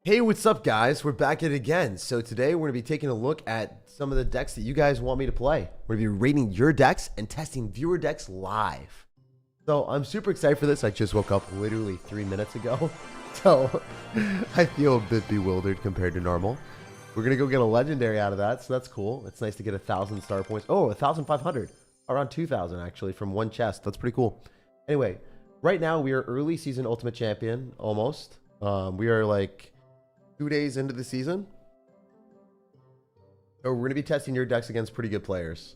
Hey, what's up, guys? We're back at it again. So today we're going to be taking a look at some of the decks that you guys want me to play. We're going to be rating your decks and testing viewer decks live. So I'm super excited for this. I just woke up literally 3 minutes ago. So I feel a bit bewildered compared to normal. We're going to go get a legendary out of that, so that's cool. It's nice to get 1,000 star points. Oh, 1,500. Around 2,000, actually, from one chest. That's pretty cool. Anyway, right now we are early season Ultimate Champion, almost. We are like 2 days into the season. So we're going to be testing your decks against pretty good players.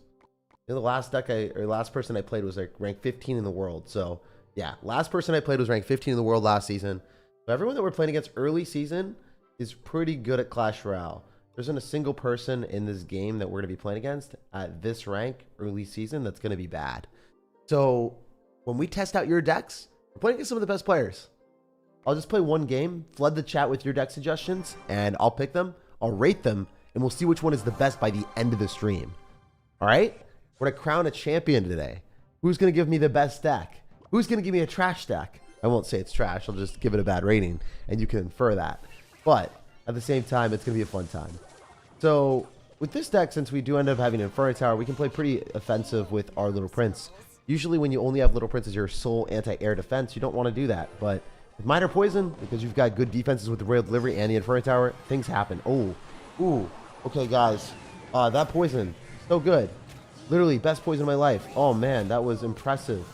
You know, the last person I played was like ranked 15 in the world. So yeah, last person I played was ranked 15 in the world last season. So everyone that we're playing against early season is pretty good at Clash Royale. There isn't a single person in this game that we're going to be playing against at this rank early season that's going to be bad. So when we test out your decks, we're playing against some of the best players. I'll just play one game, flood the chat with your deck suggestions, and I'll pick them, I'll rate them, and we'll see which one is the best by the end of the stream. All right? We're going to crown a champion today. Who's going to give me the best deck? Who's going to give me a trash deck? I won't say it's trash. I'll just give it a bad rating, and you can infer that. But at the same time, it's going to be a fun time. So with this deck, since we do end up having an Inferno tower, we can play pretty offensive with our Little Prince. Usually when you only have Little Prince as your sole anti-air defense, you don't want to do that. But with Minor Poison, because you've got good defenses with the Royal Delivery and the Inferno tower, things happen. Oh, ooh, okay, guys. That poison, so good. Literally, best poison of my life. Oh, man, that was impressive.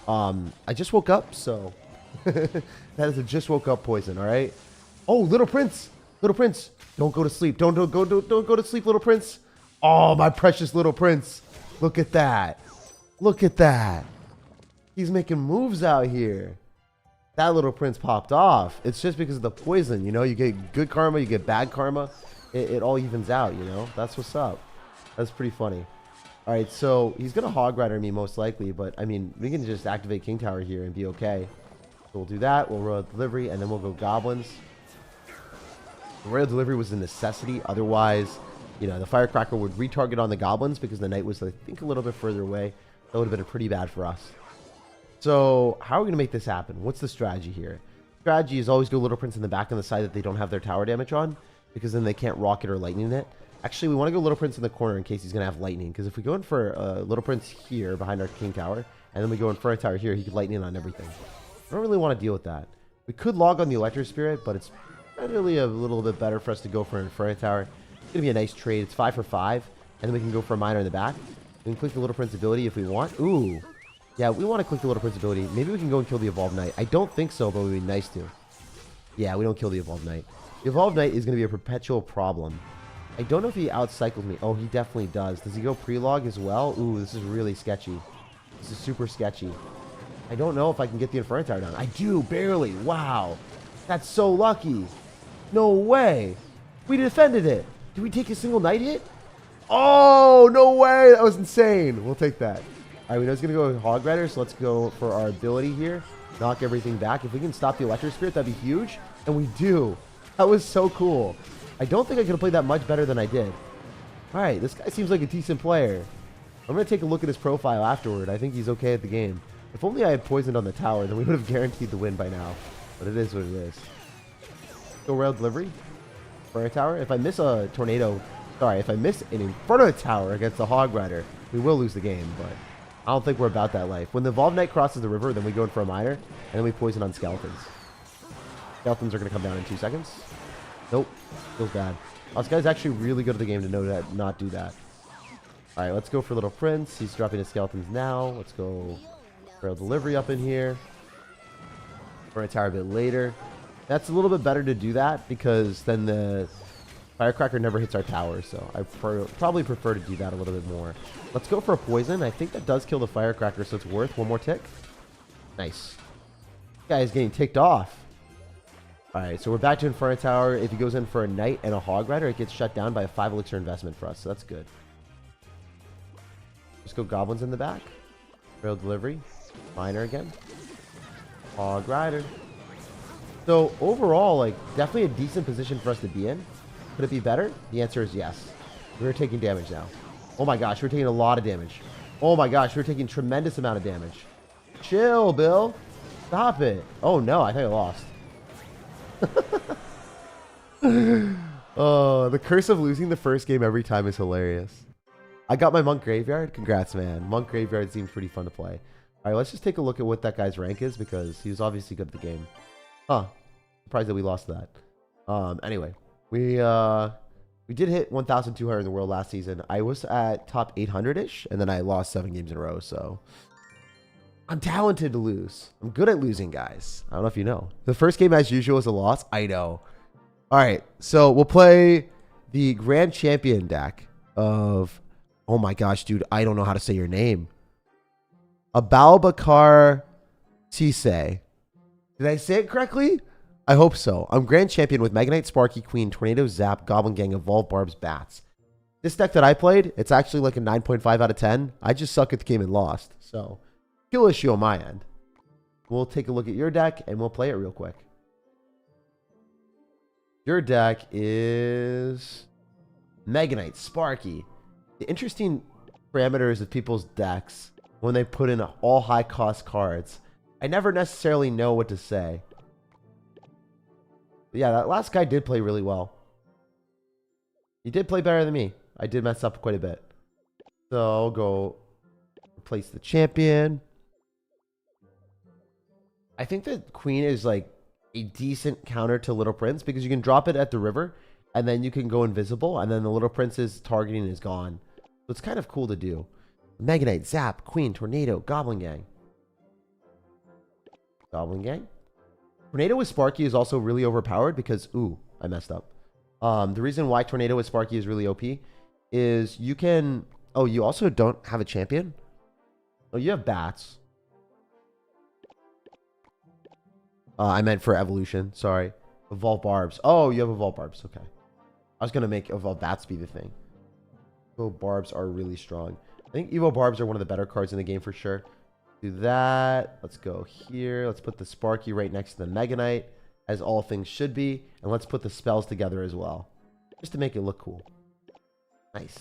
I just woke up, so that is a just woke up poison, all right? Oh, Little Prince. Little Prince, don't go to sleep. Don't go to sleep, Little Prince. Oh, my precious Little Prince. Look at that. Look at that. He's making moves out here. That Little Prince popped off. It's just because of the poison, you know? You get good karma, you get bad karma. It all evens out, you know? That's what's up. That's pretty funny. All right, so he's going to Hog Rider me most likely, but, I mean, we can just activate King Tower here and be okay. So we'll do that. We'll Royal Delivery, and then we'll go Goblins. The Royal Delivery was a necessity. Otherwise, you know, the Firecracker would retarget on the Goblins because the Knight was, I think, a little bit further away. That would have been pretty bad for us. So how are we going to make this happen? What's the strategy here? Strategy is always go Little Prince in the back on the side that they don't have their tower damage on, because then they can't rocket or lightning it. Actually, we want to go Little Prince in the corner in case he's going to have lightning, because if we go in for Little Prince here behind our King Tower, and then we go in for a tower here, he could lightning on everything. I don't really want to deal with that. We could log on the Electro Spirit, but it's really a little bit better for us to go for an Inferno Tower. It's going to be a nice trade. It's 5 for 5, and then we can go for a Miner in the back. We can click the Little Prince ability if we want. Ooh. Yeah, we want to click the Little Prince ability. Maybe we can go and kill the Evolved Knight. I don't think so, but it would be nice to. Yeah, we don't kill the Evolved Knight. The Evolved Knight is going to be a perpetual problem. I don't know if he outcycles me. Oh, he definitely does. Does he go pre-log as well? Ooh, this is really sketchy. This is super sketchy. I don't know if I can get the Inferno Tower down. I do, barely. Wow. That's so lucky. No way. We defended it. Did we take a single Knight hit? Oh, no way. That was insane. We'll take that. All right, we know he's going to go with Hog Rider, so let's go for our ability here. Knock everything back. If we can stop the Electro Spirit, that'd be huge. And we do. That was so cool. I don't think I could have played that much better than I did. All right, this guy seems like a decent player. I'm going to take a look at his profile afterward. I think he's okay at the game. If only I had poisoned on the tower, then we would have guaranteed the win by now. But it is what it is. Go Royal Delivery. Inferno Tower. If I miss a Tornado... Sorry, if I miss an Inferno Tower against the Hog Rider, we will lose the game, but I don't think we're about that life. When the Evolved Knight crosses the river, then we go in for a Miner, and then we poison on Skeletons. Skeletons are going to come down in 2 seconds. Nope. Feels bad. Oh, this guy's actually really good at the game to know that not do that. Alright, let's go for Little Prince. He's dropping his Skeletons now. Let's go Royal Delivery up in here. Inferno Tower a bit later. That's a little bit better to do that, because then the Firecracker never hits our tower, so I probably prefer to do that a little bit more. Let's go for a poison. I think that does kill the Firecracker, so it's worth one more tick. Nice. This guy is getting ticked off. Alright, so we're back to Inferno Tower. If he goes in for a Knight and a Hog Rider, it gets shut down by a 5 elixir investment for us, so that's good. Let's go Goblins in the back. Royal Delivery. Miner again. Hog Rider. So overall, like, definitely a decent position for us to be in. Could it be better? The answer is yes. We're taking damage now. Oh my gosh, we're taking a lot of damage. Oh my gosh, we're taking tremendous amount of damage. Chill, Bill. Stop it. Oh no, I think I lost. Oh, the curse of losing the first game every time is hilarious. I got my Monk Graveyard. Congrats, man. Monk Graveyard seems pretty fun to play. All right, let's just take a look at what that guy's rank is because he was obviously good at the game. Huh. Surprised that we lost that. Anyway, we did hit 1,200 in the world last season. I was at top 800-ish, and then I lost 7 games in a row, so... I'm talented to lose. I'm good at losing, guys. I don't know if you know. The first game, as usual, is a loss. I know. All right, so we'll play the Grand Champion deck of... Oh my gosh, dude, I don't know how to say your name. Abalbakar Tisay. Did I say it correctly? I hope so. I'm Grand Champion with Knight Sparky, Queen, Tornado, Zap, Goblin Gang, Evolve, Barbs, Bats. This deck that I played, it's actually like a 9.5 out of 10. I just suck at the game and lost. So, skill issue on my end. We'll take a look at your deck and we'll play it real quick. Your deck is Knight Sparky. The interesting parameters of people's decks when they put in all high cost cards. I never necessarily know what to say. But yeah, that last guy did play really well. He did play better than me. I did mess up quite a bit. So I'll go replace the champion. I think that Queen is like a decent counter to Little Prince because you can drop it at the river and then you can go invisible and then the Little Prince's targeting is gone. So it's kind of cool to do. Knight, Zap, Queen, Tornado, Goblin Gang. Goblin Gang. Tornado with Sparky is also really overpowered because, ooh, I messed up. The reason why Tornado with Sparky is really OP is you can... Oh, you also don't have a champion? Oh, you have Bats. I meant for evolution. Sorry. Evolve Barbs. Oh, you have Evolve Barbs. Okay. I was going to make Evolve Bats be the thing. Evo Barbs are really strong. I think Evo Barbs are one of the better cards in the game for sure. Do that. Let's go here. Let's put the Sparky right next to the Knight, as all things should be. And let's put the spells together as well. Just to make it look cool. Nice.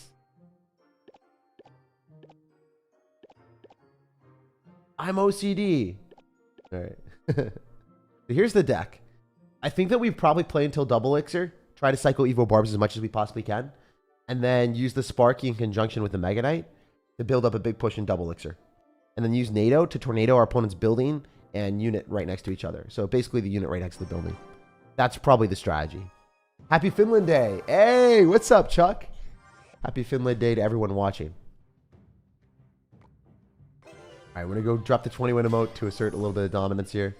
I'm OCD. All right. So here's the deck. I think that we probably play until double elixir. Try to cycle Evo Barbs as much as we possibly can. And then use the Sparky in conjunction with the Knight to build up a big push in double elixir. And then use NATO to tornado our opponent's building and unit right next to each other. So basically the unit right next to the building. That's probably the strategy. Happy Finland Day. Hey, what's up, Chuck? Happy Finland Day to everyone watching. All right, we're going to go drop the 20-win emote to assert a little bit of dominance here.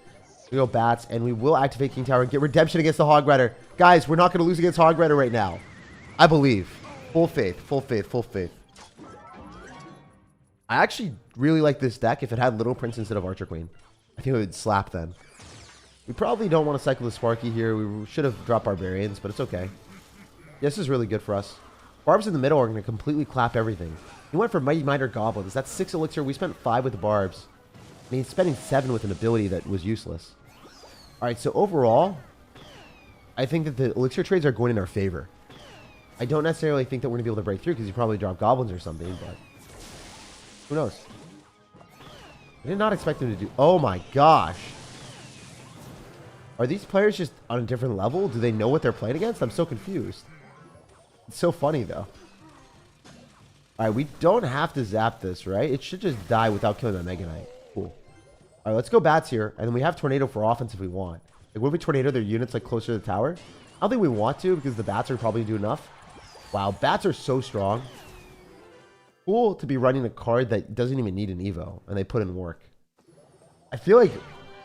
We go Bats, and we will activate King Tower and get redemption against the Hog Rider. Guys, we're not going to lose against Hog Rider right now. I believe. Full faith, full faith, full faith. I actually really like this deck if it had Little Prince instead of Archer Queen. I think it would slap then. We probably don't want to cycle the Sparky here. We should have dropped Barbarians, but it's okay. This is really good for us. Barbs in the middle are going to completely clap everything. He went for Mighty Miner Goblins. That's 6 elixir. We spent 5 with the Barbs. I mean, spending 7 with an ability that was useless. All right, so overall, I think that the elixir trades are going in our favor. I don't necessarily think that we're going to be able to break through because you probably drop Goblins or something, but who knows? I did not expect them to do... Oh my gosh. Are these players just on a different level? Do they know what they're playing against? I'm so confused. It's so funny, though. All right, we don't have to zap this, right? It should just die without killing that Knight. Cool. All right, let's go Bats here. And then we have Tornado for offense if we want. Like, what if we Tornado their units, like, closer to the tower? I don't think we want to because the Bats are probably do enough. Wow, Bats are so strong. Cool to be running a card that doesn't even need an Evo, and they put in work. I feel like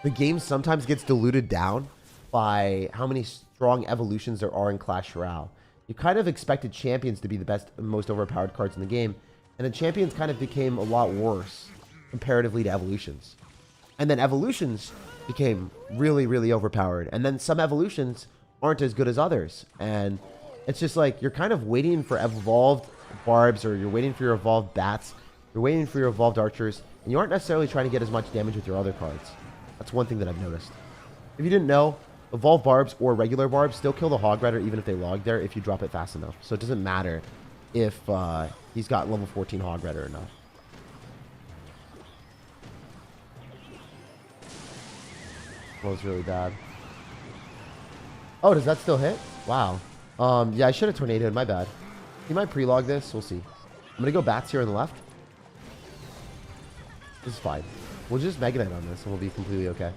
the game sometimes gets diluted down by how many strong evolutions there are in Clash Royale. You kind of expected champions to be the best and most overpowered cards in the game, and the champions kind of became a lot worse comparatively to evolutions. And then evolutions became really, really overpowered, and then some evolutions aren't as good as others. And it's just like you're kind of waiting for evolved Barbs, or you're waiting for your evolved Bats, you're waiting for your evolved Archers, and you aren't necessarily trying to get as much damage with your other cards. That's one thing that I've noticed. If you didn't know, evolved Barbs or regular Barbs still kill the Hog Rider even if they log there if you drop it fast enough. So it doesn't matter if he's got level 14 Hog Rider or not. That was really bad. Oh, does that still hit? Wow. Yeah, I should have tornadoed. My bad. He might pre-log this. We'll see. I'm going to go bats here on the left. This is fine. We'll just Mega Knight on this and we'll be completely okay.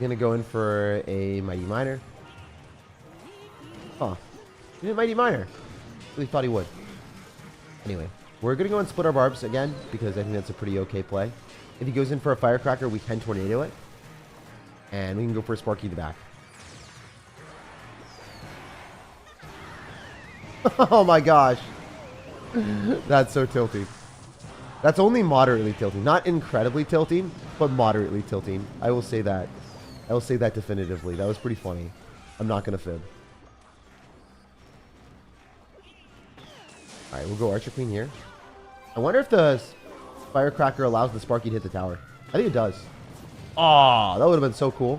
Going to go in for a Mighty Miner. Huh. He did Mighty Miner. Really thought he would. Anyway, we're going to go and split our barbs again because I think that's a pretty okay play. If he goes in for a Firecracker, we can tornado it. And we can go for a Sparky in the back. Oh my gosh. That's so tilting. That's only moderately tilting. Not incredibly tilting, but moderately tilting. I will say that. I will say that definitively. That was pretty funny. I'm not going to fib. Alright, we'll go Archer Queen here. I wonder if the Firecracker allows the Sparky to hit the tower. I think it does. Oh, that would have been so cool.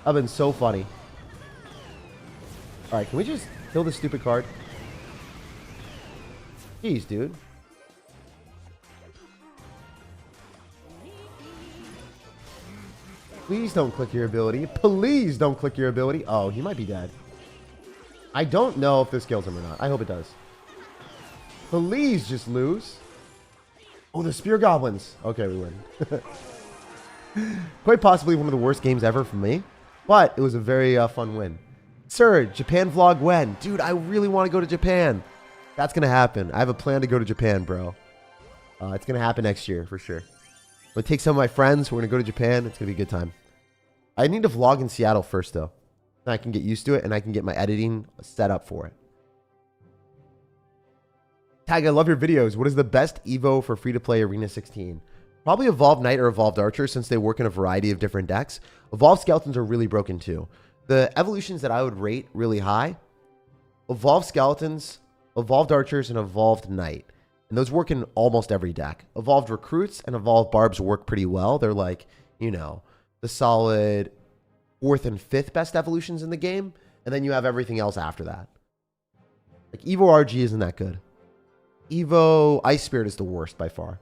That would have been so funny. Alright, can we just kill this stupid card? Jeez, dude. Please don't click your ability. Please don't click your ability. Oh, he might be dead. I don't know if this kills him or not. I hope it does. Please just lose. Oh, the Spear Goblins. Okay, we win. Quite possibly one of the worst games ever for me. But it was a very fun win. Sir, Japan vlog when? Dude, I really want to go to Japan. That's going to happen. I have a plan to go to Japan, bro. It's going to happen next year for sure. I'm going to take some of my friends. We're going to go to Japan. It's going to be a good time. I need to vlog in Seattle first, though. Then I can get used to it, and I can get my editing set up for it. Tag, I love your videos. What is the best Evo for free-to-play Arena 16? Probably Evolved Knight or Evolved Archer, since they work in a variety of different decks. Evolved Skeletons are really broken, too. The evolutions that I would rate really high, Evolved Skeletons, Evolved Archers, and Evolved Knight. And those work in almost every deck. Evolved Recruits and Evolved Barbs work pretty well. They're like, you know, the solid 4th and 5th best evolutions in the game. And then you have everything else after that. Like, Evo RG isn't that good. Evo Ice Spirit is the worst by far.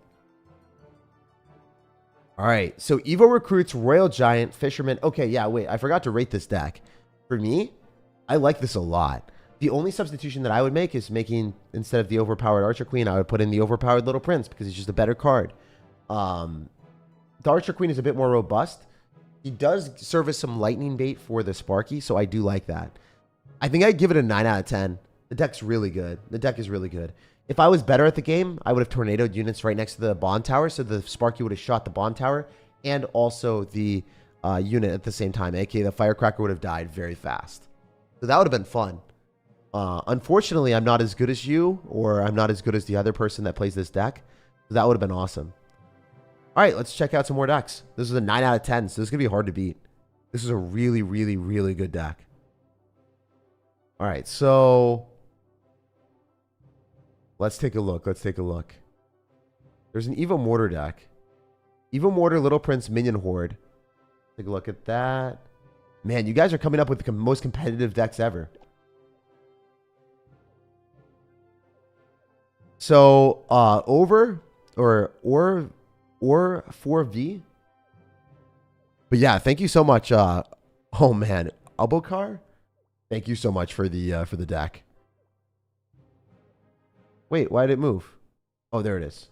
All right, so Evo Recruits, Royal Giant, Fisherman. Okay, yeah, wait, I forgot to rate this deck. For me, I like this a lot. The only substitution that I would make is making, instead of the overpowered Archer Queen, I would put in the overpowered Little Prince because he's just a better card. The Archer Queen is a bit more robust. He does serve as some lightning bait for the Sparky, so I do like that. I think I'd give it a 9 out of 10. The deck's really good. The deck is really good. If I was better at the game, I would have tornadoed units right next to the Bond Tower, so the Sparky would have shot the Bond Tower and also the unit at the same time, aka the Firecracker would have died very fast. So that would have been fun. Unfortunately, I'm not as good as you, or I'm not as good as the other person that plays this deck. So that would have been awesome. All right, let's check out some more decks. This is a 9 out of 10, so this is going to be hard to beat. This is a really, really, really good deck. All right, so let's take a look. Let's take a look. There's an Evo Mortar deck. Evo Mortar, Little Prince, Minion Horde. Take a look at that. Man, you guys are coming up with the most competitive decks ever. So, over or 4V. But yeah, thank you so much. Oh man, Abokar. Thank you so much for the deck. Wait, why did it move? Oh, there it is.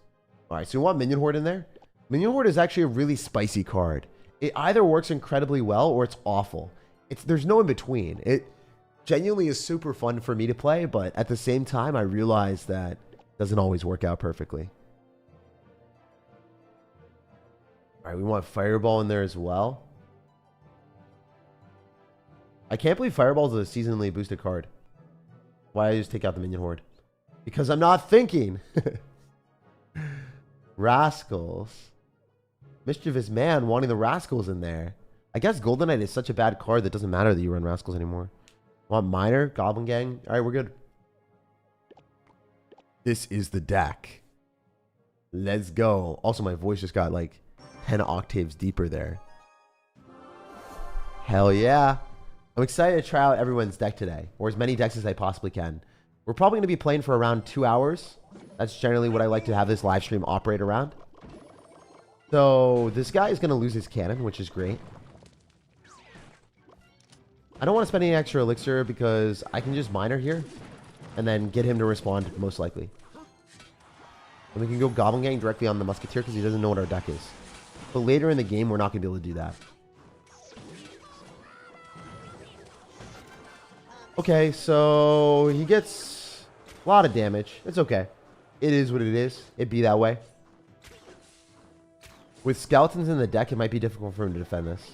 All right, so we want Minion Horde in there. Minion Horde is actually a really spicy card. It either works incredibly well or it's awful. There's no in between. It genuinely is super fun for me to play, but at the same time, I realize that it doesn't always work out perfectly. All right, we want Fireball in there as well. I can't believe Fireball is a seasonally boosted card. Why did I just take out the Minion Horde? Because I'm not thinking. Rascals. Mischievous Man wanting the Rascals in there. I guess Golden Knight is such a bad card that doesn't matter that you run Rascals anymore. Want Miner, Goblin Gang. All right, we're good. This is the deck. Let's go. Also, my voice just got like 10 octaves deeper there. Hell yeah. I'm excited to try out everyone's deck today, or as many decks as I possibly can. We're probably going to be playing for around 2 hours. That's generally what I like to have this live stream operate around. So this guy is going to lose his cannon, which is great. I don't want to spend any extra elixir because I can just miner here and then get him to respond most likely. And we can go Goblin Gang directly on the Musketeer because he doesn't know what our deck is. But later in the game, we're not going to be able to do that. Okay, so he gets a lot of damage. It's okay. It is what it is. It be that way. With skeletons in the deck, it might be difficult for him to defend this.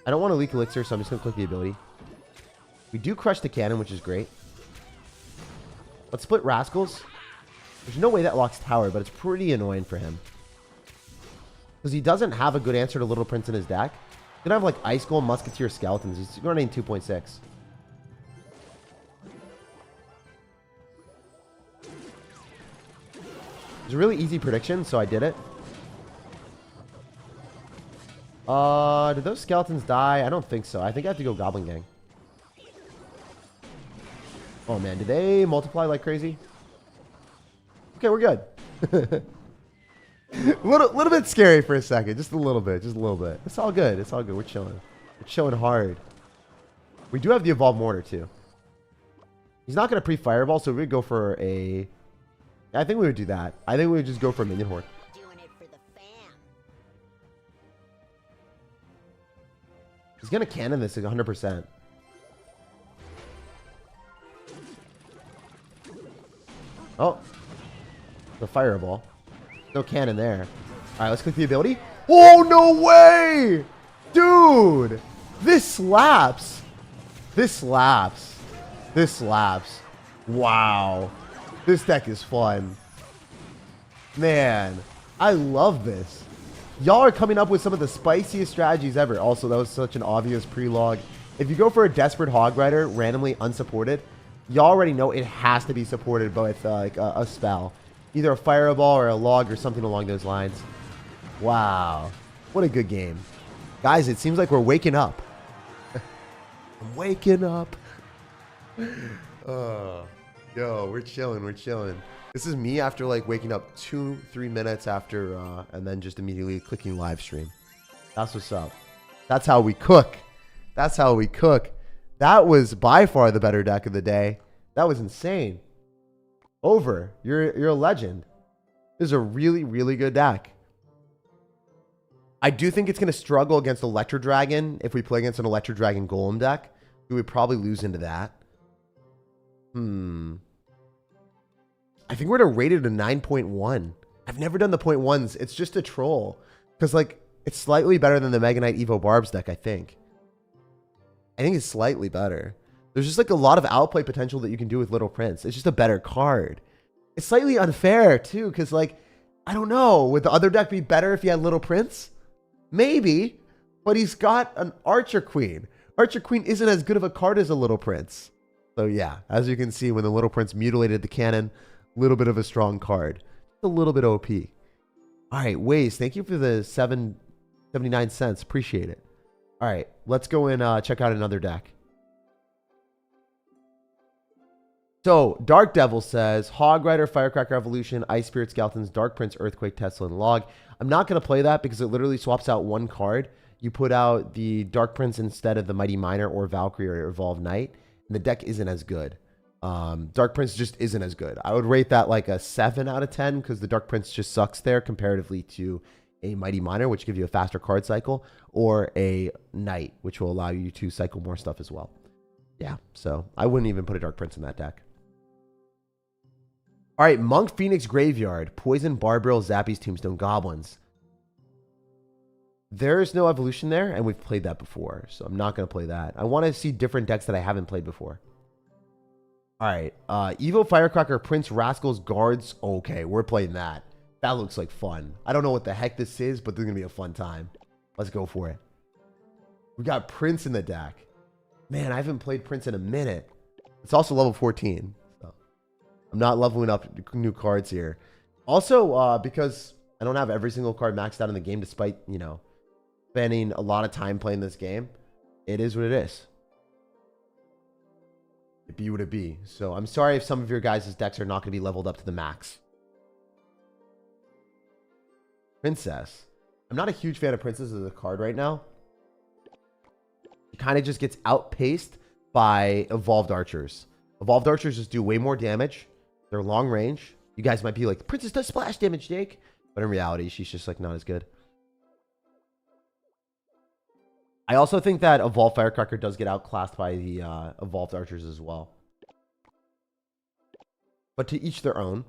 I don't want to leak elixir, so I'm just going to click the ability. We do crush the cannon, which is great. Let's split Rascals. There's no way that locks tower, but it's pretty annoying for him. Because he doesn't have a good answer to Little Prince in his deck. He's going to have like Ice Golem, Musketeer, Skeletons. He's running 2.6. It's a really easy prediction, so I did it. Did those skeletons die? I don't think so. I think I have to go Goblin Gang. Oh man, did they multiply like crazy? Okay, we're good. little bit scary for a second. Just a little bit. Just a little bit. It's all good. It's all good. We're chilling. We're chilling hard. We do have the Evolved Mortar too. He's not going to pre-Fireball, so we'd go for a... I think we would do that. I think we would just go for a Minion Horde. Doing it for the fam. He's going to cannon this 100%. Oh. The Fireball. No cannon there. Alright, let's click the ability. Oh, no way! Dude! This slaps. This slaps. This slaps. Wow. This deck is fun. Man, I love this. Y'all are coming up with some of the spiciest strategies ever. Also, that was such an obvious pre-log. If you go for a Desperate Hog Rider, randomly unsupported, y'all already know it has to be supported with like a spell. Either a Fireball or a Log or something along those lines. Wow. What a good game. Guys, it seems like we're waking up. I'm waking up. Yo, we're chilling. We're chilling. This is me after like waking up 2-3 minutes after and then just immediately clicking live stream. That's what's up. That's how we cook. That's how we cook. That was by far the better deck of the day. That was insane. Over. You're a legend. This is a really, really good deck. I do think it's going to struggle against Electro Dragon. If we play against an Electro Dragon Golem deck, we would probably lose into that. I think we're going to rate it a 9.1. I've never done the 0.1s. It's just a troll. Because, like, it's slightly better than the Mega Knight Ebarbs deck, I think. I think it's slightly better. There's just, like, a lot of outplay potential that you can do with Little Prince. It's just a better card. It's slightly unfair, too, because, like, I don't know. Would the other deck be better if he had Little Prince? Maybe. But he's got an Archer Queen. Archer Queen isn't as good of a card as a Little Prince. So, yeah, as you can see, when the Little Prince mutilated the cannon, a little bit of a strong card. Just a little bit OP. All right, Waze, thank you for the 79 cents. Appreciate it. All right, let's go and check out another deck. So, Dark Devil says, Hog Rider, Firecracker Evolution, Ice Spirit Skeletons, Dark Prince, Earthquake, Tesla, and Log. I'm not going to play that because it literally swaps out one card. You put out the Dark Prince instead of the Mighty Miner or Valkyrie or Evolved Knight, and the deck isn't as good. Dark Prince just isn't as good. I would rate that like a 7 out of 10 because the Dark Prince just sucks there comparatively to a Mighty Miner, which gives you a faster card cycle, or a Knight, which will allow you to cycle more stuff as well. Yeah, so I wouldn't even put a Dark Prince in that deck. All right, Monk Phoenix Graveyard, Poison, Barbarrel, Zappies, Tombstone, Goblins. There's no evolution there, and we've played that before, so I'm not going to play that. I want to see different decks that I haven't played before. All right, Evo, Firecracker, Prince, Rascals, Guards. Okay, we're playing that. That looks like fun. I don't know what the heck this is, but this is going to be a fun time. Let's go for it. We got Prince in the deck. Man, I haven't played Prince in a minute. It's also level 14. So I'm not leveling up new cards here. Also, because I don't have every single card maxed out in the game, despite, you know, spending a lot of time playing this game, it is what it is. It be what it be. So I'm sorry if some of your guys' decks are not going to be leveled up to the max. Princess. I'm not a huge fan of Princess as a card right now. kind of just gets outpaced by evolved archers. Evolved archers just do way more damage. They're long range. You guys might be like, the princess does splash damage, Jake. But in reality, she's just like not as good. I also think that evolved firecracker does get outclassed by the evolved archers as well. But to each their own.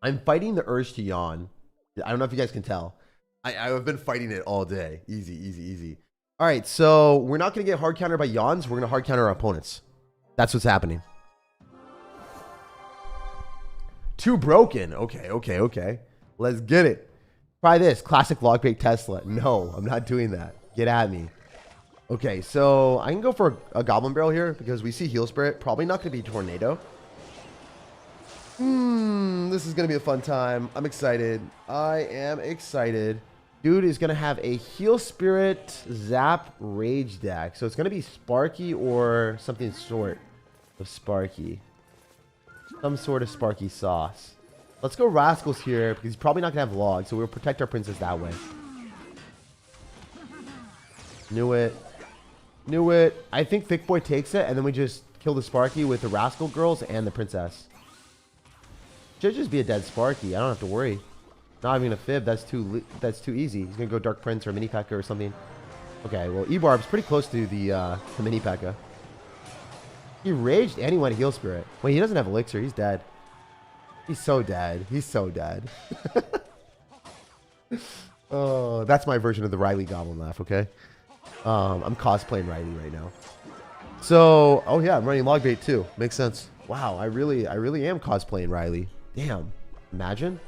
I'm fighting the urge to yawn. I don't know if you guys can tell. I've been fighting it all day. Easy, easy, easy. All right, so we're not going to get hard countered by yawns. We're going to hard counter our opponents. That's what's happening. 2 broken. Okay, okay, okay. Let's get it. Try this. Classic logbait Tesla. No, I'm not doing that. Get at me. Okay, so I can go for a goblin barrel here because we see heal spirit. Probably not going to be tornado. This is going to be a fun time. I'm excited. I am excited. Dude is going to have a heal spirit zap rage deck. So it's going to be Sparky or something sort of Sparky. Some sort of Sparky sauce. Let's go Rascals here because he's probably not going to have logs. So we'll protect our princess that way. Knew it. Knew it. I think Thick Boy takes it and then we just kill the Sparky with the Rascal girls and the princess. Should just be a dead Sparky. I don't have to worry. Not even a fib. That's too easy. He's gonna go Dark Prince or Mini Pekka or something. Okay, well Ebarbs pretty close to the Mini Pekka. He raged and he went Heal Spirit. Wait, he doesn't have Elixir. He's dead. He's so dead. He's so dead. Oh, that's my version of the Riley Goblin laugh. Okay. I'm cosplaying Riley right now. So, oh yeah, I'm running Logbait too. Makes sense. Wow, I really am cosplaying Riley. Damn. Imagine.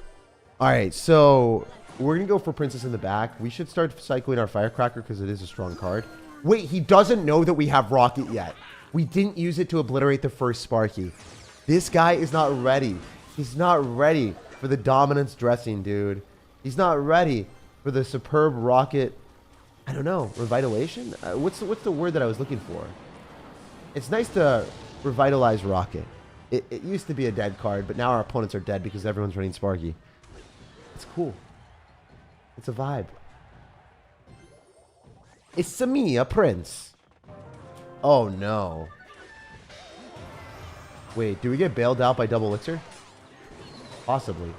All right, so we're going to go for Princess in the back. We should start cycling our Firecracker because it is a strong card. Wait, he doesn't know that we have Rocket yet. We didn't use it to obliterate the first Sparky. This guy is not ready. He's not ready for the dominance dressing, dude. He's not ready for the superb Rocket, I don't know, revitalization? What's the word that I was looking for? It's nice to revitalize Rocket. It used to be a dead card, but now our opponents are dead because everyone's running Sparky. It's cool. It's a vibe. It's me, a prince. Oh no. Wait, do we get bailed out by double elixir? Possibly.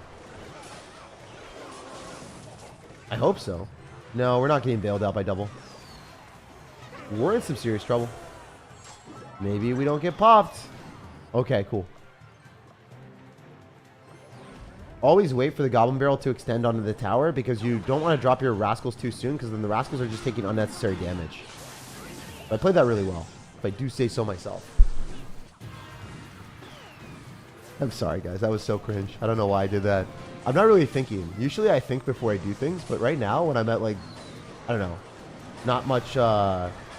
I hope so. No, we're not getting bailed out by double. We're in some serious trouble. Maybe we don't get popped. Okay, cool. Always wait for the Goblin Barrel to extend onto the tower because you don't want to drop your Rascals too soon because then the Rascals are just taking unnecessary damage. But I played that really well, if I do say so myself. I'm sorry, guys. That was so cringe. I don't know why I did that. I'm not really thinking. Usually I think before I do things, but right now when I'm at like, I don't know, not much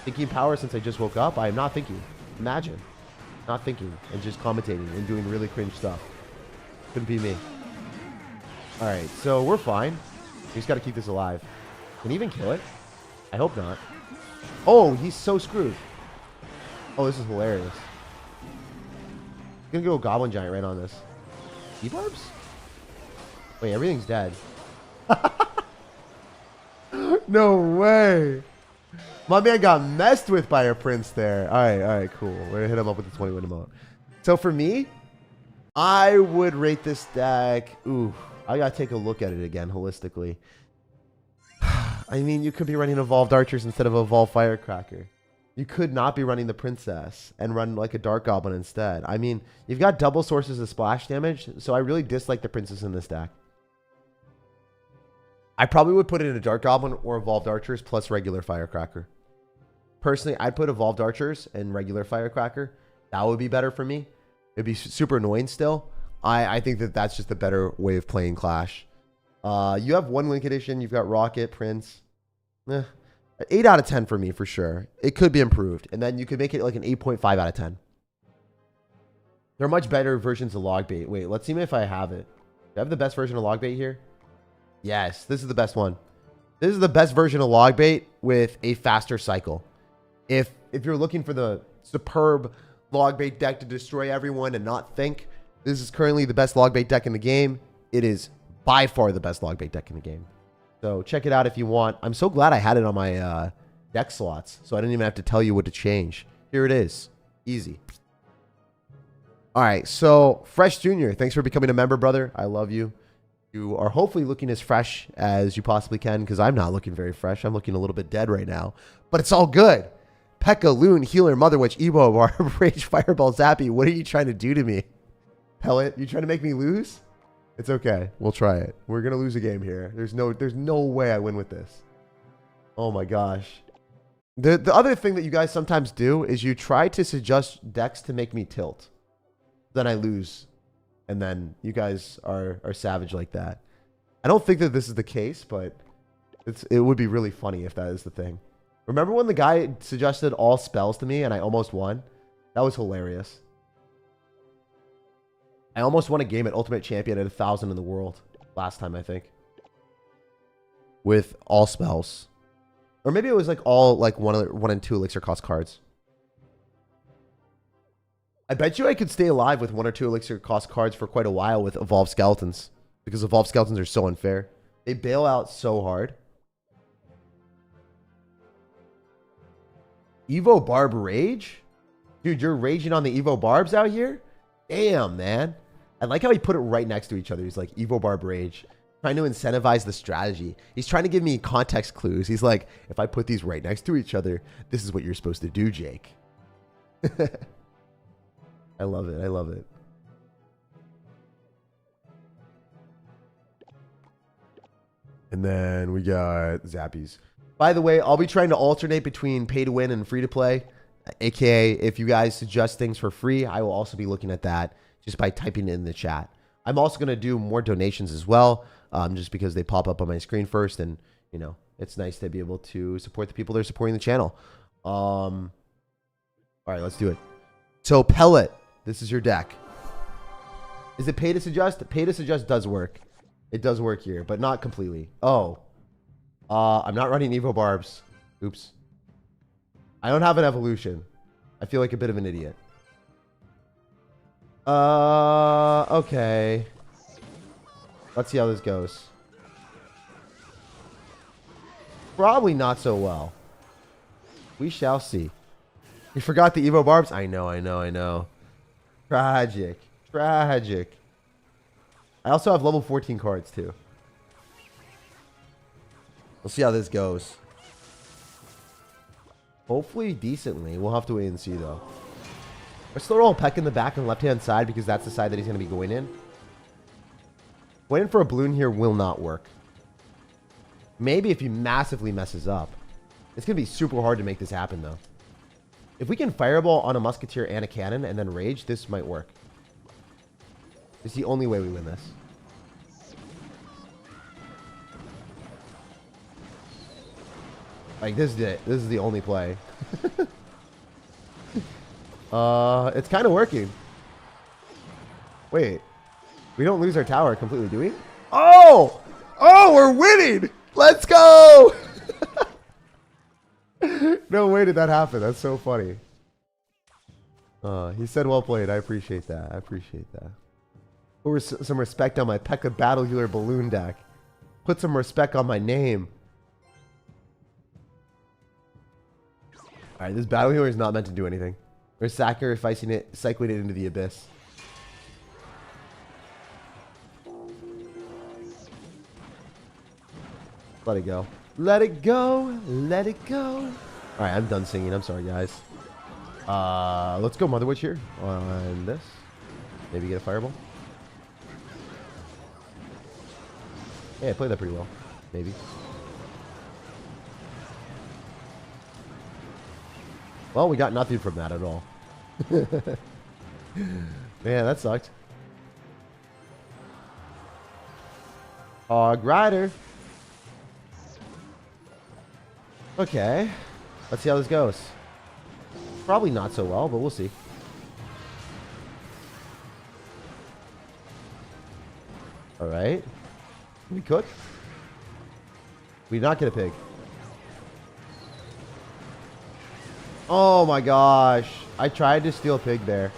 thinking power since I just woke up, I am not thinking. Imagine. Not thinking and just commentating and doing really cringe stuff. Couldn't be me. Alright, so we're fine. We just got to keep this alive. Can he even kill it? I hope not. Oh, he's so screwed. Oh, this is hilarious. He's going to go Goblin Giant right on this. Ebarbs? Wait, everything's dead. No way. My man got messed with by a prince there. Alright, cool. We're going to hit him up with the 20-win emote. So for me, I would rate this deck... Ooh, I got to take a look at it again holistically. I mean, you could be running Evolved Archers instead of Evolved Firecracker. You could not be running the Princess and run like a Dark Goblin instead. I mean, you've got double sources of splash damage, so I really dislike the Princess in this deck. I probably would put it in a Dark Goblin or Evolved Archers plus regular Firecracker. Personally, I'd put Evolved Archers and regular Firecracker. That would be better for me. It'd be super annoying still. I think that that's just a better way of playing Clash. You have one Link Edition. You've got Rocket, Prince. 8 out of 10 for me, for sure. It could be improved. And then you could make it like an 8.5 out of 10. There are much better versions of Logbait. Wait, let's see if I have it. Do I have the best version of Logbait here? Yes, this is the best one. This is the best version of Logbait with a faster cycle. If you're looking for the superb Logbait deck to destroy everyone and not think, this is currently the best Logbait deck in the game. It is by far the best Logbait deck in the game. So check it out if you want. I'm so glad I had it on my deck slots, so I didn't even have to tell you what to change. Here it is. Easy. All right, so Fresh Junior, thanks for becoming a member, brother. I love you. You are hopefully looking as fresh as you possibly can, because I'm not looking very fresh. I'm looking a little bit dead right now, but it's all good. Pekka, Loon, Healer, Mother Witch, Evo, Barb, Rage, Fireball, Zappy. What are you trying to do to me? Pellet, you trying to make me lose? It's okay. We'll try it. We're going to lose a game here. There's no way I win with this. Oh my gosh. The other thing that you guys sometimes do is you try to suggest decks to make me tilt. Then I lose. And then you guys are savage like that. I don't think that this is the case, but it would be really funny if that is the thing. Remember when the guy suggested all spells to me and I almost won? That was hilarious. I almost won a game at Ultimate Champion at 1,000 in the world last time, I think. With all spells. Or maybe it was like all like 1 and 2 elixir cost cards. I bet you I could stay alive with 1 or 2 elixir cost cards for quite a while with Evolved Skeletons. Because Evolved Skeletons are so unfair. They bail out so hard. Evo Barb Rage? Dude, you're raging on the Evo Barbs out here? Damn, man. I like how he put it right next to each other. He's like, Evo Barb Rage. Trying to incentivize the strategy. He's trying to give me context clues. He's like, if I put these right next to each other, this is what you're supposed to do, Jake. I love it. I love it. And then we got Zappies. By the way, I'll be trying to alternate between pay to win and free to play. AKA, if you guys suggest things for free, I will also be looking at that just by typing it in the chat. I'm also going to do more donations as well, just because they pop up on my screen first. And, you know, it's nice to be able to support the people that are supporting the channel. All right, let's do it. So, Pellet, this is your deck. Is it pay to suggest? Pay to suggest does work. It does work here, but not completely. Oh. I'm not running Evo Barbs. Oops. I don't have an evolution. I feel like a bit of an idiot. Okay. Let's see how this goes. Probably not so well. We shall see. You forgot the Evo Barbs? I know. Tragic. Tragic. I also have level 14 cards, too. We'll see how this goes. Hopefully decently. We'll have to wait and see, though. Let's throw all Pekka in the back and left-hand side because that's the side that he's going to be going in. Waiting for a balloon here will not work. Maybe if he massively messes up. It's going to be super hard to make this happen, though. If we can Fireball on a Musketeer and a Cannon and then Rage, this might work. It's the only way we win this. Like, this is it. This is the only play. It's kind of working. Wait. We don't lose our tower completely, do we? Oh! Oh, we're winning! Let's go! No way did that happen. That's so funny. He said well played. I appreciate that. I appreciate that. Put some respect on my Pekka Battle Healer Balloon deck. Put some respect on my name. Alright, this Battle Healer is not meant to do anything. We're sacrificing it, cycling it into the abyss. Let it go. Let it go. Let it go. Alright, I'm done singing. I'm sorry, guys. Let's go Mother Witch here on this. Maybe get a Fireball. Yeah, I played that pretty well. Maybe. Well, we got nothing from that at all. Man, that sucked. Hog Rider. Okay. Let's see how this goes. Probably not so well, but we'll see. Alright. We cook. We did not get a pig. Oh my gosh. I tried to steal a pig there.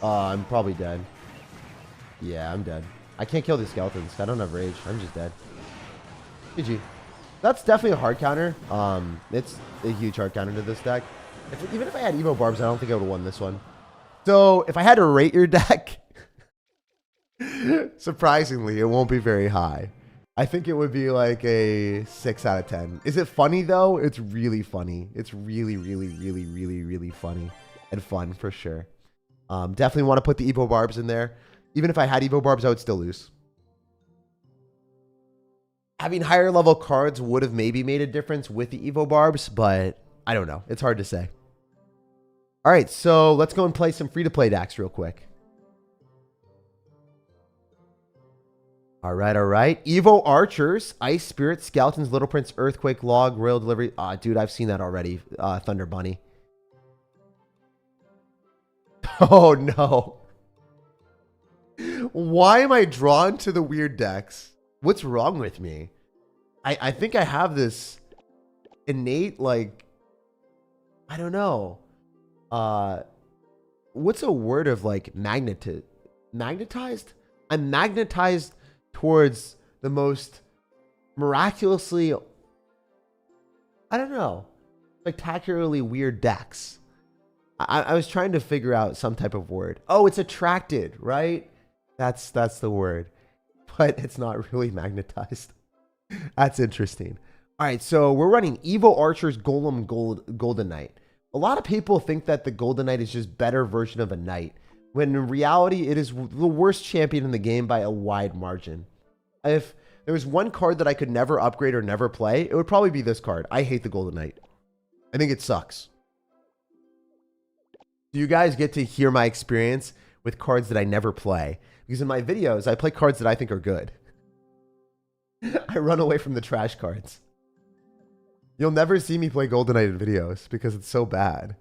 I'm probably dead. Yeah, I'm dead. I can't kill these skeletons. I don't have rage. I'm just dead. GG. That's definitely a hard counter. It's a huge hard counter to this deck. Even if I had Ebarbs, I don't think I would have won this one. So if I had to rate your deck, surprisingly, it won't be very high. I think it would be like a 6 out of 10. Is it funny though? It's really funny. It's really, really, really, really, really funny and fun for sure. Definitely want to put the Ebarbs in there. Even if I had Ebarbs, I would still lose. Having higher level cards would have maybe made a difference with the Ebarbs, but I don't know. It's hard to say. All right, so let's go and play some free-to-play decks real quick. All right, all right. Evo Archers, Ice Spirit, Skeletons, Little Prince, Earthquake, Log, Royal Delivery. Ah, dude, I've seen that already. Thunder Bunny. Oh, no. Why am I drawn to the weird decks? What's wrong with me? I think I have this innate, like, I don't know. What's a word of like magnetized? I'm magnetized towards the most miraculously, I don't know, spectacularly weird decks. I was trying to figure out some type of word. Oh, it's attracted, right? That's the word. But it's not really magnetized. That's interesting. All right, so we're running Evo Archers Golem Golden Knight. A lot of people think that the Golden Knight is just better version of a Knight, when in reality, it is the worst champion in the game by a wide margin. If there was one card that I could never upgrade or never play, it would probably be this card. I hate the Golden Knight. I think it sucks. Do you guys get to hear my experience with cards that I never play? Because in my videos, I play cards that I think are good. I run away from the trash cards. You'll never see me play Golden Knight in videos because it's so bad.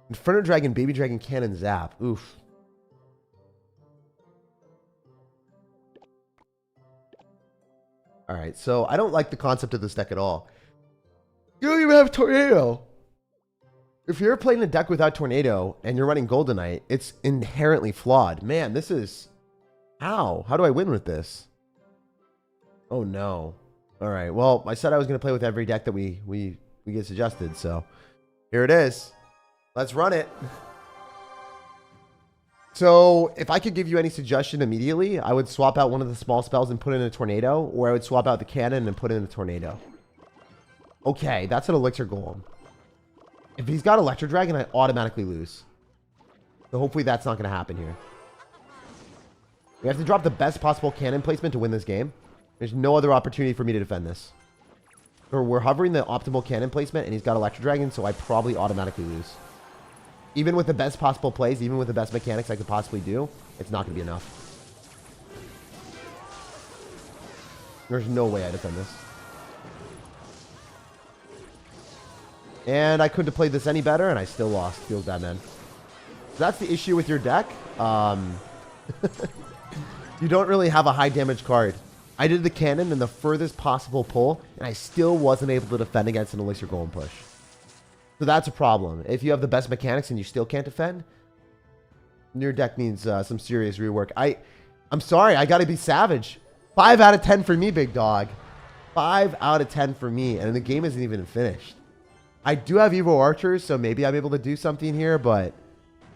Inferno Dragon, Baby Dragon, Cannon, Zap. Oof. All right, so I don't like the concept of this deck at all. You don't even have Tornado. If you're playing a deck without Tornado and you're running Golden Knight, it's inherently flawed. Man, this is... How? How do I win with this? Oh, no. All right, well, I said I was going to play with every deck that we get suggested, so here it is. Let's run it. So if I could give you any suggestion immediately, I would swap out one of the small spells and put in a Tornado, or I would swap out the Cannon and put in a Tornado. Okay, that's an Elixir Golem. If he's got Electro Dragon, I automatically lose. So hopefully that's not going to happen here. We have to drop the best possible cannon placement to win this game. There's no other opportunity for me to defend this. Or we're hovering the optimal cannon placement, and he's got Electro Dragon, so I probably automatically lose. Even with the best possible plays, even with the best mechanics I could possibly do, it's not going to be enough. There's no way I defend this. And I couldn't have played this any better, and I still lost. Feels bad, man. So that's the issue with your deck. You don't really have a high damage card. I did the cannon in the furthest possible pull, and I still wasn't able to defend against an Elixir Golem push. So that's a problem. If you have the best mechanics and you still can't defend, your deck needs some serious rework. I'm sorry, I got to be savage. 5 out of 10 for me, big dog. 5 out of 10 for me, and the game isn't even finished. I do have Evo Archers, so maybe I'm able to do something here, but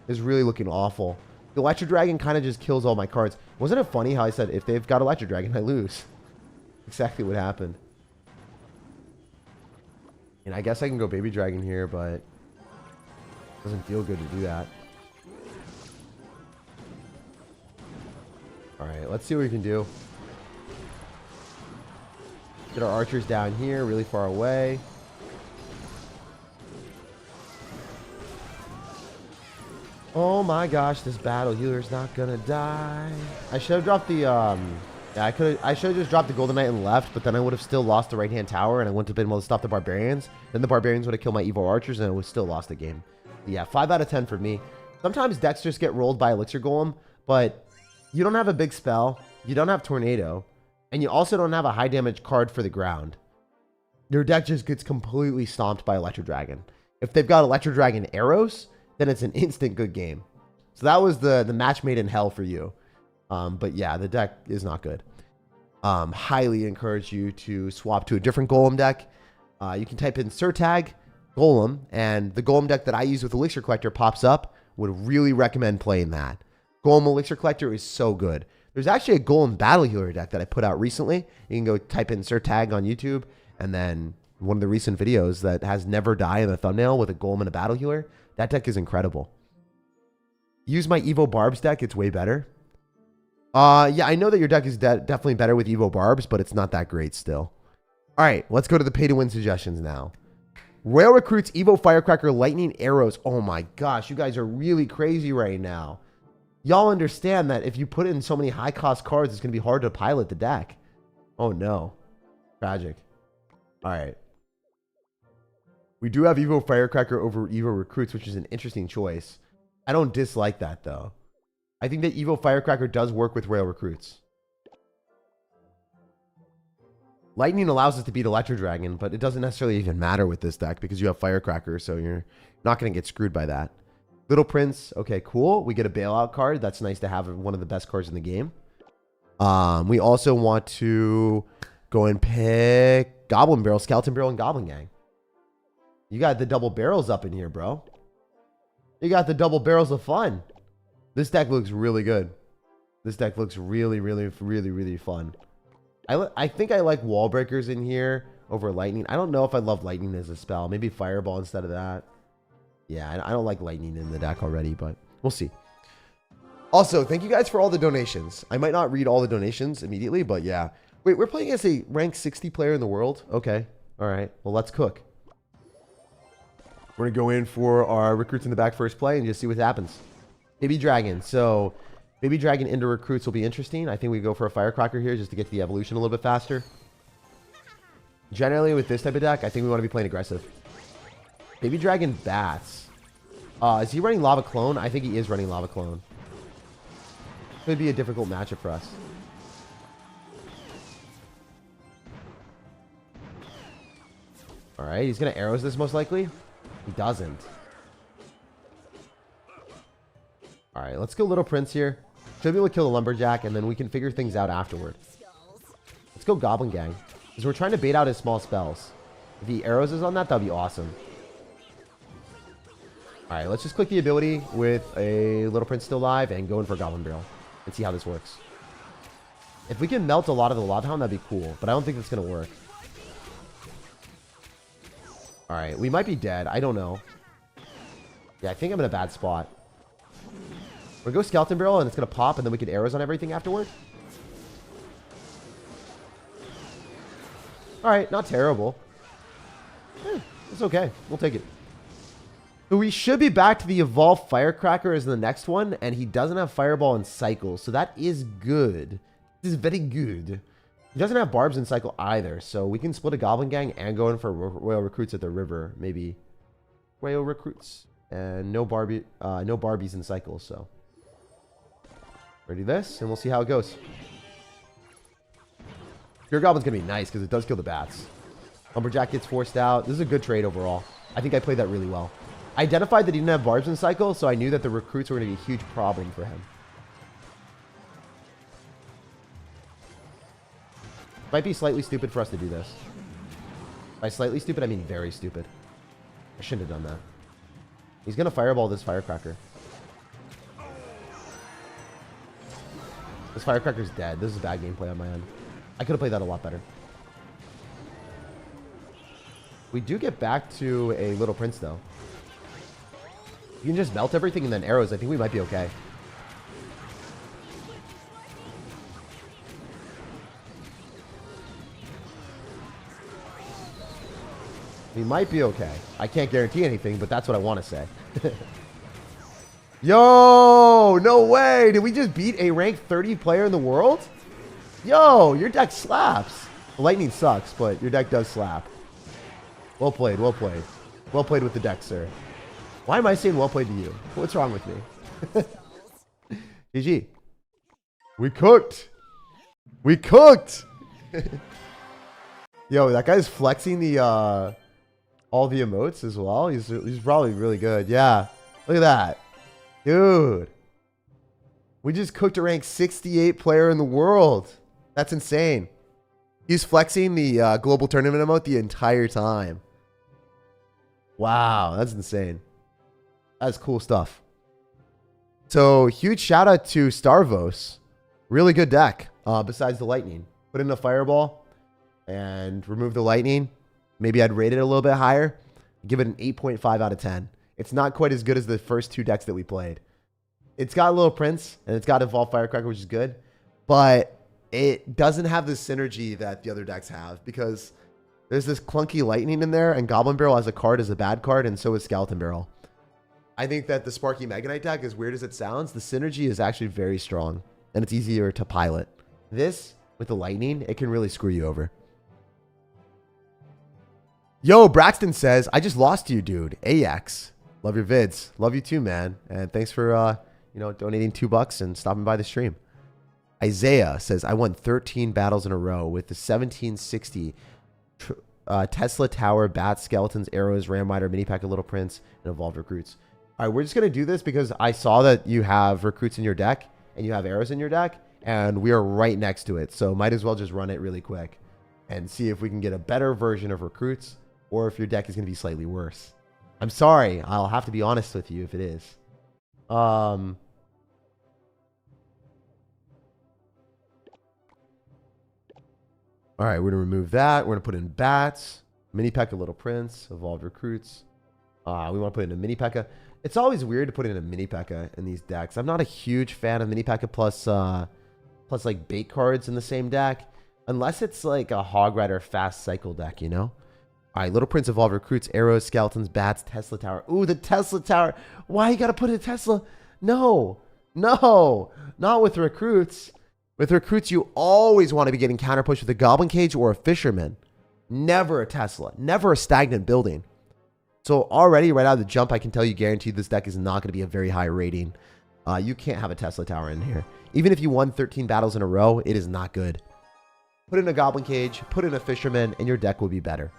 it's really looking awful. The Electro Dragon kind of just kills all my cards. Wasn't it funny how I said, if they've got Electro Dragon, I lose? Exactly what happened. And I guess I can go Baby Dragon here, but it doesn't feel good to do that. Alright, let's see what we can do. Get our archers down here, really far away. Oh my gosh, this battle healer's not gonna die. I should have dropped the yeah, I should have just dropped the Golden Knight and left, but then I would have still lost the right hand tower, and I wouldn't have been able to stop the barbarians. Then the barbarians would have killed my Evo Archers, and I would have still lost the game. But yeah, 5 out of 10 for me. Sometimes decks just get rolled by Elixir Golem, but you don't have a big spell, you don't have Tornado, and you also don't have a high damage card for the ground. Your deck just gets completely stomped by Electro Dragon. If they've got Electro Dragon arrows, then it's an instant good game. So that was the match made in hell for you. But yeah, the deck is not good. Highly encourage you to swap to a different Golem deck. You can type in SirTag, Golem, and the Golem deck that I use with Elixir Collector pops up. Would really recommend playing that. Golem Elixir Collector is so good. There's actually a Golem Battle Healer deck that I put out recently. You can go type in SirTag on YouTube, and then one of the recent videos that has Never Die in the thumbnail with a Golem and a Battle Healer. That deck is incredible. Use my Ebarbs deck. It's way better. Yeah, I know that your deck is definitely better with Ebarbs, but it's not that great still. All right, let's go to the pay-to-win suggestions now. Royale Recruits, Evo Firecracker, Lightning Arrows. Oh my gosh, you guys are really crazy right now. Y'all understand that if you put in so many high-cost cards, it's going to be hard to pilot the deck. Oh no. Tragic. All right. We do have Evo Firecracker over Evo Recruits, which is an interesting choice. I don't dislike that, though. I think that Evo Firecracker does work with Royale Recruits. Lightning allows us to beat Electro Dragon, but it doesn't necessarily even matter with this deck because you have Firecracker, so you're not going to get screwed by that. Little Prince, okay, cool. We get a bailout card. That's nice to have, one of the best cards in the game. We also want to go and pick Goblin Barrel, Skeleton Barrel, and Goblin Gang. You got the double barrels up in here, bro. You got the double barrels of fun. This deck looks really good. This deck looks really, really, really, really fun. I think I like Wall Breakers in here over Lightning. I don't know if I love Lightning as a spell. Maybe Fireball instead of that. Yeah, I don't like Lightning in the deck already, but we'll see. Also, thank you guys for all the donations. I might not read all the donations immediately, but yeah. Wait, we're playing against a rank 60 player in the world? Okay. All right. Well, let's cook. We're going to go in for our Recruits in the back first play and just see what happens. Baby Dragon. So, Baby Dragon into Recruits will be interesting. I think we go for a Firecracker here just to get to the evolution a little bit faster. Generally, with this type of deck, I think we want to be playing aggressive. Baby Dragon Bats. Is he running Lava Clone? I think he is running Lava Clone. Could be a difficult matchup for us. Alright, he's going to arrows this most likely. He doesn't. Alright, let's go Little Prince here. Should be able to kill the lumberjack, and then we can figure things out afterward. Let's go Goblin Gang. Because we're trying to bait out his small spells. If he arrows us on that, that'd be awesome. Alright, let's just click the ability with a Little Prince still alive and go in for Goblin Barrel. And see how this works. If we can melt a lot of the Loudhound, that'd be cool. But I don't think that's going to work. Alright, we might be dead. I don't know. Yeah, I think I'm in a bad spot. We're going to go Skeleton Barrel and it's going to pop and then we can arrows on everything afterward. Alright, not terrible. It's okay. We'll take it. So we should be back to the Evolved Firecracker as the next one. And he doesn't have Fireball and Cycle. So that is good. This is very good. He doesn't have Barbs and Cycle either. So we can split a Goblin Gang and go in for Royale Recruits at the river. Maybe Royale Recruits. And no Barbies and Cycles. So ready this. And we'll see how it goes. Pure Goblin's going to be nice because it does kill the bats. Lumberjack gets forced out. This is a good trade overall. I think I played that really well. I identified that he didn't have Barbs and Cycle, so I knew that the Recruits were going to be a huge problem for him. Might be slightly stupid for us to do this. By slightly stupid, I mean very stupid. I shouldn't have done that. He's going to Fireball this Firecracker. This Firecracker's dead. This is bad gameplay on my end. I could have played that a lot better. We do get back to a Little Prince, though. You can just melt everything and then arrows. I think we might be okay. We might be okay. I can't guarantee anything, but that's what I want to say. Yo, no way. Did we just beat a ranked 30 player in the world? Yo, your deck slaps. Lightning sucks, but your deck does slap. Well played, well played. Well played with the deck, sir. Why am I saying well played to you? What's wrong with me? GG. We cooked. We cooked. Yo, that guy's flexing the all the emotes as well. He's probably really good. Yeah. Look at that. Dude. We just cooked a rank 68 player in the world. That's insane. He's flexing the global tournament emote the entire time. Wow, that's insane. That's cool stuff. So huge shout out to Starvos. Really good deck. Besides the lightning, put in a fireball and remove the lightning. Maybe I'd rate it a little bit higher. Give it an 8.5 out of 10. It's not quite as good as the first two decks that we played. It's got Little Prince and it's got Evolved Firecracker, which is good, but it doesn't have the synergy that the other decks have because there's this clunky lightning in there, and Goblin Barrel as a card is a bad card, and so is Skeleton Barrel. I think that the Sparky Mega Knight deck, as weird as it sounds, the synergy is actually very strong, and it's easier to pilot. This, with the lightning, it can really screw you over. Yo, Braxton says, I just lost to you, dude. AX. Love your vids. Love you too, man. And thanks for, donating $2 and stopping by the stream. Isaiah says, I won 13 battles in a row with the 1760 Tesla Tower, Bats, Skeletons, Arrows, Ram Rider, Mini Pack of Little Prince, and Evolved Recruits. All right, we're just going to do this because I saw that you have Recruits in your deck and you have Arrows in your deck, and we are right next to it. So might as well just run it really quick and see if we can get a better version of Recruits or if your deck is going to be slightly worse. I'm sorry. I'll have to be honest with you if it is. All right, we're going to remove that. We're going to put in Bats, Mini Pack of Little Prince, Evolved Recruits. We want to put in a Mini Pekka. It's always weird to put in a Mini Pekka in these decks. I'm not a huge fan of Mini Pekka plus like bait cards in the same deck, unless it's like a Hog Rider fast cycle deck, you know? All right, Little Prince, Evolved Recruits, Arrows, Skeletons, Bats, Tesla Tower. Ooh, the Tesla Tower. Why you got to put a Tesla? No, not with Recruits. With Recruits, you always want to be getting counterpushed with a Goblin Cage or a Fisherman. Never a Tesla. Never a stagnant building. So already, right out of the jump, I can tell you guaranteed this deck is not going to be a very high rating. You can't have a Tesla Tower in here. Even if you won 13 battles in a row, it is not good. Put in a Goblin Cage, put in a Fisherman, and your deck will be better.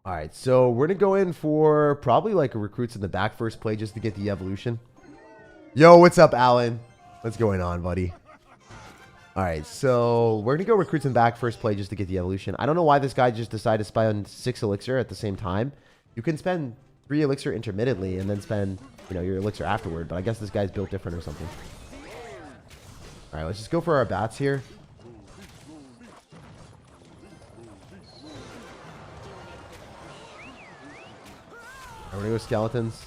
All right, so we're going to go in for probably like a Recruits in the back first play just to get the evolution. Yo, what's up, Alan? What's going on, buddy? All right, so we're going to go Recruits in back first play just to get the evolution. I don't know why this guy just decided to spend 6 elixir at the same time. You can spend 3 elixir intermittently and then spend, your elixir afterward, but I guess this guy's built different or something. All right, let's just go for our bats here. We're going to go Skeletons.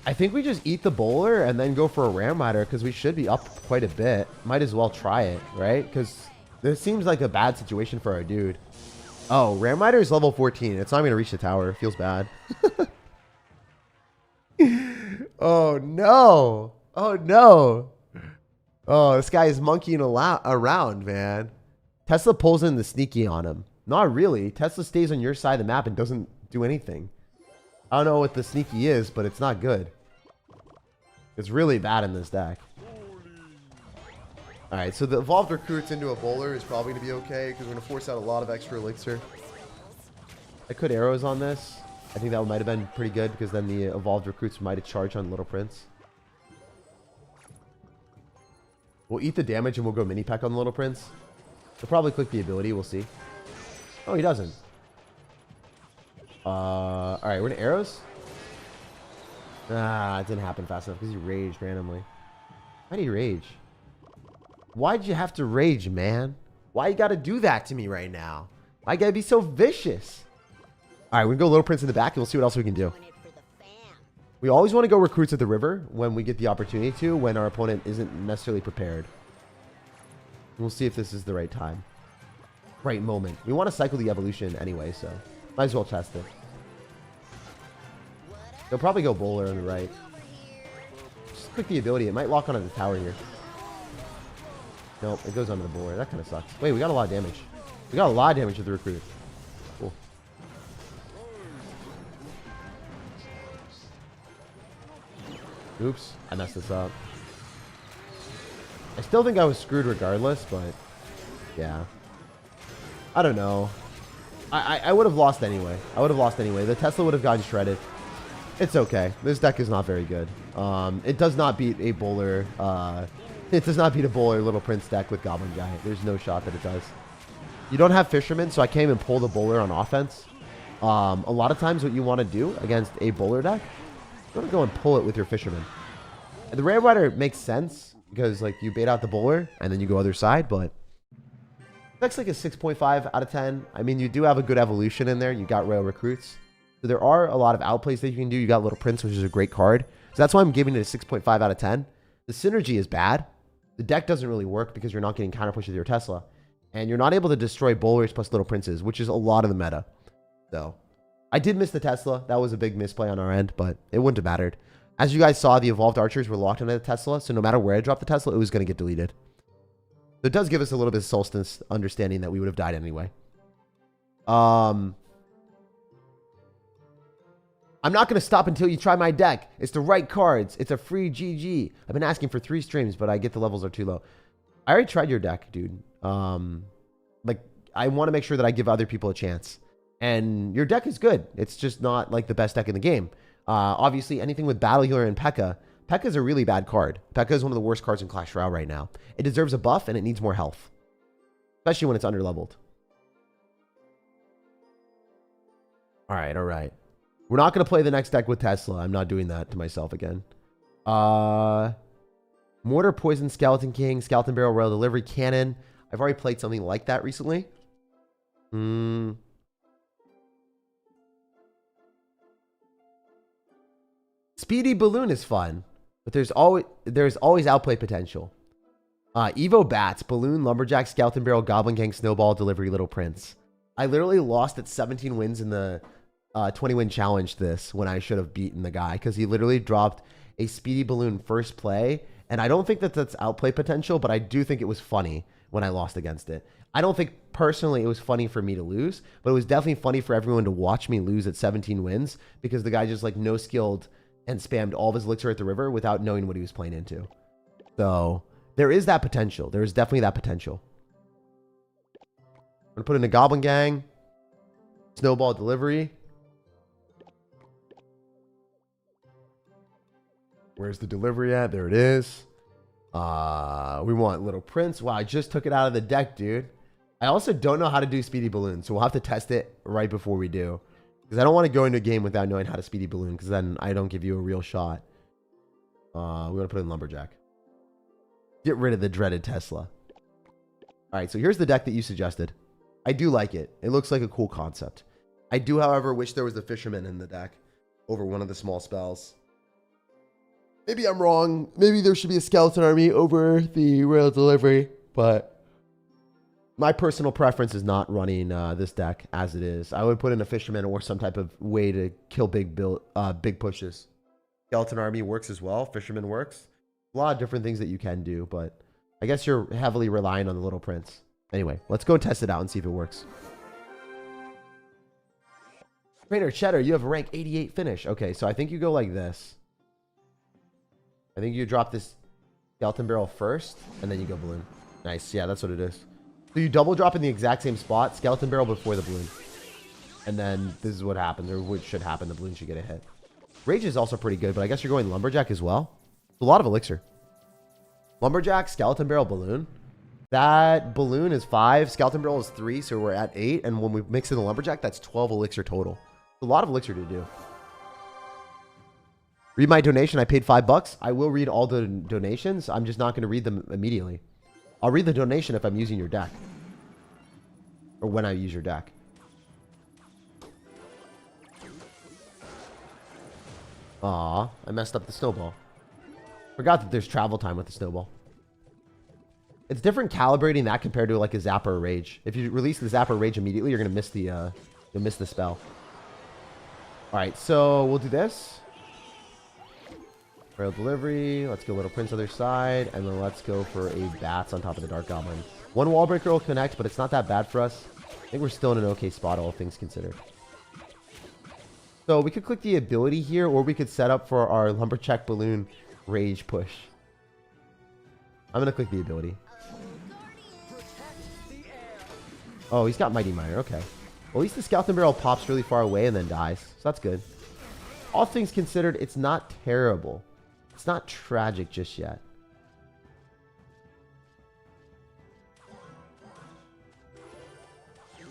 I think we just eat the bowler and then go for a Ram Rider because we should be up quite a bit. Might as well try it, right? Because this seems like a bad situation for our dude. Oh, Ram Rider is level 14. It's not going to reach the tower. It feels bad. Oh, no. Oh, no. Oh, this guy is monkeying around, man. Tesla pulls in the sneaky on him. Not really. Tesla stays on your side of the map and doesn't do anything. I don't know what the sneaky is, but it's not good. It's really bad in this deck. All right, so the Evolved Recruits into a bowler is probably going to be okay because we're going to force out a lot of extra elixir. I could Arrows on this. I think that might have been pretty good because then the Evolved Recruits might have charged on Little Prince. We'll eat the damage and we'll go Mini Pack on Little Prince. He'll probably click the ability. We'll see. Oh, he doesn't. All right, we're in Arrows. Ah, it didn't happen fast enough because he raged randomly. Why did he rage? Why'd you have to rage, man? Why you got to do that to me right now? Why you got to be so vicious? All right, we're going to go Little Prince in the back and we'll see what else we can do. We always want to go Recruits at the river when we get the opportunity to, when our opponent isn't necessarily prepared. We'll see if this is the right time. Right moment. We want to cycle the evolution anyway, so might as well test it. They'll probably go bowler on the right. Just click the ability. It might lock onto the tower here. Nope, it goes onto the bowler. That kind of sucks. Wait, we got a lot of damage. We got a lot of damage with the Recruit. Cool. Oops, I messed this up. I still think I was screwed regardless, but yeah. I don't know. I would have lost anyway. The Tesla would have gotten shredded. It's okay. This deck is not very good. It does not beat a bowler. It does not beat a bowler Little Prince deck with Goblin Guy. There's no shot that it does. You don't have Fisherman, so I can't even pull the bowler on offense. A lot of times what you want to do against a bowler deck, you want to go and pull it with your Fisherman. And the Ram Rider makes sense because like you bait out the bowler and then you go other side, but that's like a 6.5 out of 10. I mean, you do have a good evolution in there. You got Royal Recruits. So there are a lot of outplays that you can do. You got Little Prince, which is a great card. So that's why I'm giving it a 6.5 out of 10. The synergy is bad. The deck doesn't really work because you're not getting counter push with your Tesla. And you're not able to destroy bowlers plus Little Princes, which is a lot of the meta. So I did miss the Tesla. That was a big misplay on our end, but it wouldn't have mattered. As you guys saw, the Evolved Archers were locked into the Tesla. So no matter where I dropped the Tesla, it was going to get deleted. So it does give us a little bit of Solstice understanding that we would have died anyway. I'm not going to stop until you try my deck. It's the right cards. It's a free GG. I've been asking for 3 streams, but I get the levels are too low. I already tried your deck, dude. Like, I want to make sure that I give other people a chance. And your deck is good. It's just not, like, the best deck in the game. Obviously, anything with Battle Healer and Pekka. Pekka is a really bad card. Pekka is one of the worst cards in Clash Royale right now. It deserves a buff, and it needs more health. Especially when it's underleveled. All right, all right. We're not going to play the next deck with Tesla. I'm not doing that to myself again. Mortar, Poison, Skeleton King, Skeleton Barrel, Royal Delivery, Cannon. I've already played something like that recently. Speedy Balloon is fun, but there's always outplay potential. Evo Bats, Balloon, Lumberjack, Skeleton Barrel, Goblin Gang, Snowball, Delivery, Little Prince. I literally lost at 17 wins in the 20-win challenge this when I should have beaten the guy because he literally dropped a Speedy Balloon first play. And I don't think that that's outplay potential, but I do think it was funny when I lost against it. I don't think personally it was funny for me to lose, but it was definitely funny for everyone to watch me lose at 17 wins because the guy just like no-skilled and spammed all of his elixir at the river without knowing what he was playing into. So there is that potential. There is definitely that potential. I'm going to put in a Goblin Gang, Snowball Delivery. Where's the delivery at? There it is. We want Little Prince. Wow, I just took it out of the deck, dude. I also don't know how to do Speedy Balloon, so we'll have to test it right before we do. Because I don't want to go into a game without knowing how to Speedy Balloon, because then I don't give you a real shot. We're going to put in Lumberjack. Get rid of the dreaded Tesla. Alright, so here's the deck that you suggested. I do like it. It looks like a cool concept. I do, however, wish there was the Fisherman in the deck over one of the small spells. Maybe I'm wrong. Maybe there should be a Skeleton Army over the Royal Delivery, but my personal preference is not running this deck as it is. I would put in a Fisherman or some type of way to kill big pushes. Skeleton Army works as well. Fisherman works. A lot of different things that you can do, but I guess you're heavily relying on the Little Prince. Anyway, let's go test it out and see if it works. Trainer Cheddar, you have a rank 88 finish. Okay, so I think you go like this. I think you drop this Skeleton Barrel first, and then you go Balloon. Nice. Yeah, that's what it is. So you double drop in the exact same spot, Skeleton Barrel before the Balloon. And then this is what happens, or what should happen. The Balloon should get a hit. Rage is also pretty good, but I guess you're going Lumberjack as well. It's a lot of elixir. Lumberjack, Skeleton Barrel, Balloon. That Balloon is 5. Skeleton Barrel is 3, so we're at 8. And when we mix in the Lumberjack, that's 12 elixir total. It's a lot of elixir to do. Read my donation. I paid $5. I will read all the donations. I'm just not going to read them immediately. I'll read the donation if I'm using your deck. Or when I use your deck. Aw, I messed up the snowball. Forgot that there's travel time with the snowball. It's different calibrating that compared to like a Zapper or Rage. If you release the Zapper or Rage immediately, you're going to miss the you'll miss the spell. Alright, so we'll do this. Royal Delivery. Let's go Little Prince other side. And then let's go for a Bats on top of the Dark Goblin. One Wall Breaker will connect, but it's not that bad for us. I think we're still in an okay spot, all things considered. So we could click the ability here, or we could set up for our Lumberjack Balloon Rage push. I'm going to click the ability. Oh, he's got Mighty Miner. Okay. Well, at least the Skeleton Barrel pops really far away and then dies. So that's good. all things considered, it's not terrible. It's not tragic just yet.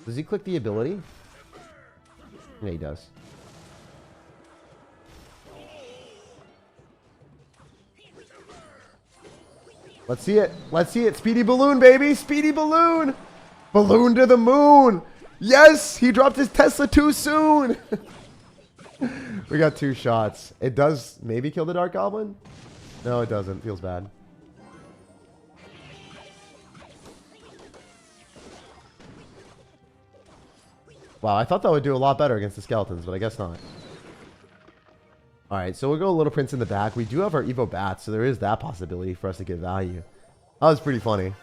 Does he click the ability? Yeah, he does. Let's see it. Let's see it. Speedy balloon, baby. Speedy balloon. Balloon to the moon. Yes, he dropped his Tesla too soon. We got 2 shots. It does maybe kill the Dark Goblin? No, it doesn't. Feels bad. Wow, I thought that would do a lot better against the skeletons, but I guess not. Alright, so we'll go Little Prince in the back. We do have our Evo Bats, so there is that possibility for us to get value. That was pretty funny.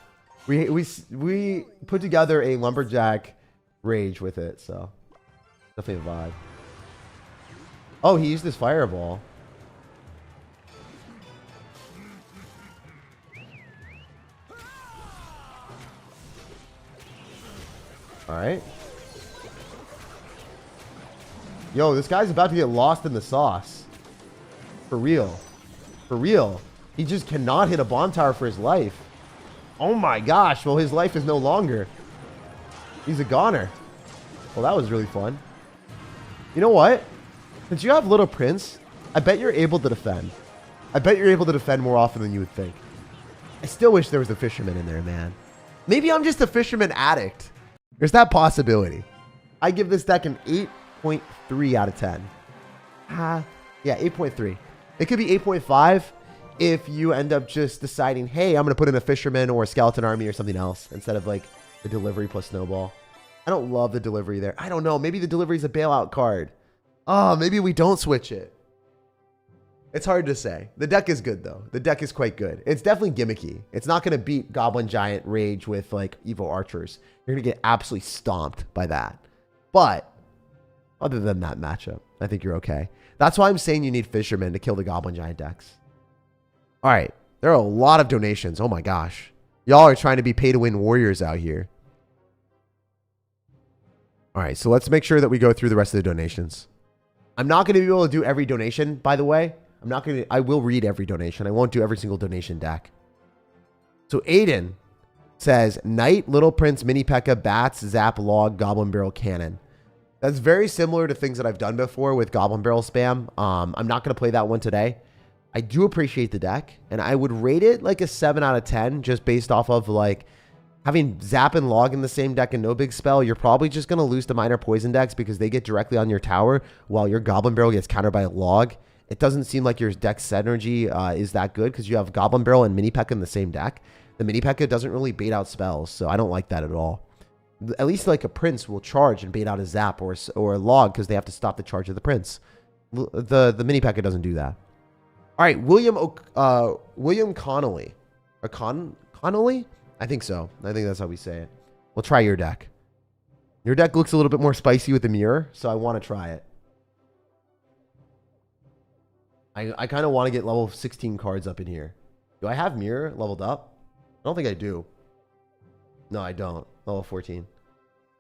We put together a lumberjack rage with it, so definitely a vibe. Oh, he used his fireball. Alright. Yo, this guy's about to get lost in the sauce. For real. For real. He just cannot hit a bomb tower for his life. Oh my gosh. Well, his life is no longer. He's a goner. Well, that was really fun. You know what? Since you have Little Prince, I bet you're able to defend. I bet you're able to defend more often than you would think. I still wish there was a fisherman in there, man. Maybe I'm just a fisherman addict. There's that possibility. I give this deck an 8.3 out of 10. Yeah, 8.3. It could be 8.5 if you end up just deciding, hey, I'm going to put in a fisherman or a skeleton army or something else instead of like the delivery plus snowball. I don't love the delivery there. I don't know. Maybe the delivery is a bailout card. Oh, maybe we don't switch it. It's hard to say. The deck is good, though. The deck is quite good. It's definitely gimmicky. It's not going to beat Goblin Giant Rage with, like, Evo Archers. You're going to get absolutely stomped by that. But, other than that matchup, I think you're okay. That's why I'm saying you need Fishermen to kill the Goblin Giant decks. All right. There are a lot of donations. Oh, my gosh. Y'all are trying to be pay-to-win warriors out here. All right. So, let's make sure that we go through the rest of the donations. I'm not going to be able to do every donation, by the way. I will read every donation. I won't do every single donation deck. So Aiden says, Knight, Little Prince, Mini Pekka, Bats, Zap, Log, Goblin Barrel, Cannon. That's very similar to things that I've done before with Goblin Barrel spam. I'm not going to play that one today. I do appreciate the deck, and I would rate it like a 7 out of 10 just based off of like having Zap and Log in the same deck and no big spell. You're probably just going to lose to minor poison decks because they get directly on your tower while your Goblin Barrel gets countered by a Log. It doesn't seem like your deck synergy is that good because you have Goblin Barrel and Mini Pekka in the same deck. The Mini Pekka doesn't really bait out spells, so I don't like that at all. At least like a Prince will charge and bait out a Zap or a Log because they have to stop the charge of the Prince. The Mini Pekka doesn't do that. All right, William Connolly. Or Connolly? I think so. I think that's how we say it. We'll try your deck. Your deck looks a little bit more spicy with the mirror, so I want to try it. I kind of want to get level 16 cards up in here. Do I have mirror leveled up? I don't think I do. No, I don't. Level 14.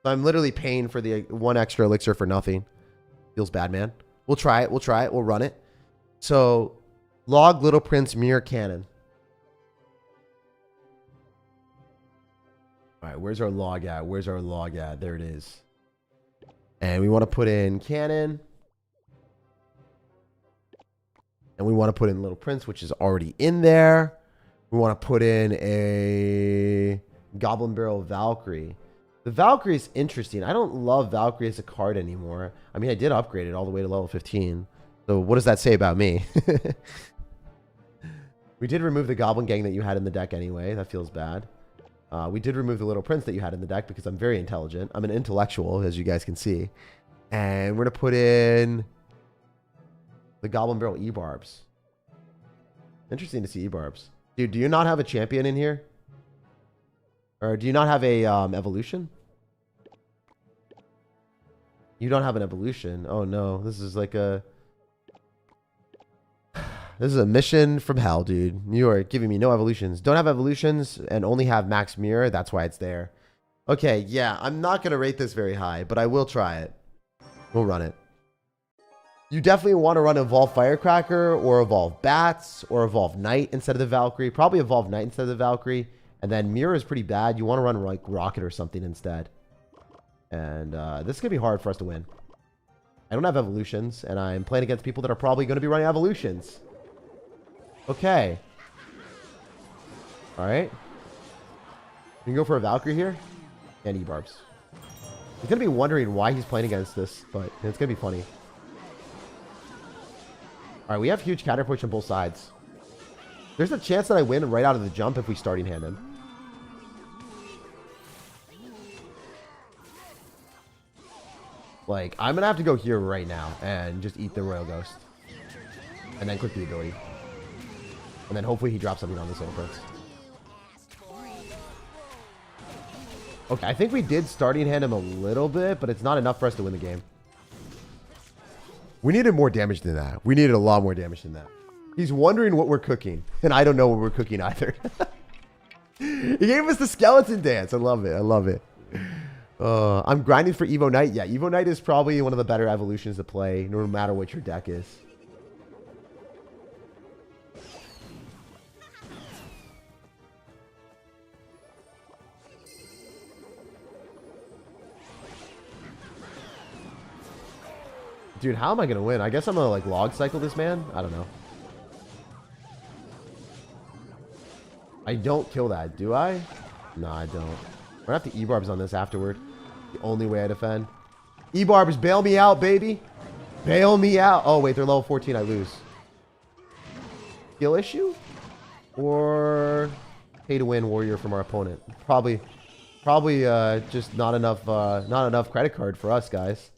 So I'm literally paying for the 1 extra elixir for nothing. Feels bad, man. We'll try it. We'll try it. We'll run it. So, Log, Little Prince, Mirror, Cannon. All right, where's our Log at? Where's our Log at? There it is. And we want to put in Cannon. And we want to put in Little Prince, which is already in there. We want to put in a Goblin Barrel Valkyrie. The Valkyrie is interesting. I don't love Valkyrie as a card anymore. I mean, I did upgrade it all the way to level 15. So what does that say about me? We did remove the Goblin Gang that you had in the deck anyway. That feels bad. We did remove the Little Prince that you had in the deck because I'm very intelligent. I'm an intellectual, as you guys can see. And we're going to put in the Goblin Barrel Ebarbs. Interesting to see Ebarbs. Dude, do you not have a champion in here? Or do you not have a evolution? You don't have an evolution. Oh no, this is like a... This is a mission from hell, dude. You are giving me no evolutions. Don't have evolutions and only have max mirror. That's why it's there. Okay, yeah, I'm not going to rate this very high, but I will try it. We'll run it. You definitely want to run Evolve Firecracker or Evolve Bats or Evolve Knight instead of the Valkyrie. Probably Evolve Knight instead of the Valkyrie. And then Mirror is pretty bad. You want to run like Rocket or something instead. And this is going to be hard for us to win. I don't have evolutions, and I'm playing against people that are probably going to be running evolutions. Okay. All right. You can go for a Valkyrie here. And Ebarbs. He's going to be wondering why he's playing against this, but it's going to be funny. All right, we have huge counter push on both sides. There's a chance that I win right out of the jump if we starting hand him. Like, I'm going to have to go here right now and just eat the Royal Ghost. And then click the ability. And then hopefully he drops something on this little prince. Okay, I think we did starting hand him a little bit, but it's not enough for us to win the game. We needed more damage than that. We needed a lot more damage than that. He's wondering what we're cooking, and I don't know what we're cooking either. He gave us the skeleton dance. I love it. I love it. I'm grinding for Evo Knight. Yeah, Evo Knight is probably one of the better evolutions to play, no matter what your deck is. Dude, how am I going to win? I guess I'm going to, like, log cycle this man? I don't know. I don't kill that, do I? No, I don't. We're going to have to Ebarbs on this afterward. The only way I defend. Ebarbs, bail me out, baby. Bail me out. Oh, wait, they're level 14. I lose. Skill issue? Or pay to win warrior from our opponent? Probably just not enough credit card for us, guys.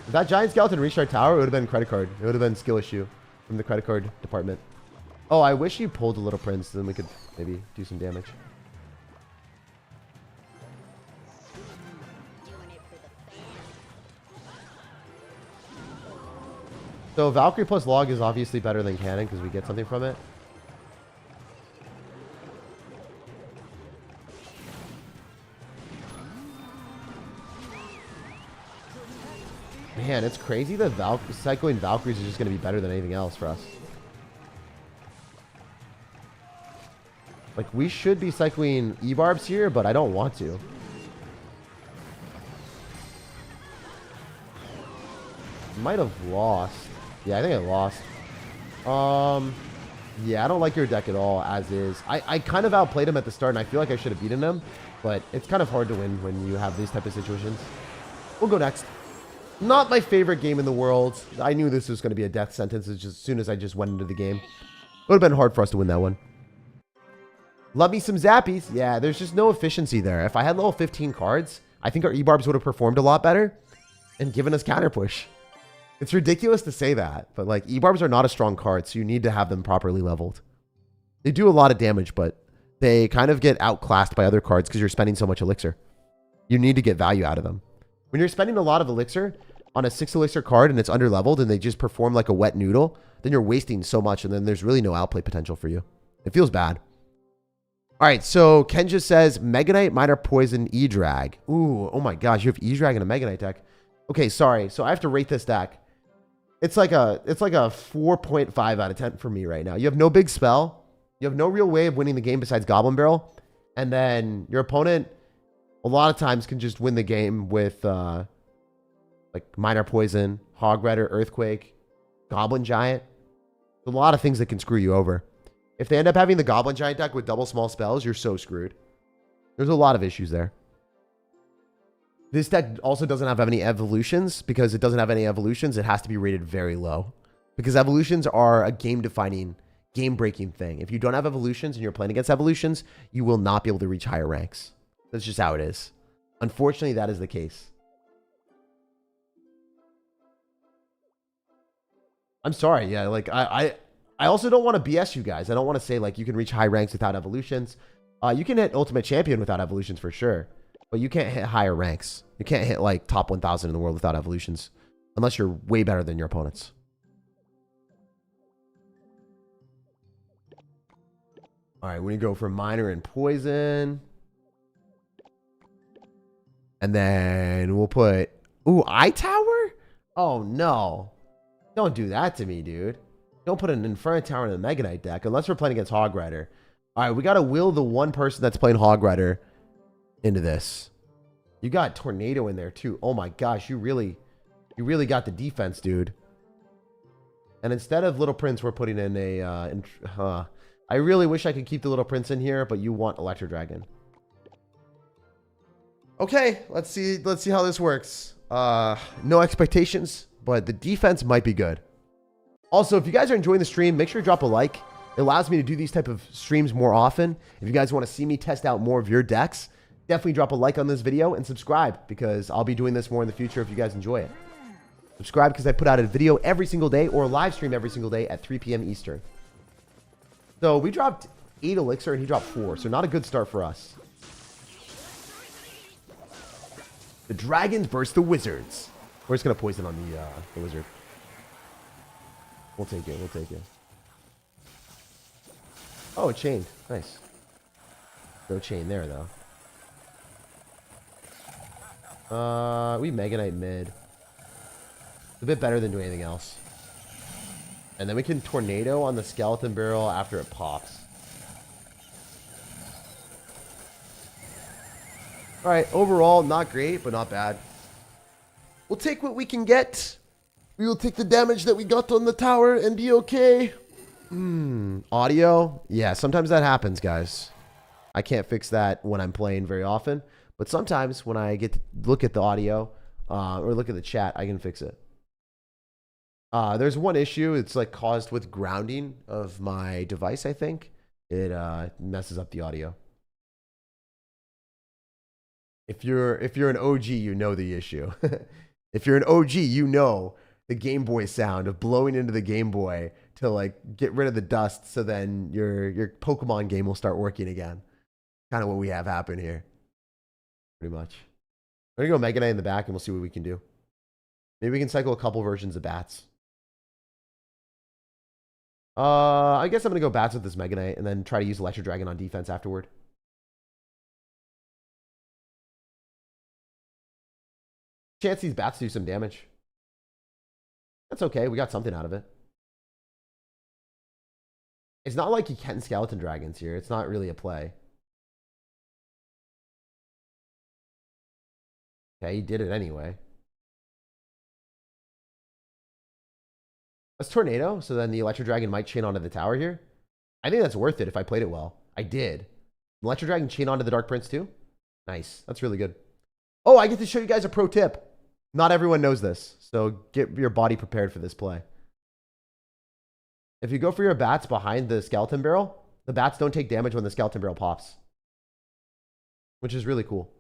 If that giant skeleton reached our tower, it would have been credit card. It would have been skill issue from the credit card department. Oh, I wish you pulled a little prince, then we could maybe do some damage. So Valkyrie plus log is obviously better than cannon because we get something from it. Man, it's crazy that cycling Valkyries is just going to be better than anything else for us. Like, we should be cycling Ebarbs here, but I don't want to. Might have lost. Yeah, I think I lost. Yeah, I don't like your deck at all, as is. I kind of outplayed him at the start, and I feel like I should have beaten him. But it's kind of hard to win when you have these type of situations. We'll go next. Not my favorite game in the world. I knew this was going to be a death sentence as soon as I just went into the game. It would have been hard for us to win that one. Love me some zappies. Yeah, there's just no efficiency there. If I had level 15 cards, I think our Ebarbs would have performed a lot better and given us counter push. It's ridiculous to say that, but like Ebarbs are not a strong card, so you need to have them properly leveled. They do a lot of damage, but they kind of get outclassed by other cards because you're spending so much elixir. You need to get value out of them. When you're spending a lot of elixir on a 6 elixir card and it's underleveled and they just perform like a wet noodle, then you're wasting so much and then there's really no outplay potential for you. It feels bad. All right, so Ken just says Mega Knight, Minor Poison, E-Drag. Ooh, oh my gosh, you have E-Drag in a Mega Knight deck. Okay, sorry. So I have to rate this deck. It's like a 4.5 out of 10 for me right now. You have no big spell. You have no real way of winning the game besides Goblin Barrel. And then your opponent a lot of times can just win the game with like Minor Poison, Hog Rider, Earthquake, Goblin Giant. There's a lot of things that can screw you over. If they end up having the Goblin Giant deck with double small spells, you're so screwed. There's a lot of issues there. This deck also doesn't have any evolutions. Because it doesn't have any evolutions, it has to be rated very low. Because evolutions are a game-defining, game-breaking thing. If you don't have evolutions and you're playing against evolutions, you will not be able to reach higher ranks. That's just how it is. Unfortunately, that is the case. I'm sorry. Yeah, like I also don't want to BS you guys. I don't want to say like you can reach high ranks without evolutions. You can hit Ultimate Champion without evolutions for sure. But you can't hit higher ranks. You can't hit like top 1,000 in the world without evolutions. Unless you're way better than your opponents. All right, we're going to go for Minor and Poison. And then we'll put... Ooh, Eye Tower? Oh, no. Don't do that to me, dude. Don't put an Inferno Tower in a Mega Knight deck unless we're playing against Hog Rider. All right, we got to will the one person that's playing Hog Rider into this. You got Tornado in there too. Oh my gosh, you really got the defense, dude. And instead of Little Prince, we're putting in a... I really wish I could keep the Little Prince in here, but you want Electro Dragon. Okay, let's see how this works. No expectations, but the defense might be good. Also, if you guys are enjoying the stream, make sure to drop a like. It allows me to do these type of streams more often. If you guys want to see me test out more of your decks, definitely drop a like on this video and subscribe, because I'll be doing this more in the future if you guys enjoy it. Subscribe because I put out a video every single day or a live stream every single day at 3 p.m. Eastern. So we dropped 8 elixir and he dropped 4, so not a good start for us. The dragons versus the wizards. We're just going to poison on the wizard. We'll take it. We'll take it. Oh, it chained. Nice. No chain there, though. We Mega Knight mid. It's a bit better than doing anything else. And then we can Tornado on the skeleton barrel after it pops. Alright, overall, not great, but not bad. We'll take what we can get. We will take the damage that we got on the tower and be okay. Audio? Yeah, sometimes that happens, guys. I can't fix that when I'm playing very often. But sometimes when I get to look at the audio or look at the chat, I can fix it. There's one issue. It's like caused with grounding of my device, I think. It messes up the audio. If you're an OG, you know the issue. If you're an OG, you know the Game Boy sound of blowing into the Game Boy to like get rid of the dust, so then your Pokemon game will start working again. Kind of what we have happen here. Pretty much. We're gonna go Mega Knight in the back and we'll see what we can do. Maybe we can cycle a couple versions of bats. I guess I'm gonna go bats with this Mega Knight and then try to use Electro Dragon on defense afterward. Chance these bats do some damage. That's okay. We got something out of it. It's not like you can skeleton dragons here. It's not really a play. Okay, he did it anyway. Let's Tornado, so then the Electro Dragon might chain onto the tower here. I think that's worth it if I played it well. I did. Electro Dragon chain onto the Dark Prince too? Nice. That's really good. Oh, I get to show you guys a pro tip. Not everyone knows this, so get your body prepared for this play. If you go for your bats behind the skeleton barrel, the bats don't take damage when the skeleton barrel pops, which is really cool.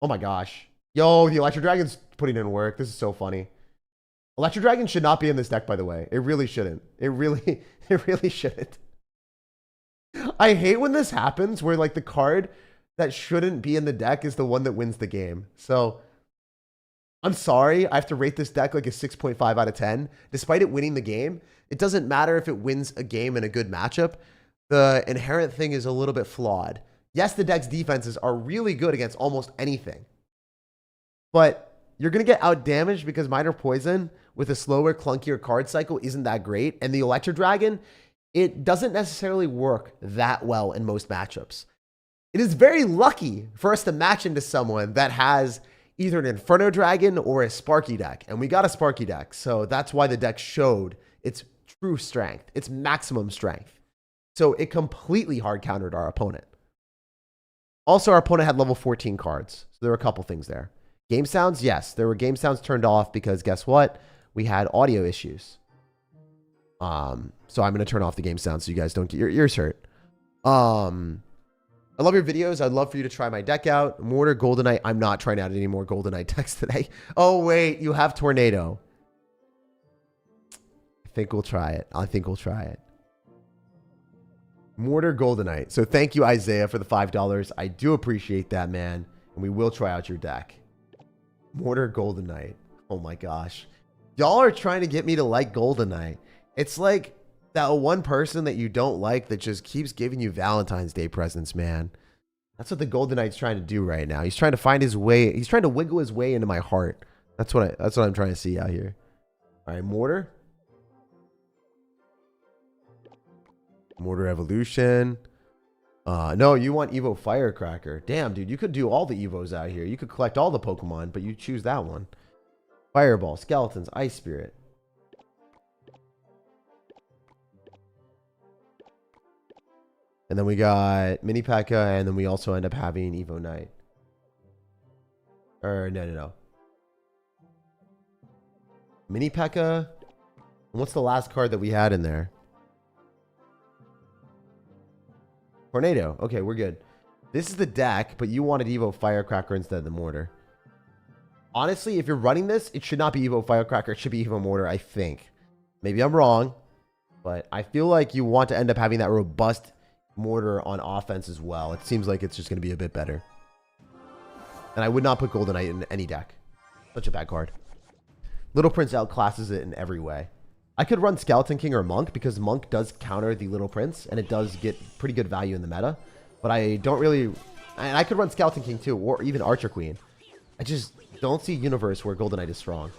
Oh my gosh. Yo, the Electro Dragon's putting in work. This is so funny. Electro Dragon should not be in this deck, by the way. It really shouldn't. It really shouldn't. I hate when this happens, where like the card that shouldn't be in the deck is the one that wins the game. So I'm sorry, I have to rate this deck like a 6.5 out of 10. Despite it winning the game, it doesn't matter if it wins a game in a good matchup. The inherent thing is a little bit flawed. Yes, the deck's defenses are really good against almost anything. But you're going to get out damaged because Minor Poison with a slower, clunkier card cycle isn't that great. And the Electro Dragon, it doesn't necessarily work that well in most matchups. It is very lucky for us to match into someone that has either an Inferno Dragon or a Sparky deck. And we got a Sparky deck. So that's why the deck showed its true strength, its maximum strength. So it completely hard countered our opponent. Also, our opponent had level 14 cards. So there were a couple things there. Game sounds, yes. There were game sounds turned off because guess what? We had audio issues. So I'm going to turn off the game sound so you guys don't get your ears hurt. I love your videos. I'd love for you to try my deck out. Mortar, Goldenite. I'm not trying out any more Goldenite decks today. Oh, wait. You have Tornado. I think we'll try it. I think we'll try it. Mortar, Goldenite. So thank you, Isaiah, for the $5. I do appreciate that, man. And we will try out your deck. Mortar, Goldenite. Oh, my gosh. Y'all are trying to get me to like Goldenite. It's like that one person that you don't like that just keeps giving you Valentine's Day presents, man. That's what the Golden Knight's trying to do right now. He's trying to find his way. He's trying to wiggle his way into my heart. That's what I'm trying to see out here. All right, Mortar. Mortar evolution. No, you want Evo Firecracker. Damn, dude, you could do all the Evos out here. You could collect all the Pokemon, but you choose that one. Fireball, Skeletons, Ice Spirit. And then we got Mini Pekka, and then we also end up having Evo Knight. Or, no. Mini Pekka. And what's the last card that we had in there? Tornado. Okay, we're good. This is the deck, but you wanted Evo Firecracker instead of the Mortar. Honestly, if you're running this, it should not be Evo Firecracker. It should be Evo Mortar, I think. Maybe I'm wrong, but I feel like you want to end up having that robust Mortar on offense as well. It seems like it's just going to be a bit better. And I would not put Golden Knight in any deck. Such a bad card. Little Prince outclasses it in every way. I could run Skeleton King or Monk because Monk does counter the Little Prince and it does get pretty good value in the meta. But I don't really... And I could run Skeleton King too, or even Archer Queen. I just don't see a universe where Golden Knight is strong.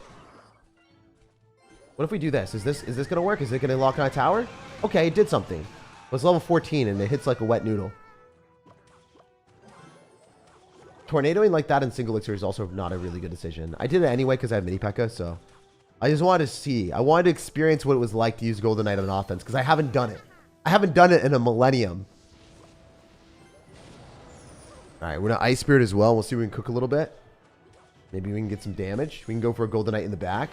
What if we do this? Is this going to work? Is it going to lock on a tower? Okay, it did something. It was level 14 and it hits like a wet noodle. Tornadoing like that in single elixir is also not a really good decision. I did it anyway because I have Mini Pekka, so... I just wanted to see. I wanted to experience what it was like to use Golden Knight on offense because I haven't done it. I haven't done it in a millennium. Alright, we're going to Ice Spirit as well. We'll see if we can cook a little bit. Maybe we can get some damage. We can go for a Golden Knight in the back.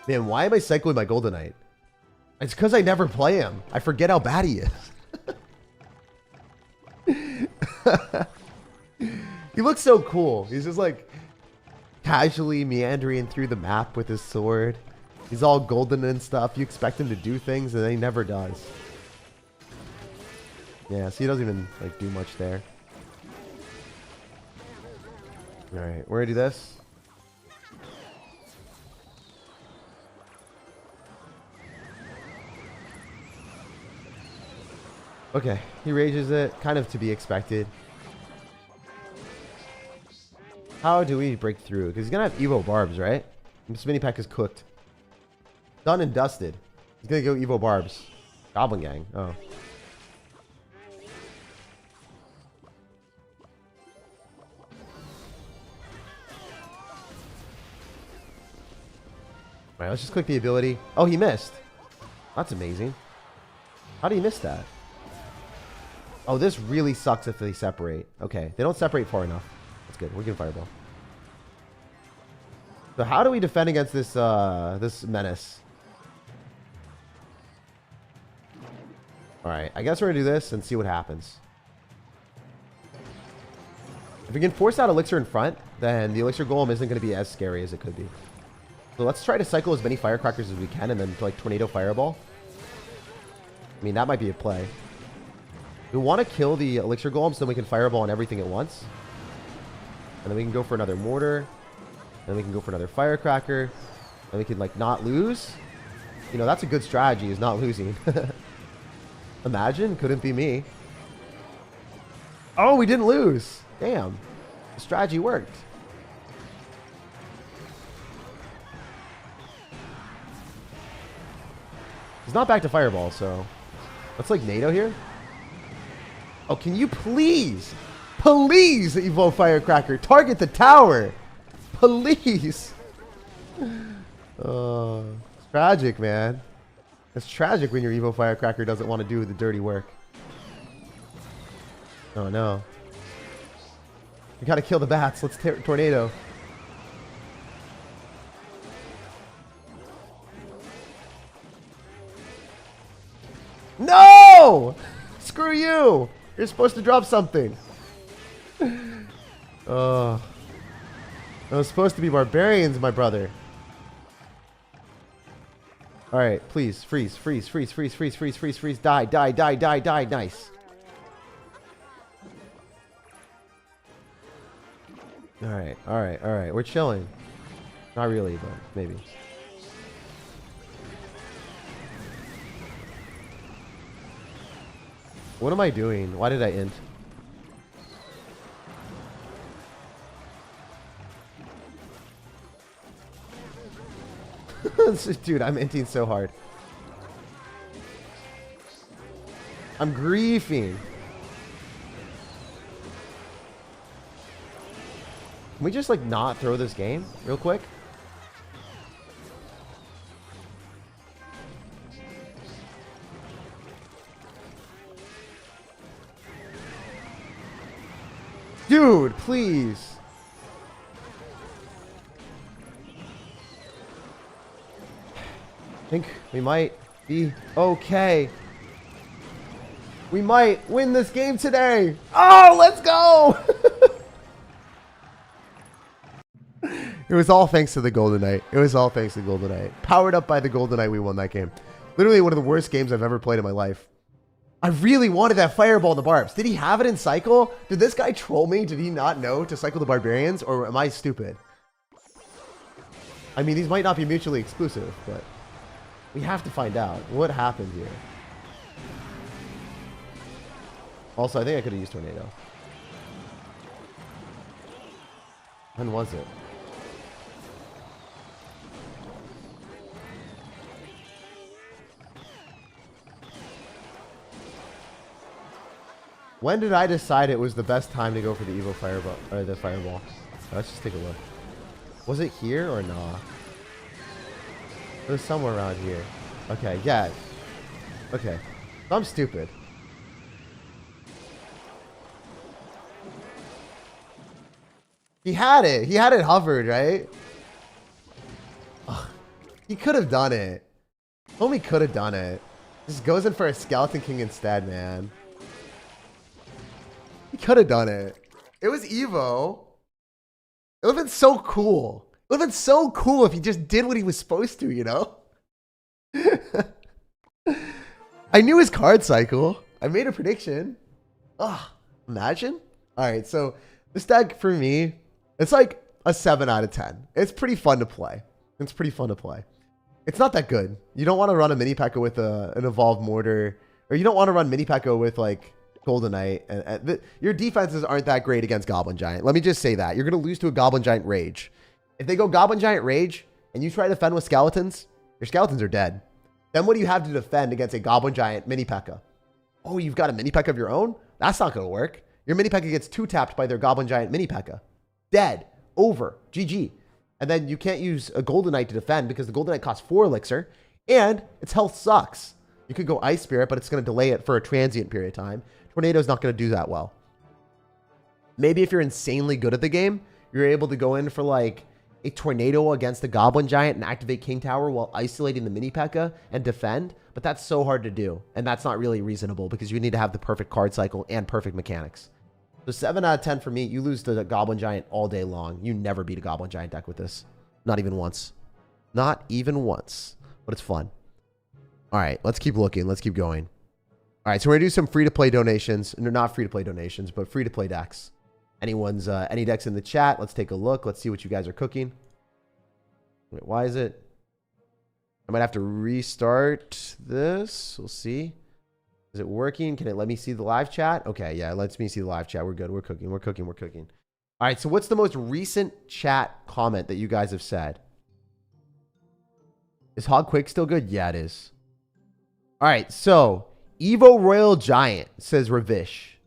Man, why am I cycling my Golden Knight? It's because I never play him. I forget how bad he is. He looks so cool. He's just like casually meandering through the map with his sword. He's all golden and stuff. You expect him to do things and then he never does. Yeah, so he doesn't even like do much there. Alright, we're gonna do this. Okay, he rages it, kind of to be expected. How do we break through? Because he's going to have Evo Barbs, right? This mini pack is cooked. Done and dusted. He's going to go Evo Barbs. Goblin Gang. Oh. Alright, let's just click the ability. Oh, he missed. That's amazing. How did he miss that? Oh, this really sucks if they separate. Okay, they don't separate far enough. That's good. We're getting Fireball. So how do we defend against this this menace? Alright, I guess we're going to do this and see what happens. If we can force out Elixir in front, then the Elixir Golem isn't going to be as scary as it could be. So let's try to cycle as many Firecrackers as we can and then like Tornado Fireball. I mean, that might be a play. We want to kill the Elixir Golem so then we can Fireball on everything at once. And then we can go for another Mortar. Then we can go for another Firecracker. And we can like not lose. You know, that's a good strategy, is not losing. Imagine, couldn't be me. Oh, we didn't lose. Damn. The strategy worked. He's not back to Fireball, so... Let's like NATO here. Oh, can you please, please, Evo Firecracker, target the tower. Please. Oh, it's tragic, man. It's tragic when your Evo Firecracker doesn't want to do the dirty work. Oh, no. We gotta kill the bats. Let's tornado. No! Screw you! You're supposed to drop something. Oh. It was supposed to be barbarians, my brother. Alright, please. Freeze, freeze, freeze, freeze, freeze, freeze, freeze, freeze. Die, die, die, die, die, die. Nice. Alright, alright, alright. We're chilling. Not really, but maybe. What am I doing? Why did I int? Dude, I'm inting so hard. I'm griefing. Can we just, like, not throw this game real quick? Dude, please. I think we might be okay. We might win this game today. Oh, let's go. It was all thanks to the Golden Knight. It was all thanks to the Golden Knight. Powered up by the Golden Knight, we won that game. Literally one of the worst games I've ever played in my life. I really wanted that fireball in the barbs. Did he have it in cycle? Did this guy troll me? Did he not know to cycle the barbarians? Or am I stupid? I mean, these might not be mutually exclusive, but we have to find out what happened here. Also, I think I could have used Tornado. When was it? When did I decide it was the best time to go for the Evo Fireball or the Fireball? Let's just take a look. Was it here or not? It was somewhere around here. Okay, yeah. Okay. I'm stupid. He had it. He had it hovered, right? Ugh. He could have done it. Homie could have done it. Just goes in for a Skeleton King instead, man. He could have done it. It was Evo. It would have been so cool. It would have been so cool if he just did what he was supposed to, you know? I knew his card cycle. I made a prediction. Ugh, imagine. All right, so this deck for me, it's like a 7 out of 10. It's pretty fun to play. It's pretty fun to play. It's not that good. You don't want to run a mini Pekka with an evolved mortar, or you don't want to run mini Pekka with like Golden Knight. Your defenses aren't that great against Goblin Giant. Let me just say that. You're going to lose to a Goblin Giant Rage. If they go Goblin Giant Rage and you try to defend with skeletons, your skeletons are dead. Then what do you have to defend against a Goblin Giant mini Pekka? Oh, you've got a mini Pekka of your own? That's not going to work. Your mini Pekka gets 2-tapped by their Goblin Giant mini Pekka. Dead. Over. GG. And then you can't use a Golden Knight to defend because the Golden Knight costs 4 elixir and its health sucks. You could go Ice Spirit, but it's going to delay it for a transient period of time. Tornado's not going to do that well. Maybe if you're insanely good at the game, you're able to go in for like a Tornado against the Goblin Giant and activate King Tower while isolating the mini Pekka and defend. But that's so hard to do. And that's not really reasonable because you need to have the perfect card cycle and perfect mechanics. So 7 out of 10 for me. You lose to the Goblin Giant all day long. You never beat a Goblin Giant deck with this. Not even once. Not even once. But it's fun. All right, let's keep looking. Let's keep going. All right, so we're going to do some free-to-play donations. No, not free-to-play donations, but free-to-play decks. Anyone's, any decks in the chat? Let's take a look. Let's see what you guys are cooking. Wait, why is it? I might have to restart this. We'll see. Is it working? Can it let me see the live chat? Okay, yeah, it lets me see the live chat. We're good. We're cooking. We're cooking. We're cooking. All right, so what's the most recent chat comment that you guys have said? Is Hog Quake still good? Yeah, it is. All right, so Evo Royal Giant, says Ravish.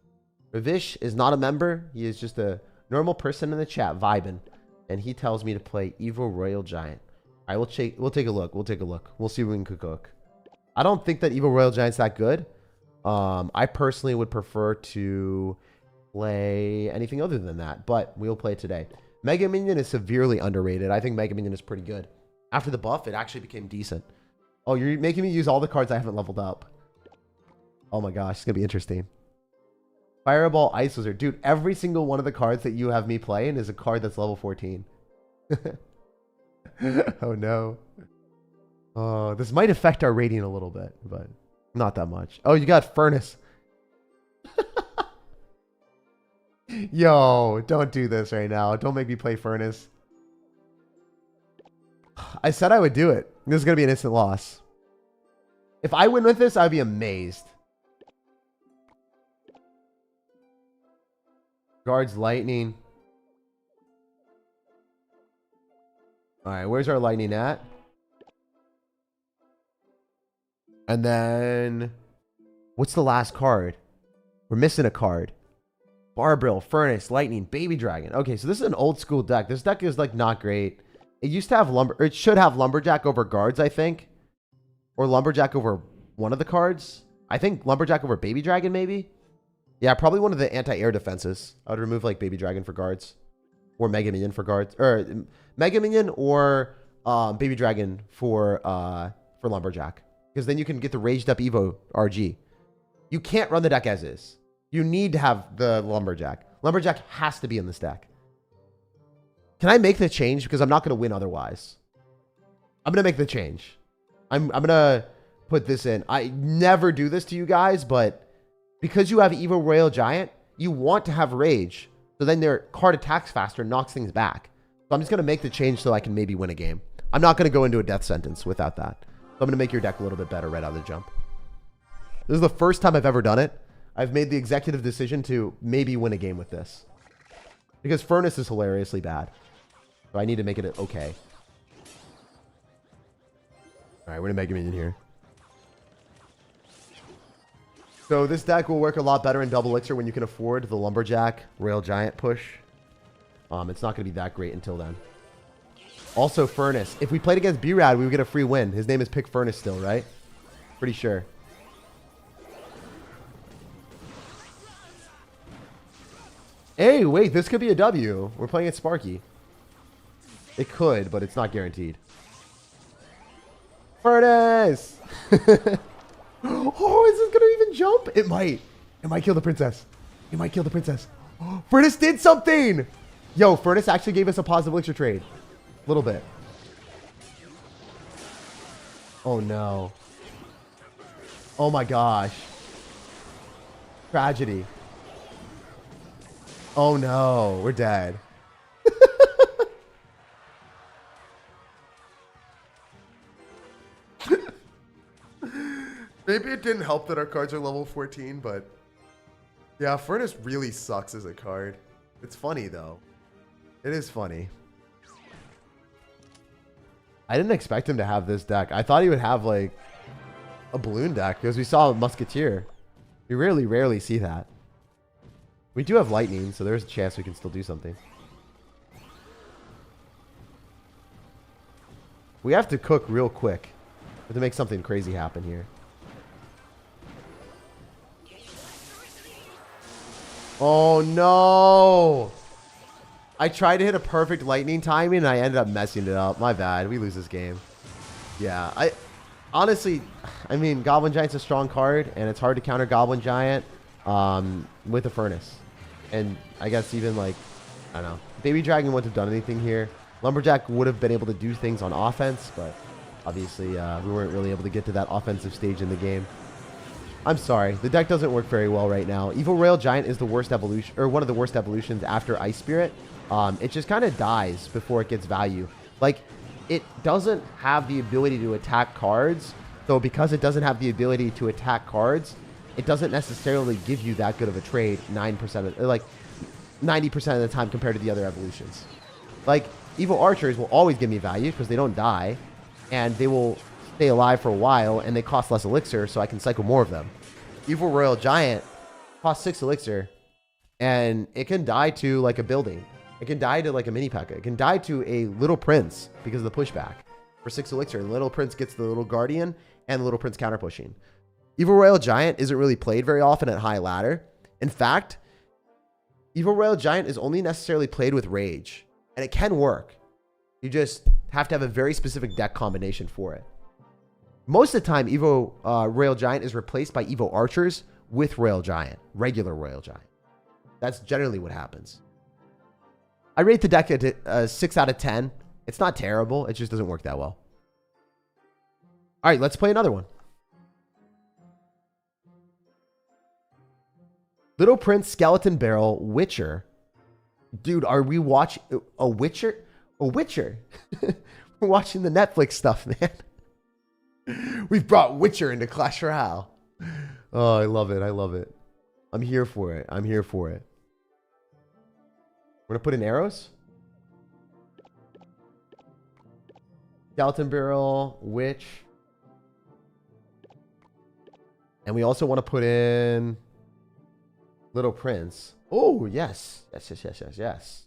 Ravish is not a member. He is just a normal person in the chat vibing. And he tells me to play Evo Royal Giant. All right, we'll take a look. We'll take a look. We'll see what we can cook. I don't think that Evo Royal Giant's that good. I personally would prefer to play anything other than that. But we'll play it today. Mega Minion is severely underrated. I think Mega Minion is pretty good. After the buff, it actually became decent. Oh, you're making me use all the cards I haven't leveled up. Oh my gosh, it's going to be interesting. Fireball Ice Wizard. Dude, every single one of the cards that you have me playing is a card that's level 14. Oh no. Oh, this might affect our rating a little bit, but not that much. Oh, you got Furnace. Yo, don't do this right now. Don't make me play Furnace. I said I would do it. This is going to be an instant loss. If I win with this, I'd be amazed. Guards Lightning. All right, where's our Lightning at? And then, what's the last card? We're missing a card. Barbrill, Furnace, Lightning, Baby Dragon. Okay, so this is an old school deck. This deck is like not great. It used to have it should have Lumberjack over guards, I think. Or Lumberjack over one of the cards. I think Lumberjack over Baby Dragon, maybe. Yeah, probably one of the anti-air defenses. I would remove like Baby Dragon for guards. Or Mega Minion for guards. Or Mega Minion or Baby Dragon for Lumberjack. Because then you can get the Raged Up Evo RG. You can't run the deck as is. You need to have the Lumberjack. Lumberjack has to be in this deck. Can I make the change? Because I'm not going to win otherwise. I'm going to make the change. I'm going to put this in. I never do this to you guys, but because you have Evo Royale Giant, you want to have Rage. So then their card attacks faster and knocks things back. So I'm just going to make the change so I can maybe win a game. I'm not going to go into a death sentence without that. So I'm going to make your deck a little bit better right out of the jump. This is the first time I've ever done it. I've made the executive decision to maybe win a game with this. Because Furnace is hilariously bad. So I need to make it okay. Alright, we're going to Mega Minion here. So this deck will work a lot better in Double Elixir when you can afford the Lumberjack Royale Giant push. It's not going to be that great until then. Also, Furnace. If we played against B-Rad, we would get a free win. His name is Pick Furnace still, right? Pretty sure. Hey, wait, this could be a W. We're playing at Sparky. It could, but it's not guaranteed. Furnace! Oh, is this going to even jump? It might. It might kill the princess. It might kill the princess. Oh, Furnace did something! Yo, Furnace actually gave us a positive elixir trade. A little bit. Oh, no. Oh, my gosh. Tragedy. Oh no, we're dead. Maybe it didn't help that our cards are level 14, but yeah, Furnace really sucks as a card. It's funny though. It is funny. I didn't expect him to have this deck. I thought he would have like a balloon deck because we saw a Musketeer. We rarely see that. We do have lightning, so there's a chance we can still do something. We have to cook real quick. We have to make something crazy happen here. Oh no! I tried to hit a perfect lightning timing and I ended up messing it up. My bad. We lose this game. Yeah, honestly, I mean, Goblin Giant's a strong card and it's hard to counter Goblin Giant with a Furnace. And I guess even like, I don't know, Baby Dragon wouldn't have done anything here. Lumberjack would have been able to do things on offense, but obviously we weren't really able to get to that offensive stage in the game. I'm sorry, the deck doesn't work very well right now. Evo Royale Giant is the worst evolution, or one of the worst evolutions after Ice Spirit. It just kind of dies before it gets value. Like, it doesn't have the ability to attack cards, so because it doesn't have the ability to attack cards, it doesn't necessarily give you that good of a trade 9% of, like 90% of the time compared to the other evolutions. Like, Evo Archers will always give me value because they don't die, and they will stay alive for a while, and they cost less elixir, so I can cycle more of them. Evo Royale Giant costs 6 elixir, and it can die to like a building. It can die to like a mini Pekka. It can die to a Little Prince because of the pushback for 6 elixir. And Little Prince gets the Little Guardian and Little Prince counter pushing. Evo Royale Giant isn't really played very often at high ladder. In fact, Evo Royale Giant is only necessarily played with Rage. And it can work. You just have to have a very specific deck combination for it. Most of the time, Evo Royale Giant is replaced by Evo Archers with Royale Giant. Regular Royale Giant. That's generally what happens. I rate the deck at 6 out of 10. It's not terrible. It just doesn't work that well. All right, let's play another one. Little Prince, Skeleton Barrel, Witcher. Dude, are we watching a Witcher? A Witcher? We're watching the Netflix stuff, man. We've brought Witcher into Clash Royale. Oh, I love it. I love it. I'm here for it. I'm here for it. We're going to put in arrows. Skeleton Barrel, Witch. And we also want to put in Little Prince. Oh, yes. Yes.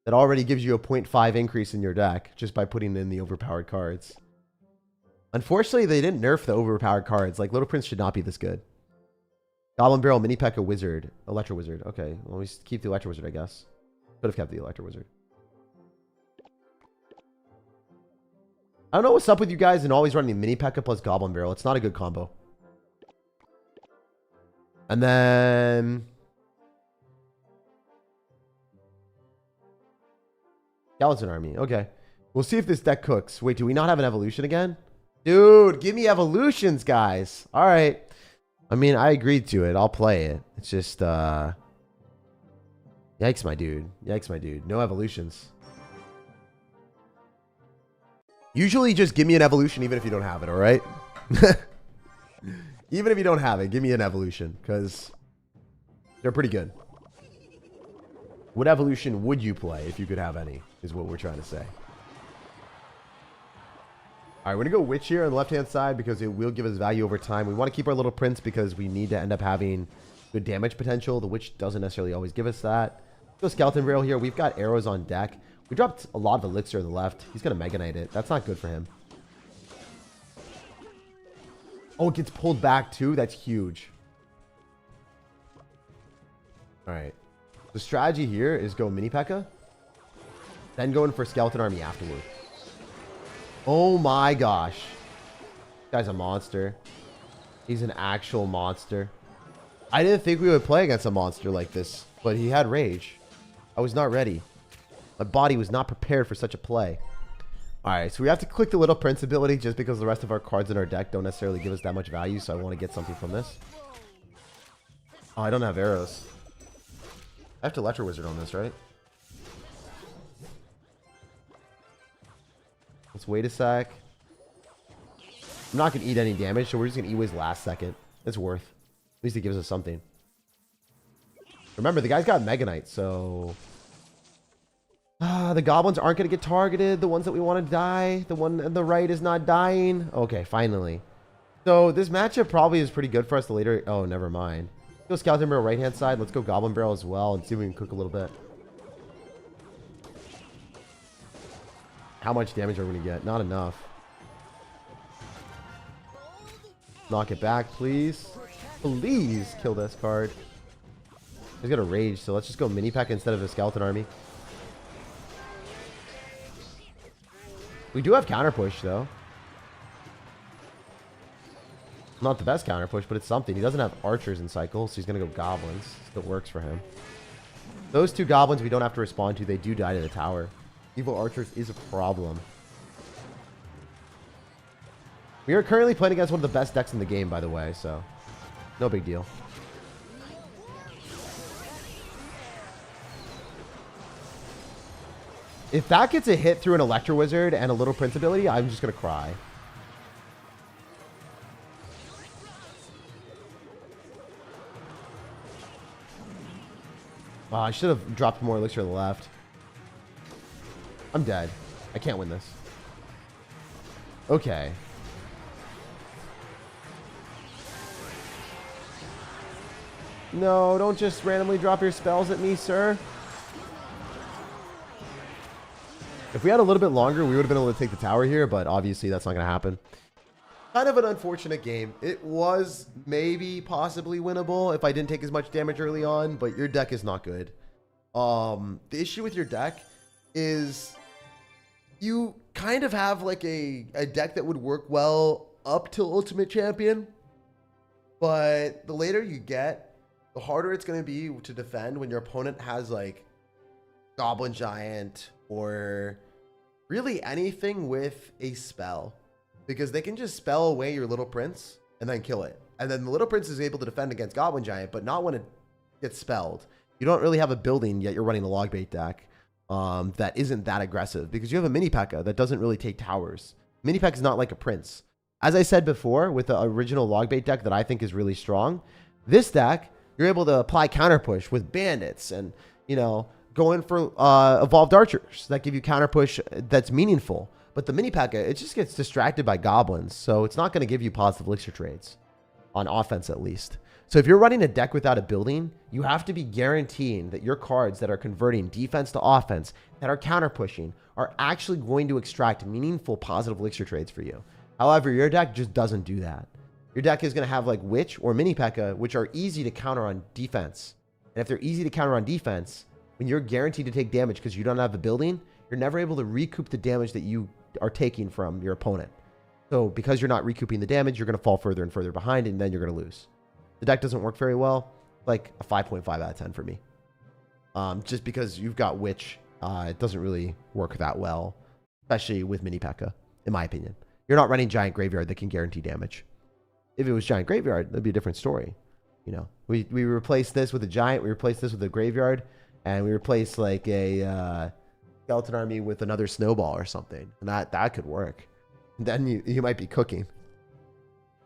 That already gives you a 0.5 increase in your deck just by putting in the overpowered cards. Unfortunately, they didn't nerf the overpowered cards. Like, Little Prince should not be this good. Goblin Barrel, Mini Pekka, Wizard. Electro Wizard. Okay, well, we keep the Electro Wizard, I guess. Could have kept the Electro Wizard. I don't know what's up with you guys and always running Mini Pekka plus Goblin Barrel. It's not a good combo. And then... Skeleton Army. Okay. We'll see if this deck cooks. Wait, do we not have an evolution again? Dude, give me evolutions, guys. All right. I mean, I agreed to it. I'll play it. It's just, yikes, my dude. Yikes, my dude. No evolutions. Usually just give me an evolution even if you don't have it, all right? Even if you don't have it, give me an evolution because they're pretty good. What evolution would you play if you could have any, is what we're trying to say. All right, we're going to go Witch here on the left-hand side because it will give us value over time. We want to keep our Little Prince because we need to end up having good damage potential. The Witch doesn't necessarily always give us that. Let's go Skeleton Barrel here. We've got arrows on deck. We dropped a lot of Elixir on the left. He's going to Mega Knight it. That's not good for him. Oh, it gets pulled back too? That's huge. All right. The strategy here is go Mini Pekka, then go in for Skeleton Army afterward. Oh my gosh. This guy's a monster. He's an actual monster. I didn't think we would play against a monster like this, but he had rage. I was not ready. My body was not prepared for such a play. Alright, so we have to click the Little Prince ability just because the rest of our cards in our deck don't necessarily give us that much value, so I want to get something from this. Oh, I don't have arrows. I have to Electro Wizard on this, right? Let's wait a sec. I'm not going to eat any damage, so we're just going to eat his last second. It's worth. At least it gives us something. Remember, the guy's got Mega Knight, so... the goblins aren't going to get targeted. The ones that we want to die. The one on the right is not dying. Okay, finally. So this matchup probably is pretty good for us the later... Oh, never mind. Let's go Skeleton Barrel right-hand side. Let's go Goblin Barrel as well and see if we can cook a little bit. How much damage are we going to get? Not enough. Knock it back, please. Please kill this card. He's got a rage, so let's just go Mini Pekka instead of a Skeleton Army. We do have counter push, though. Not the best counter push, but it's something. He doesn't have archers in cycle, so he's going to go goblins. Still works for him. Those two goblins we don't have to respond to. They do die to the tower. Evil archers is a problem. We are currently playing against one of the best decks in the game, by the way, so no big deal. If that gets a hit through an Electro Wizard and a Little Prince ability, I'm just going to cry. Oh, I should have dropped more elixir on the left. I'm dead. I can't win this. Okay. No, don't just randomly drop your spells at me, sir. If we had a little bit longer, we would have been able to take the tower here, but obviously that's not going to happen. Kind of an unfortunate game. It was maybe possibly winnable if I didn't take as much damage early on, but your deck is not good. The issue with your deck is you kind of have like a deck that would work well up till Ultimate Champion, but the later you get, the harder it's going to be to defend when your opponent has like Goblin Giant or really anything with a spell, because they can just spell away your Little Prince and then kill it. And then the Little Prince is able to defend against Goblin Giant, but not when it gets spelled. You don't really have a building, yet you're running a log bait deck that isn't that aggressive because you have a Mini Pekka that doesn't really take towers. Mini Pekka is not like a Prince. As I said before, with the original log bait deck that I think is really strong, this deck, you're able to apply counter push with bandits and, you know, go in for evolved archers that give you counter push that's meaningful. But the Mini Pekka, it just gets distracted by goblins, so it's not going to give you positive elixir trades. on offense at least. So if you're running a deck without a building, you have to be guaranteeing that your cards that are converting defense to offense, that are counter pushing, are actually going to extract meaningful positive elixir trades for you. However, your deck just doesn't do that. Your deck is going to have like Witch or Mini Pekka, which are easy to counter on defense. And if they're easy to counter on defense, when you're guaranteed to take damage because you don't have a building, you're never able to recoup the damage that you are taking from your opponent. So because you're not recouping the damage, you're going to fall further and further behind, and then you're going to lose. The deck doesn't work very well. Like a 5.5 out of 10 for me. Just because you've got Witch, it doesn't really work that well, especially with Mini Pekka, in my opinion. You're not running Giant Graveyard that can guarantee damage. If it was Giant Graveyard, that'd be a different story. You know, we replaced this with a Giant, we replaced this with a Graveyard, and we replaced like a Skeleton Army with another Snowball or something, and that could work. And then you might be cooking.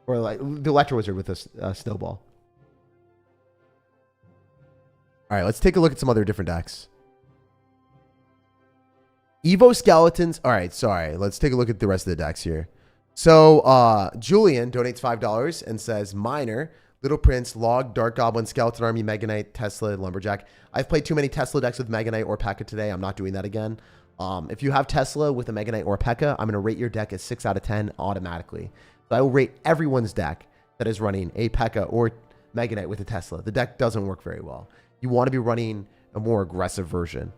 Or like the Electro Wizard with a Snowball. All right, let's take a look at some other different decks. Evo Skeletons. All right, sorry. Let's take a look at the rest of the decks here. So Julian donates $5 and says, Miner, Little Prince, Log, Dark Goblin, Skeleton Army, Mega Knight, Tesla, Lumberjack. I've played too many Tesla decks with Mega Knight or Pekka today. I'm not doing that again. If you have Tesla with a Mega Knight or Pekka, I'm going to rate your deck as 6 out of 10 automatically. So I will rate everyone's deck that is running a Pekka or Mega Knight with a Tesla. The deck doesn't work very well. You want to be running a more aggressive version.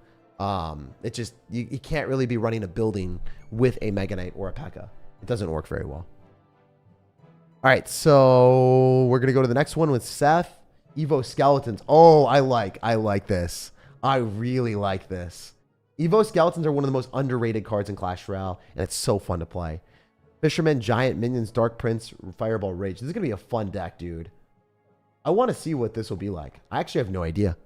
It just, you can't really be running a building with a Mega Knight or a Pekka. It doesn't work very well. All right, so we're going to go to the next one with Seth. Evo Skeletons. Oh, I like this. I really like this. Evo Skeletons are one of the most underrated cards in Clash Royale, and it's so fun to play. Fisherman, Giant, Minions, Dark Prince, Fireball, Rage. This is going to be a fun deck, dude. I want to see what this will be like. I actually have no idea.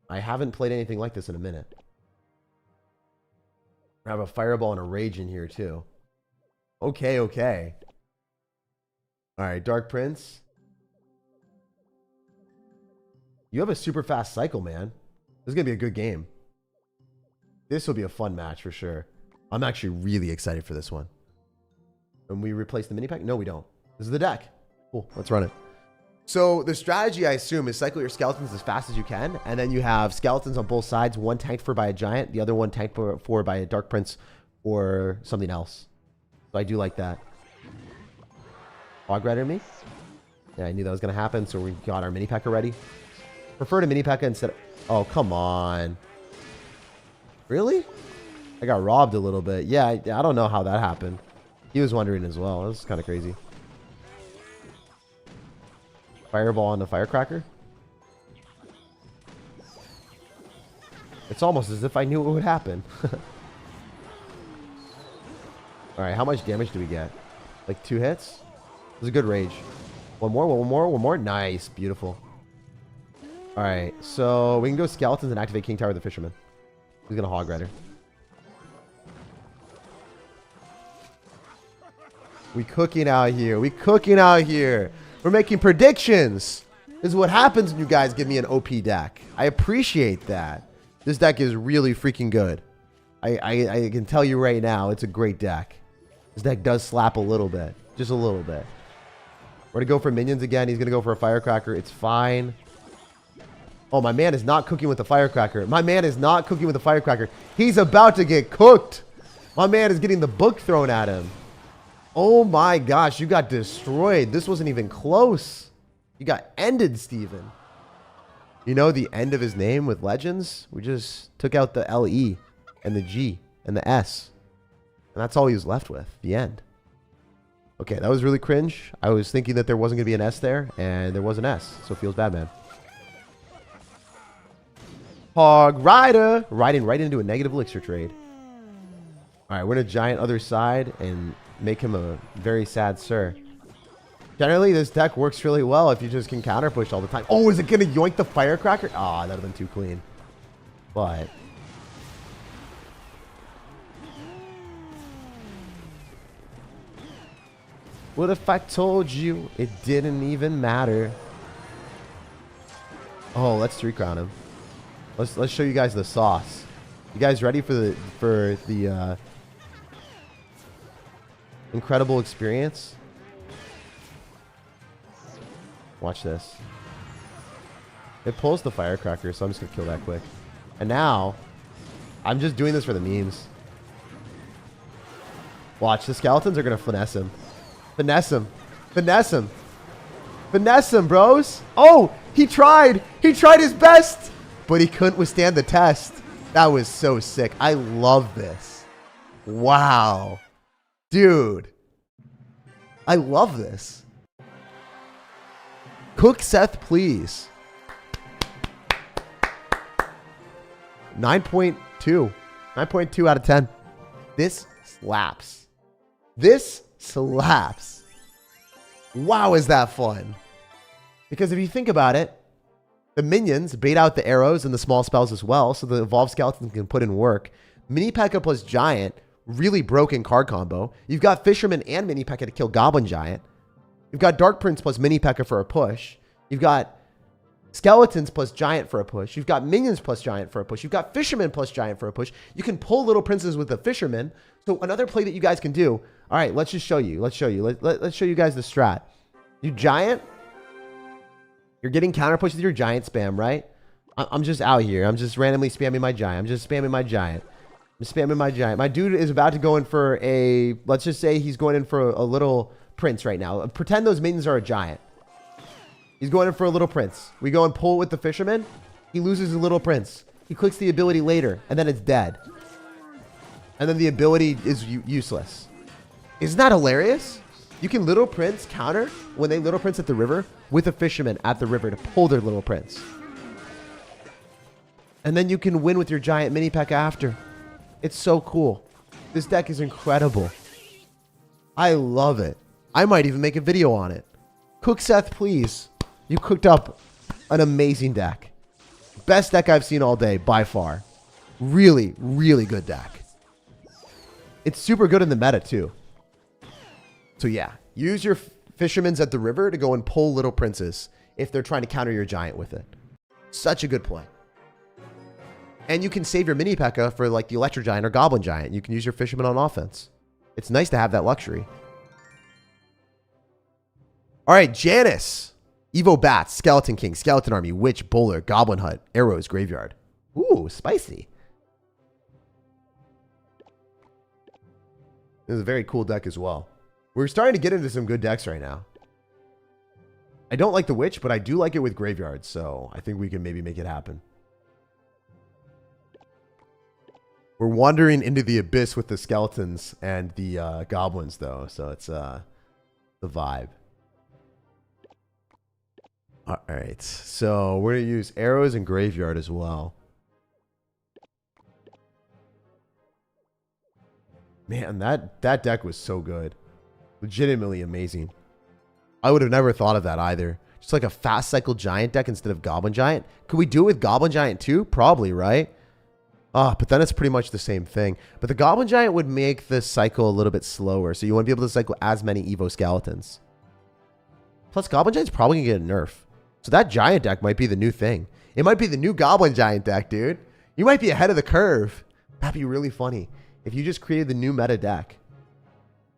I haven't played anything like this in a minute. I have a Fireball and a Rage in here, too. Okay, okay. All right, Dark Prince. You have a super fast cycle, man. This is going to be a good game. This will be a fun match for sure. I'm actually really excited for this one. And we replace the mini pack? No, we don't. This is the deck. Cool. Let's run it. So the strategy, I assume, is cycle your skeletons as fast as you can. And then you have skeletons on both sides. One tanked for by a giant. The other one tanked for by a dark prince or something else. So I do like that. Hog Rider me? Yeah, I knew that was going to happen. So we got our mini pack already. Prefer to mini pack instead of... Oh, come on. Really? I got robbed a little bit. Yeah, I don't know how that happened. He was wondering as well. This is kind of crazy. Fireball on the Firecracker. It's almost as if I knew what would happen. Alright, how much damage do we get? Like 2 hits? This is a good rage. One more, one more, one more. Nice. Beautiful. Alright, so we can go skeletons and activate King Tower of the Fisherman. He's going to Hog Rider. We cooking out here. We cooking out here. We're making predictions. This is what happens when you guys give me an OP deck. I appreciate that. This deck is really freaking good. I can tell you right now, it's a great deck. This deck does slap a little bit. Just a little bit. We're going to go for minions again. He's going to go for a Firecracker. It's fine. Oh, my man is not cooking with the Firecracker. My man is not cooking with the Firecracker. He's about to get cooked. My man is getting the book thrown at him. Oh my gosh, you got destroyed. This wasn't even close. You got ended, Steven. You know the end of his name with Legends? We just took out the LE and the G and the S. And that's all he was left with. The end. Okay, that was really cringe. I was thinking that there wasn't going to be an S there, and there was an S. So it feels bad, man. Hog Rider. Riding right into a negative elixir trade. All right, we're going to giant other side and make him a very sad sir. Generally, this deck works really well if you just can counter push all the time. Oh, is it going to yoink the Firecracker? Ah, that would have been too clean. But... what if I told you it didn't even matter? Oh, let's 3-crown him. Let's show you guys the sauce. You guys ready for the incredible experience? Watch this. It pulls the firecracker, so I'm just going to kill that quick. And now, I'm just doing this for the memes. Watch, the skeletons are going to finesse him. Finesse him. Finesse him. Finesse him, bros. Oh, he tried. He tried his best, but he couldn't withstand the test. That was so sick. I love this. Wow. Dude. I love this. Cook Seth, please. 9.2. 9.2 out of 10. This slaps. This slaps. Wow, is that fun? Because if you think about it, the minions bait out the arrows and the small spells as well, so the evolved skeleton can put in work. Mini Pekka plus Giant, really broken card combo. You've got Fisherman and Mini Pekka to kill Goblin Giant. You've got Dark Prince plus Mini Pekka for a push. You've got Skeletons plus Giant for a push. You've got Minions plus Giant for a push. You've got Fisherman plus Giant for a push. You can pull Little Princes with the Fisherman. So another play that you guys can do. All right, let's just show you. Let's show you. Let's show you guys the strat. You Giant. You're getting counter push with your Giant spam, right? I'm just out here. I'm just randomly spamming my Giant. I'm just spamming my Giant. I'm spamming my Giant. My dude is about to go in for a, let's just say he's going in for a Little Prince right now. Pretend those minions are a Giant. He's going in for a Little Prince. We go and pull with the Fisherman. He loses a Little Prince. He clicks the ability later, and then it's dead. And then the ability is useless. Isn't that hilarious? You can Little Prince counter when they Little Prince at the river with a Fisherman at the river to pull their Little Prince. And then you can win with your Giant Mini Pekka after. It's so cool. This deck is incredible. I love it. I might even make a video on it. Cook Seth, please. You cooked up an amazing deck. Best deck I've seen all day, by far. Really, really good deck. It's super good in the meta, too. So, yeah. Use your Fishermans at the river to go and pull Little Princes if they're trying to counter your Giant with it. Such a good play. And you can save your Mini Pekka for, like, the Electro Giant or Goblin Giant. You can use your Fisherman on offense. It's nice to have that luxury. All right, Janice. Evo Bats, Skeleton King, Skeleton Army, Witch, Bowler, Goblin Hut, Arrows, Graveyard. Ooh, spicy. This is a very cool deck as well. We're starting to get into some good decks right now. I don't like the Witch, but I do like it with Graveyard, so I think we can maybe make it happen. We're wandering into the abyss with the Skeletons and the Goblins, though, so it's the vibe. All right, so we're going to use Arrows and Graveyard as well. Man, that deck was so good. Legitimately amazing. I would have never thought of that either. Just like a fast cycle Giant deck instead of Goblin Giant. Could we do it with Goblin Giant too? Probably, right? But then it's pretty much the same thing. But the Goblin Giant would make the cycle a little bit slower, so you wouldn't be able to cycle as many Evo Skeletons. Plus, Goblin Giant's probably going to get a nerf. So that Giant deck might be the new thing. It might be the new Goblin Giant deck, dude. You might be ahead of the curve. That'd be really funny. If you just created the new meta deck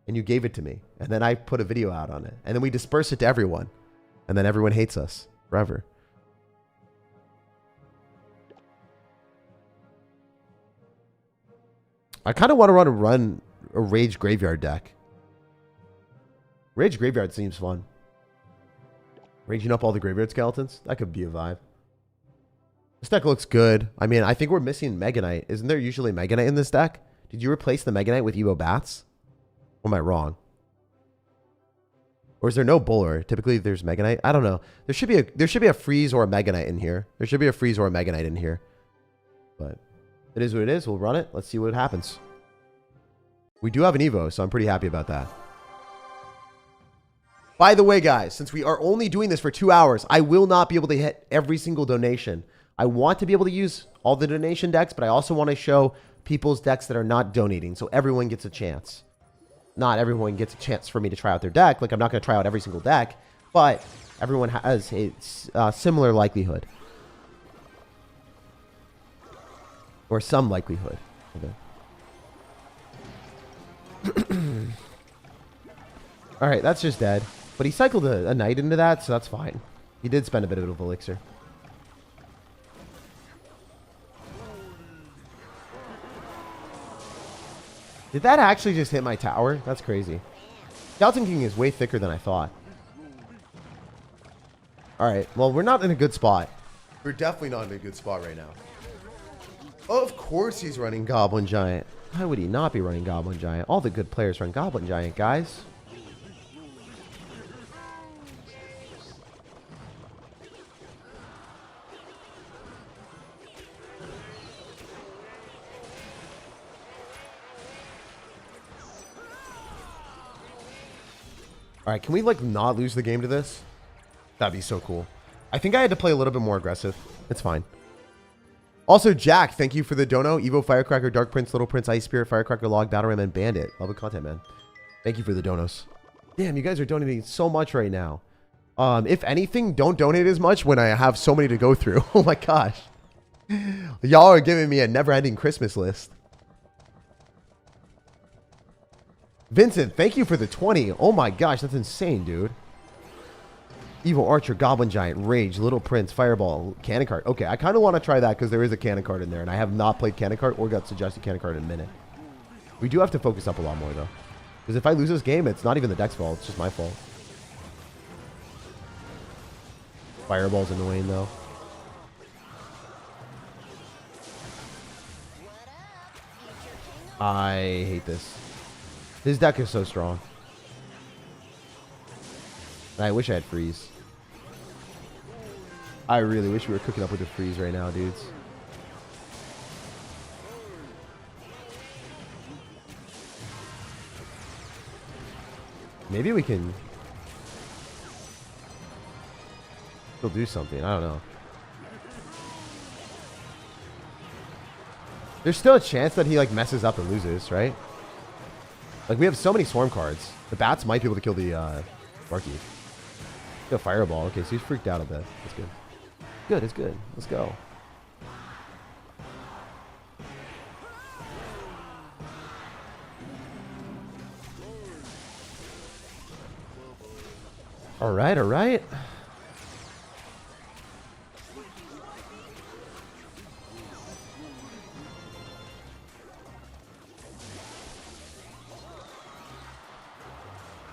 and you gave it to me, and then I put a video out on it, and then we disperse it to everyone, and then everyone hates us forever. I kind of want to run a Rage Graveyard deck. Rage Graveyard seems fun. Raging up all the Graveyard Skeletons. That could be a vibe. This deck looks good. I mean, I think we're missing Mega Knight. Isn't there usually Mega Knight in this deck? Did you replace the Mega Knight with Evo Bats? Or am I wrong? Or is there no Bowler? Typically there's Mega Knight. I don't know. There should be a Freeze or a Mega Knight in here. There should be a Freeze or a Mega Knight in here. But it is what it is. We'll run it. Let's see what happens. We do have an Evo, so I'm pretty happy about that. By the way, guys, since we are only doing this for 2 hours, I will not be able to hit every single donation. I want to be able to use all the donation decks, but I also want to show people's decks that are not donating, so everyone gets a chance. Not everyone gets a chance for me to try out their deck. Like, I'm not going to try out every single deck, but everyone has a similar likelihood. Or some likelihood. Okay. All right, that's just dead. But he cycled a Knight into that, so that's fine. He did spend a bit of elixir. Did that actually just hit my tower? That's crazy. Skeleton King is way thicker than I thought. Alright, well, we're not in a good spot. We're definitely not in a good spot right now. Oh, of course he's running Goblin Giant. Why would he not be running Goblin Giant? All the good players run Goblin Giant, guys. Alright, can we, like, not lose the game to this? That'd be so cool. I think I had to play a little bit more aggressive. It's fine. Also, Jack, thank you for the dono. Evo, Firecracker, Dark Prince, Little Prince, Ice Spirit, Firecracker, Log, Battle Ram, and Bandit. Love the content, man. Thank you for the donos. Damn, you guys are donating so much right now. If anything, don't donate as much when I have so many to go through. Oh my gosh. Y'all are giving me a never-ending Christmas list. Vincent, thank you for the 20. Oh my gosh, that's insane, dude. Evil Archer, Goblin Giant, Rage, Little Prince, Fireball, Cannon Cart. Okay, I kind of want to try that because there is a Cannon Cart in there, and I have not played Cannon Cart or got suggested Cannon Cart in a minute. We do have to focus up a lot more, though. Because if I lose this game, it's not even the deck's fault. It's just my fault. Fireball's annoying, though. I hate this. His deck is so strong. I wish I had freeze. I really wish we were cooking up with a freeze right now, dudes. Maybe we can still do something. I don't know. There's still a chance that he like messes up and loses, right? Like we have so many swarm cards. The bats might be able to kill the Sparky. A fireball. Okay, so he's freaked out a bit. That's good. Good, it's good. Let's go. All right, all right.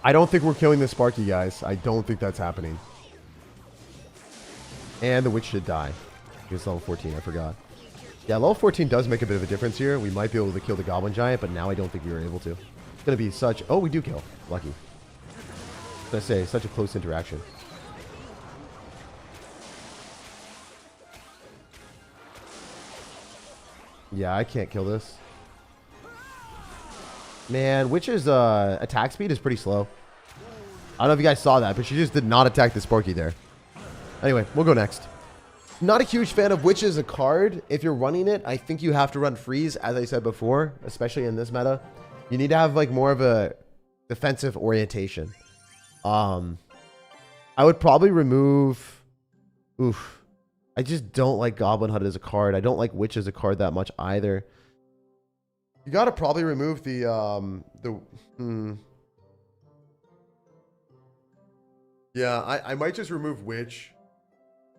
I don't think we're killing the Sparky, guys. I don't think that's happening. And the witch should die. It's level 14, I forgot. Yeah, level 14 does make a bit of a difference here. We might be able to kill the Goblin Giant, but now I don't think we were able to. It's going to be such... Oh, we do kill. Lucky. I was going to say, such a close interaction. Yeah, I can't kill this. Man, Witch's attack speed is pretty slow. I don't know if you guys saw that, but she just did not attack the Sparky there. Anyway, we'll go next. Not a huge fan of Witch as a card. If you're running it, I think you have to run Freeze, as I said before, especially in this meta. You need to have like more of a defensive orientation. I would probably remove... Oof. I just don't like Goblin Hut as a card. I don't like Witch as a card that much either. You gotta probably remove the Yeah, I might just remove Witch.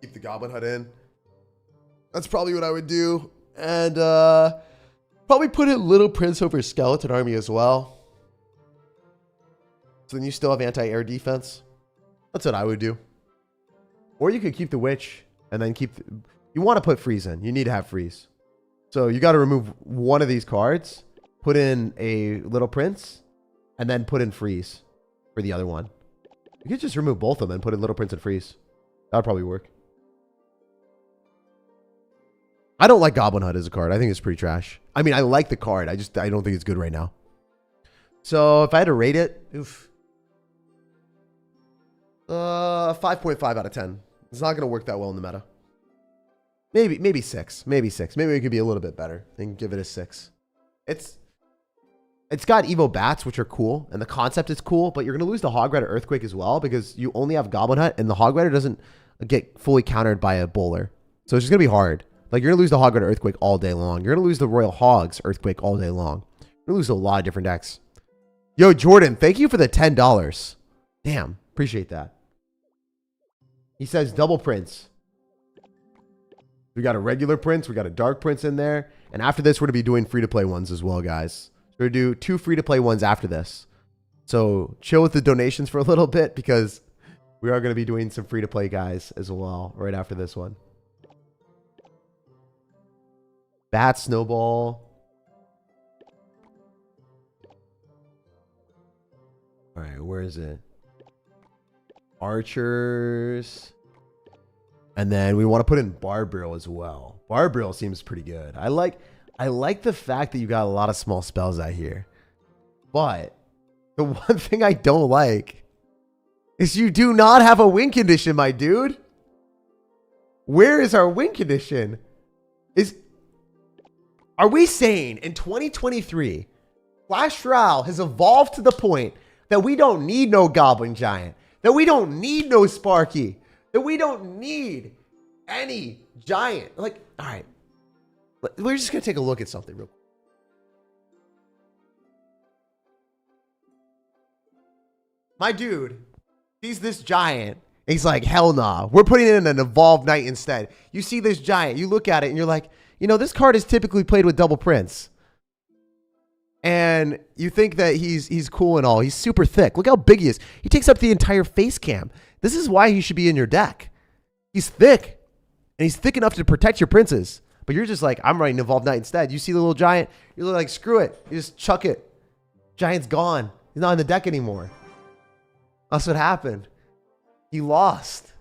Keep the Goblin Hut in. That's probably what I would do. And probably put in Little Prince over Skeleton Army as well. So then you still have anti-air defense. That's what I would do. Or you could keep the Witch and then keep... You want to put Freeze in. You need to have Freeze. So you got to remove one of these cards, put in a Little Prince, and then put in Freeze for the other one. You could just remove both of them and put in Little Prince and Freeze. That would probably work. I don't like Goblin Hut as a card. I think it's pretty trash. I mean, I like the card. I don't think it's good right now. So if I had to rate it, oof. 5.5 out of 10. It's not going to work that well in the meta. Maybe 6. Maybe 6. Maybe it could be a little bit better and give it a 6. It's got Evo Bats, which are cool, and the concept is cool, but you're going to lose the Hog Rider Earthquake as well because you only have Goblin Hut, and the Hog Rider doesn't get fully countered by a Bowler. So it's just going to be hard. Like, you're going to lose the Hog Rider Earthquake all day long. You're going to lose the Royal Hogs Earthquake all day long. You're going to lose a lot of different decks. Yo, Jordan, thank you for the $10. Damn, appreciate that. He says double prince. We got a regular prince. We got a dark prince in there. And after this, we're going to be doing free-to-play ones as well, guys. We're going to do 2 free-to-play ones after this. So chill with the donations for a little bit because we are going to be doing some free-to-play guys as well right after this one. Bat snowball. All right, where is it? Archers. And then we want to put in barbarial as well. Barbarial seems pretty good. I like the fact that you got a lot of small spells out here. But the one thing I don't like is you do not have a win condition, my dude. Where is our win condition? Are we saying in 2023, Clash Royale has evolved to the point that we don't need no Goblin Giant, that we don't need no Sparky, that we don't need any giant? Like, all right, we're just going to take a look at something real quick. My dude sees this giant. And he's like, hell nah. We're putting in an evolved knight instead. You see this giant. You look at it and you're like, you know, this card is typically played with double prince. And you think that he's cool and all. He's super thick. Look how big he is. He takes up the entire face cam. This is why he should be in your deck. He's thick. And he's thick enough to protect your princes. But you're just like, I'm writing evolved knight instead. You see the little giant. You're like, screw it. You just chuck it. Giant's gone. He's not in the deck anymore. That's what happened. He lost.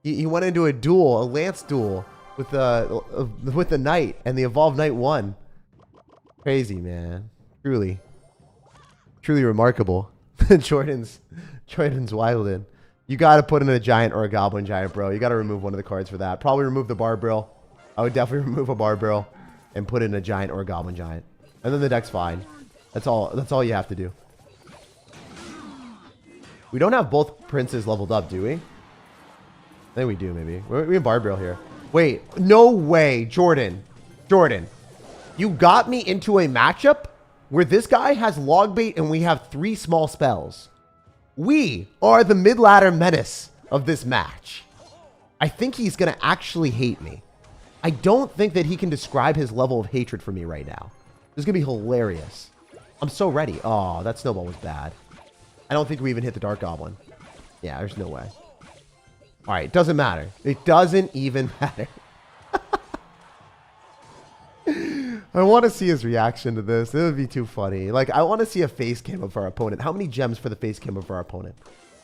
He went into a duel, a lance duel with the knight, and the evolved knight won. Crazy, man. Truly remarkable. Jordan's wildin'. You got to put in a giant or a goblin giant, bro. You got to remove one of the cards for that. Probably remove the barbarial. I would definitely remove a barbarial and put in a giant or a goblin giant, and then the deck's fine. That's all you have to do. We don't have both princes leveled up, do we? I think we do, maybe. We have barbarial here. Wait, no way, Jordan. You got me into a matchup where this guy has log bait and we have 3 small spells. We are the mid-ladder menace of this match. I think he's going to actually hate me. I don't think that he can describe his level of hatred for me right now. This is going to be hilarious. I'm so ready. Oh, that snowball was bad. I don't think we even hit the Dark Goblin. Yeah, there's no way. All right, it doesn't matter. It doesn't even matter. I want to see his reaction to this. It would be too funny. Like, I want to see a face cam of our opponent. How many gems for the face cam of our opponent?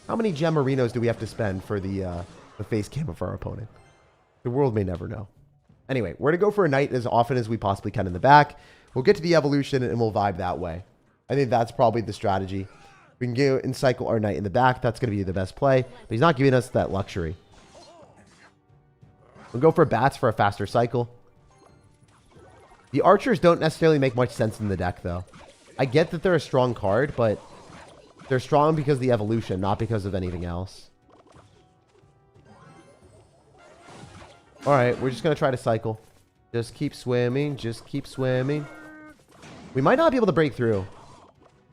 How many gem marinos do we have to spend for the face cam of our opponent? The world may never know. Anyway, we're going to go for a knight as often as we possibly can in the back. We'll get to the evolution and we'll vibe that way. I think that's probably the strategy. We can go and cycle our knight in the back. That's going to be the best play. But he's not giving us that luxury. We'll go for bats for a faster cycle. The archers don't necessarily make much sense in the deck, though. I get that they're a strong card, but they're strong because of the evolution, not because of anything else. Alright, we're just going to try to cycle. Just keep swimming. Just keep swimming. We might not be able to break through.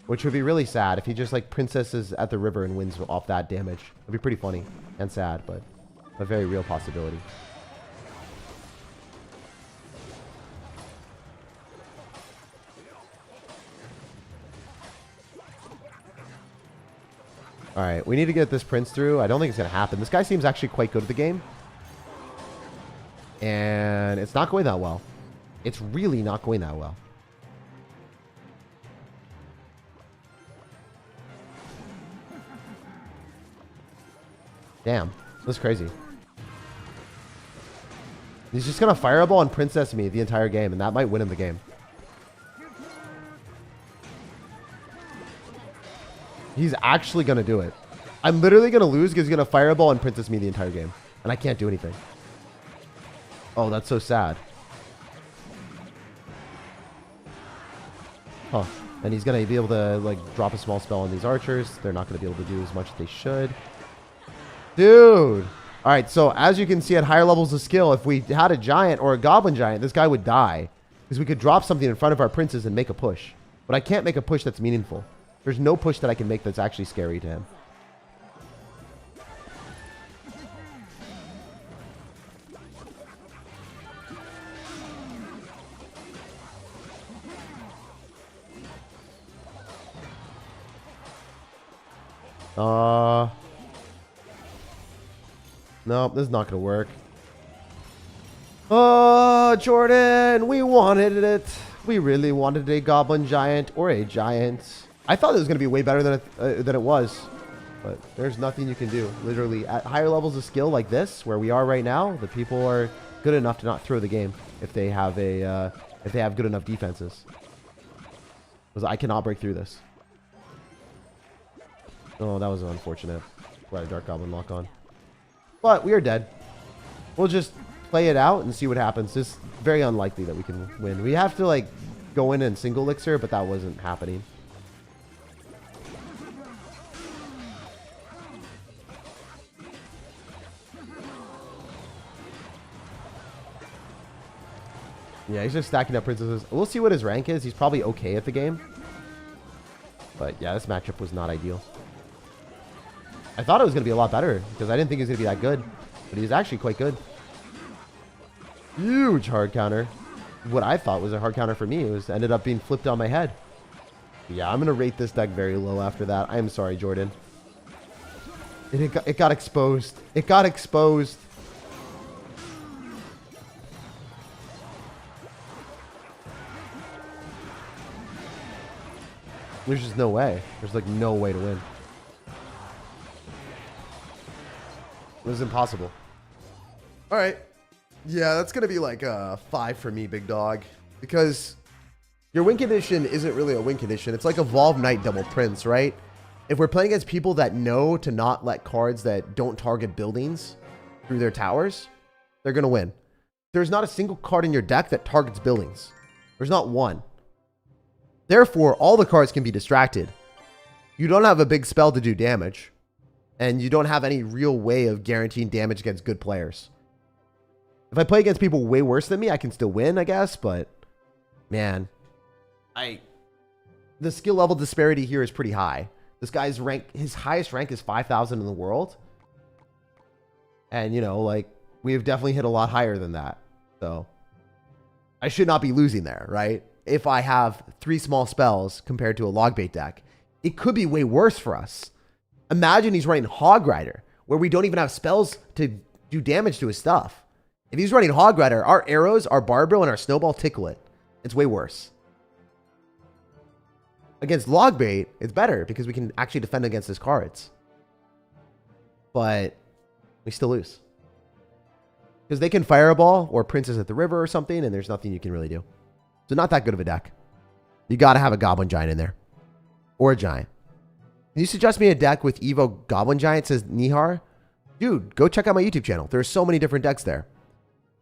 Which would be really sad if he just, like, princesses at the river and wins off that damage. It'd be pretty funny and sad, but a very real possibility. Alright, we need to get this prince through. I don't think it's going to happen. This guy seems actually quite good at the game. And it's not going that well. It's really not going that well. Damn, that's crazy. He's just going to fireball and princess me the entire game, and that might win him the game. He's actually going to do it. I'm literally going to lose because he's going to fireball and princess me the entire game, and I can't do anything. Oh, that's so sad. Huh. And he's going to be able to, like, drop a small spell on these archers. They're not going to be able to do as much as they should. Dude. All right, so as you can see at higher levels of skill, if we had a giant or a goblin giant, this guy would die. Because we could drop something in front of our princes and make a push. But I can't make a push that's meaningful. There's no push that I can make that's actually scary to him. No, this is not going to work. Oh, Jordan, we wanted it. We really wanted a Goblin Giant or a Giant. I thought it was going to be way better than it was. But there's nothing you can do. Literally, at higher levels of skill like this, where we are right now, the people are good enough to not throw the game if they have good enough defenses. Because I cannot break through this. Oh, that was unfortunate. Right, a Dark Goblin lock on. But we are dead. We'll just play it out and see what happens. It's very unlikely that we can win. We have to like go in and single elixir, but that wasn't happening. Yeah, he's just stacking up princesses. We'll see what his rank is. He's probably okay at the game. But yeah, this matchup was not ideal. I thought it was going to be a lot better because I didn't think he was going to be that good. But he was actually quite good. Huge hard counter. What I thought was a hard counter for me. It was ended up being flipped on my head. Yeah, I'm going to rate this deck very low after that. I'm sorry, Jordan. It got exposed. It got exposed. There's just no way. There's like no way to win. It was impossible. All right. Yeah, that's going to be like a 5 for me, big dog. Because your win condition isn't really a win condition. It's like Evolve Knight Double Prince, right? If we're playing against people that know to not let cards that don't target buildings through their towers, they're going to win. There's not a single card in your deck that targets buildings. There's not one. Therefore, all the cards can be distracted. You don't have a big spell to do damage. And you don't have any real way of guaranteeing damage against good players. If I play against people way worse than me, I can still win, I guess. But, man, the skill level disparity here is pretty high. This guy's rank, his highest rank is 5,000 in the world. And, you know, like, we have definitely hit a lot higher than that. So, I should not be losing there, right? If I have 3 small spells compared to a Logbait deck, it could be way worse for us. Imagine he's running Hog Rider, where we don't even have spells to do damage to his stuff. If he's running Hog Rider, our arrows, our Barbell, and our Snowball tickle it. It's way worse. Against Logbait, it's better because we can actually defend against his cards. But we still lose. Because they can Fireball or Princess at the River or something, and there's nothing you can really do. So not that good of a deck. You got to have a Goblin Giant in there. Or a Giant. Can you suggest me a deck with Evo Goblin Giant, says Nihar? Dude, go check out my YouTube channel. There's so many different decks there.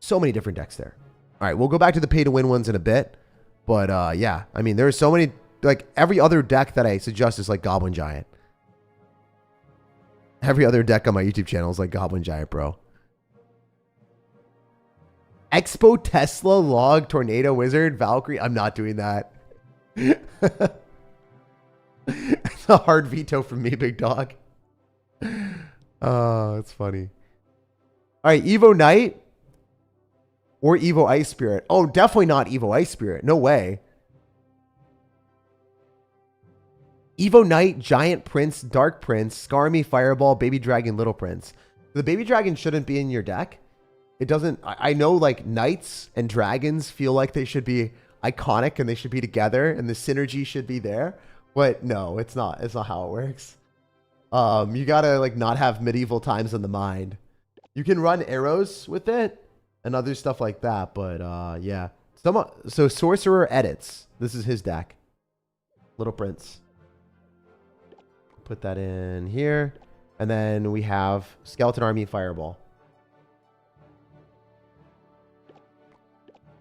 So many different decks there. All right, we'll go back to the pay-to-win ones in a bit. But, yeah. I mean, there's so many... Like, every other deck that I suggest is like Goblin Giant. Every other deck on my YouTube channel is like Goblin Giant, bro. Expo Tesla Log Tornado Wizard Valkyrie. I'm not doing that. It's a hard veto from me, big dog. Oh, it's funny. All right, Evo Knight or Evo Ice Spirit. Oh, definitely not Evo Ice Spirit. No way. Evo Knight, Giant Prince, Dark Prince, Skarmy, Fireball, Baby Dragon, Little Prince. The Baby Dragon shouldn't be in your deck. It doesn't... I know, like, Knights and Dragons feel like they should be iconic and they should be together and the synergy should be there. But no, it's not. It's not how it works. You gotta, like, not have medieval times in the mind. You can run arrows with it and other stuff like that, but, yeah. So, Sorcerer Edits. This is his deck. Little Prince. Put that in here. And then we have Skeleton Army Fireball.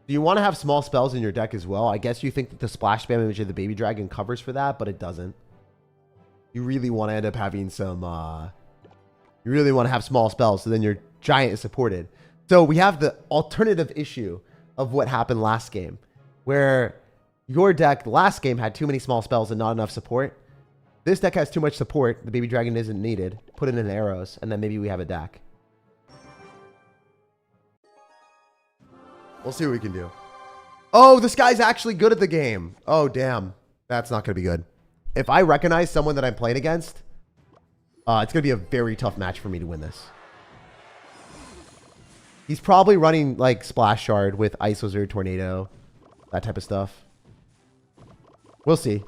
Do you want to have small spells in your deck as well? I guess you think that the splash spam image of the Baby Dragon covers for that, but it doesn't. You really want to end up having some... you really want to have small spells, so then your Giant is supported. So we have the alternative issue of what happened last game, where your deck last game had too many small spells and not enough support. This deck has too much support. The Baby Dragon isn't needed. Put it in arrows, and then maybe we have a deck. We'll see what we can do. Oh, this guy's actually good at the game. Oh, damn. That's not going to be good. If I recognize someone that I'm playing against, It's going to be a very tough match for me to win this. He's probably running like Splash Shard with Ice Wizard, Tornado, that type of stuff. We'll see.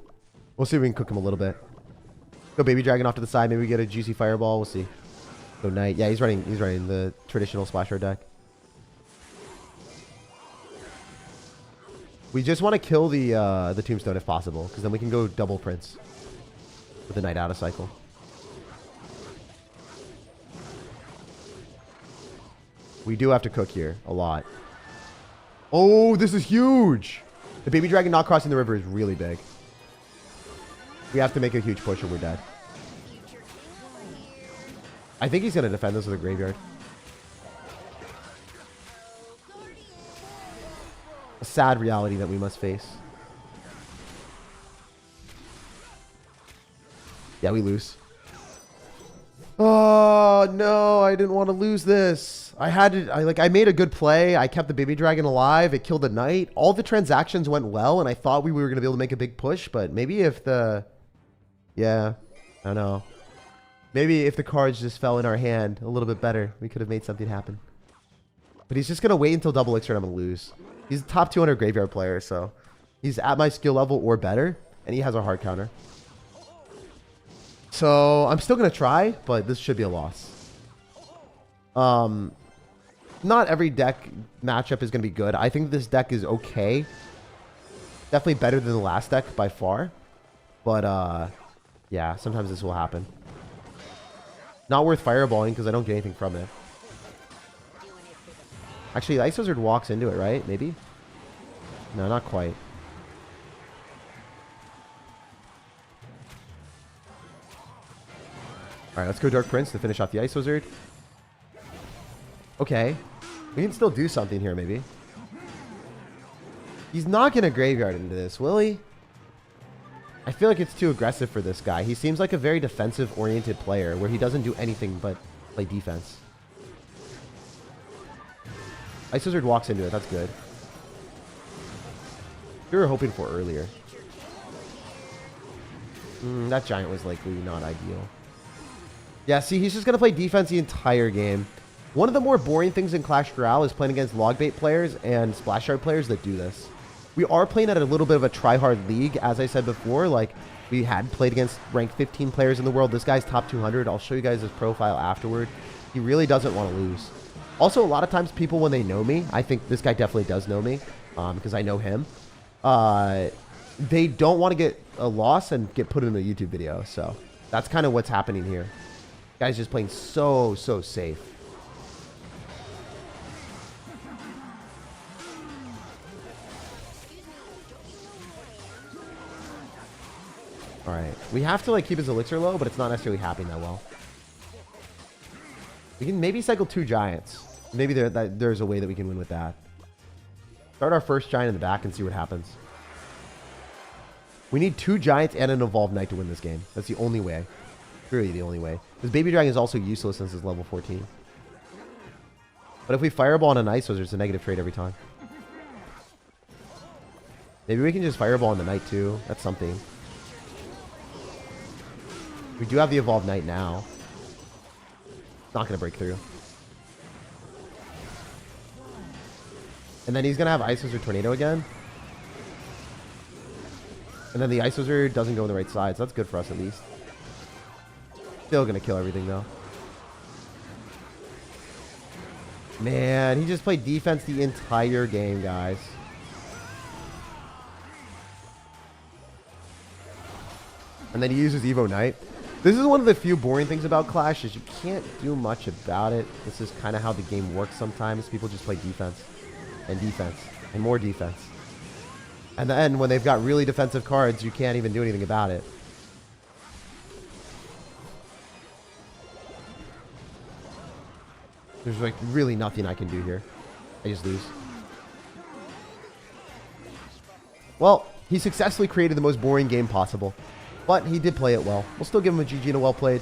We'll see if we can cook him a little bit. Go Baby Dragon off to the side. Maybe we get a juicy Fireball. We'll see. Go Knight. Yeah, he's running the traditional Splash Shard deck. We just want to kill the Tombstone if possible, because then we can go double Prince with the Knight out of cycle. We do have to cook here a lot. Oh, this is huge. The Baby Dragon not crossing the river is really big. We have to make a huge push or we're dead. I think he's going to defend this with a graveyard. A sad reality that we must face. Yeah, we lose. Oh, no, I didn't want to lose this. I made a good play. I kept the Baby Dragon alive. It killed the Knight. All the transactions went well, and I thought we were going to be able to make a big push, but maybe if the... Yeah, I don't know. Maybe if the cards just fell in our hand a little bit better, we could have made something happen. But he's just going to wait until double Elixir and I'm going to lose. He's a top 200 graveyard player, so he's at my skill level or better, and he has a hard counter. So I'm still going to try, but this should be a loss. Not every deck matchup is going to be good. I think this deck is okay. Definitely better than the last deck by far. But, yeah, sometimes this will happen. Not worth fireballing because I don't get anything from it. Actually, the Ice Wizard walks into it, right? Maybe? No, not quite. Alright, let's go Dark Prince to finish off the Ice Wizard. Okay. We can still do something here, maybe. He's not going to graveyard into this, will he? I feel like it's too aggressive for this guy. He seems like a very defensive-oriented player where he doesn't do anything but play defense. Ice Wizard walks into it. That's good. We were hoping for earlier. That Giant was likely not ideal. Yeah, see, he's just going to play defense the entire game. One of the more boring things in Clash Royale is playing against Logbait players and Splash Shard players that do this. We are playing at a little bit of a try-hard league, as I said before. Like, we had played against ranked 15 players in the world. This guy's top 200. I'll show you guys his profile afterward. He really doesn't want to lose. Also, a lot of times people, when they know me, I think this guy definitely does know me, because I know him. They don't want to get a loss and get put in a YouTube video. So that's kind of what's happening here. Guy's just playing so safe. Alright, we have to like keep his elixir low, but it's not necessarily happening that well. We can maybe cycle 2 giants. Maybe there's a way that we can win with that. Start our first giant in the back and see what happens. We need 2 giants and an evolved knight to win this game. That's the only way. Really the only way. This Baby Dragon is also useless since it's level 14. But if we fireball on an Ice Wizard, it's a negative trade every time. Maybe we can just fireball on the knight too. That's something. We do have the evolved knight now. It's not going to break through. And then he's going to have Ice Wizard Tornado again. And then the Ice Wizard doesn't go on the right side, so that's good for us at least. Still going to kill everything though. Man, he just played defense the entire game, guys. And then he uses Evo Knight. This is one of the few boring things about Clash is you can't do much about it. This is kind of how the game works sometimes. People just play defense and more defense. And then when they've got really defensive cards, you can't even do anything about it. There's like really nothing I can do here. I just lose. Well, he successfully created the most boring game possible. But he did play it well. We'll still give him a GG and a well played.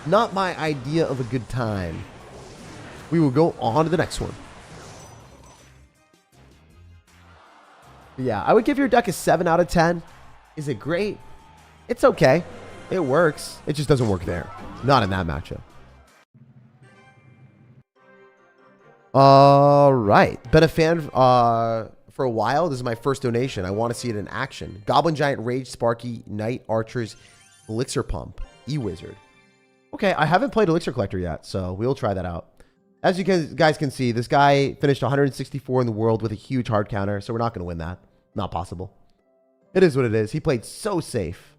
Not my idea of a good time. We will go on to the next one. Yeah, I would give your deck a 7 out of 10. Is it great? It's okay. It works. It just doesn't work there. Not in that matchup. All right. Been a fan for a while. This is my first donation. I want to see it in action. Goblin Giant, Rage, Sparky, Knight, Archers, Elixir Pump, E-Wizard. Okay, I haven't played Elixir Collector yet, so we'll try that out. As you guys can see, this guy finished 164 in the world with a huge hard counter, so we're not going to win that. Not possible. It is what it is. He played so safe.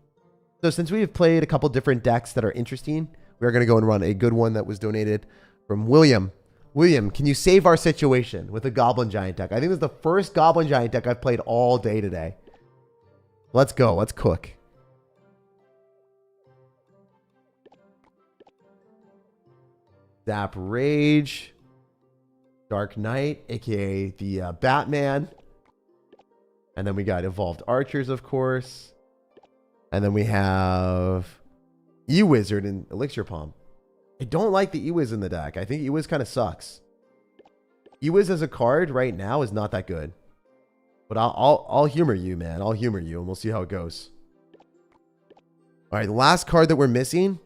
So since we have played a couple different decks that are interesting, we're going to go and run a good one that was donated from William. William, can you save our situation with a Goblin Giant deck? I think this is the first Goblin Giant deck I've played all day today. Let's go. Let's cook. Zap Rage. Dark Knight, a.k.a. the Batman. And then we got Evolved Archers, of course. And then we have E-Wizard and Elixir Pump. I don't like the E-Wiz in the deck. I think E-Wiz kind of sucks. E-Wiz as a card right now is not that good. But I'll humor you, man. I'll humor you, and we'll see how it goes. All right, the last card that we're missing.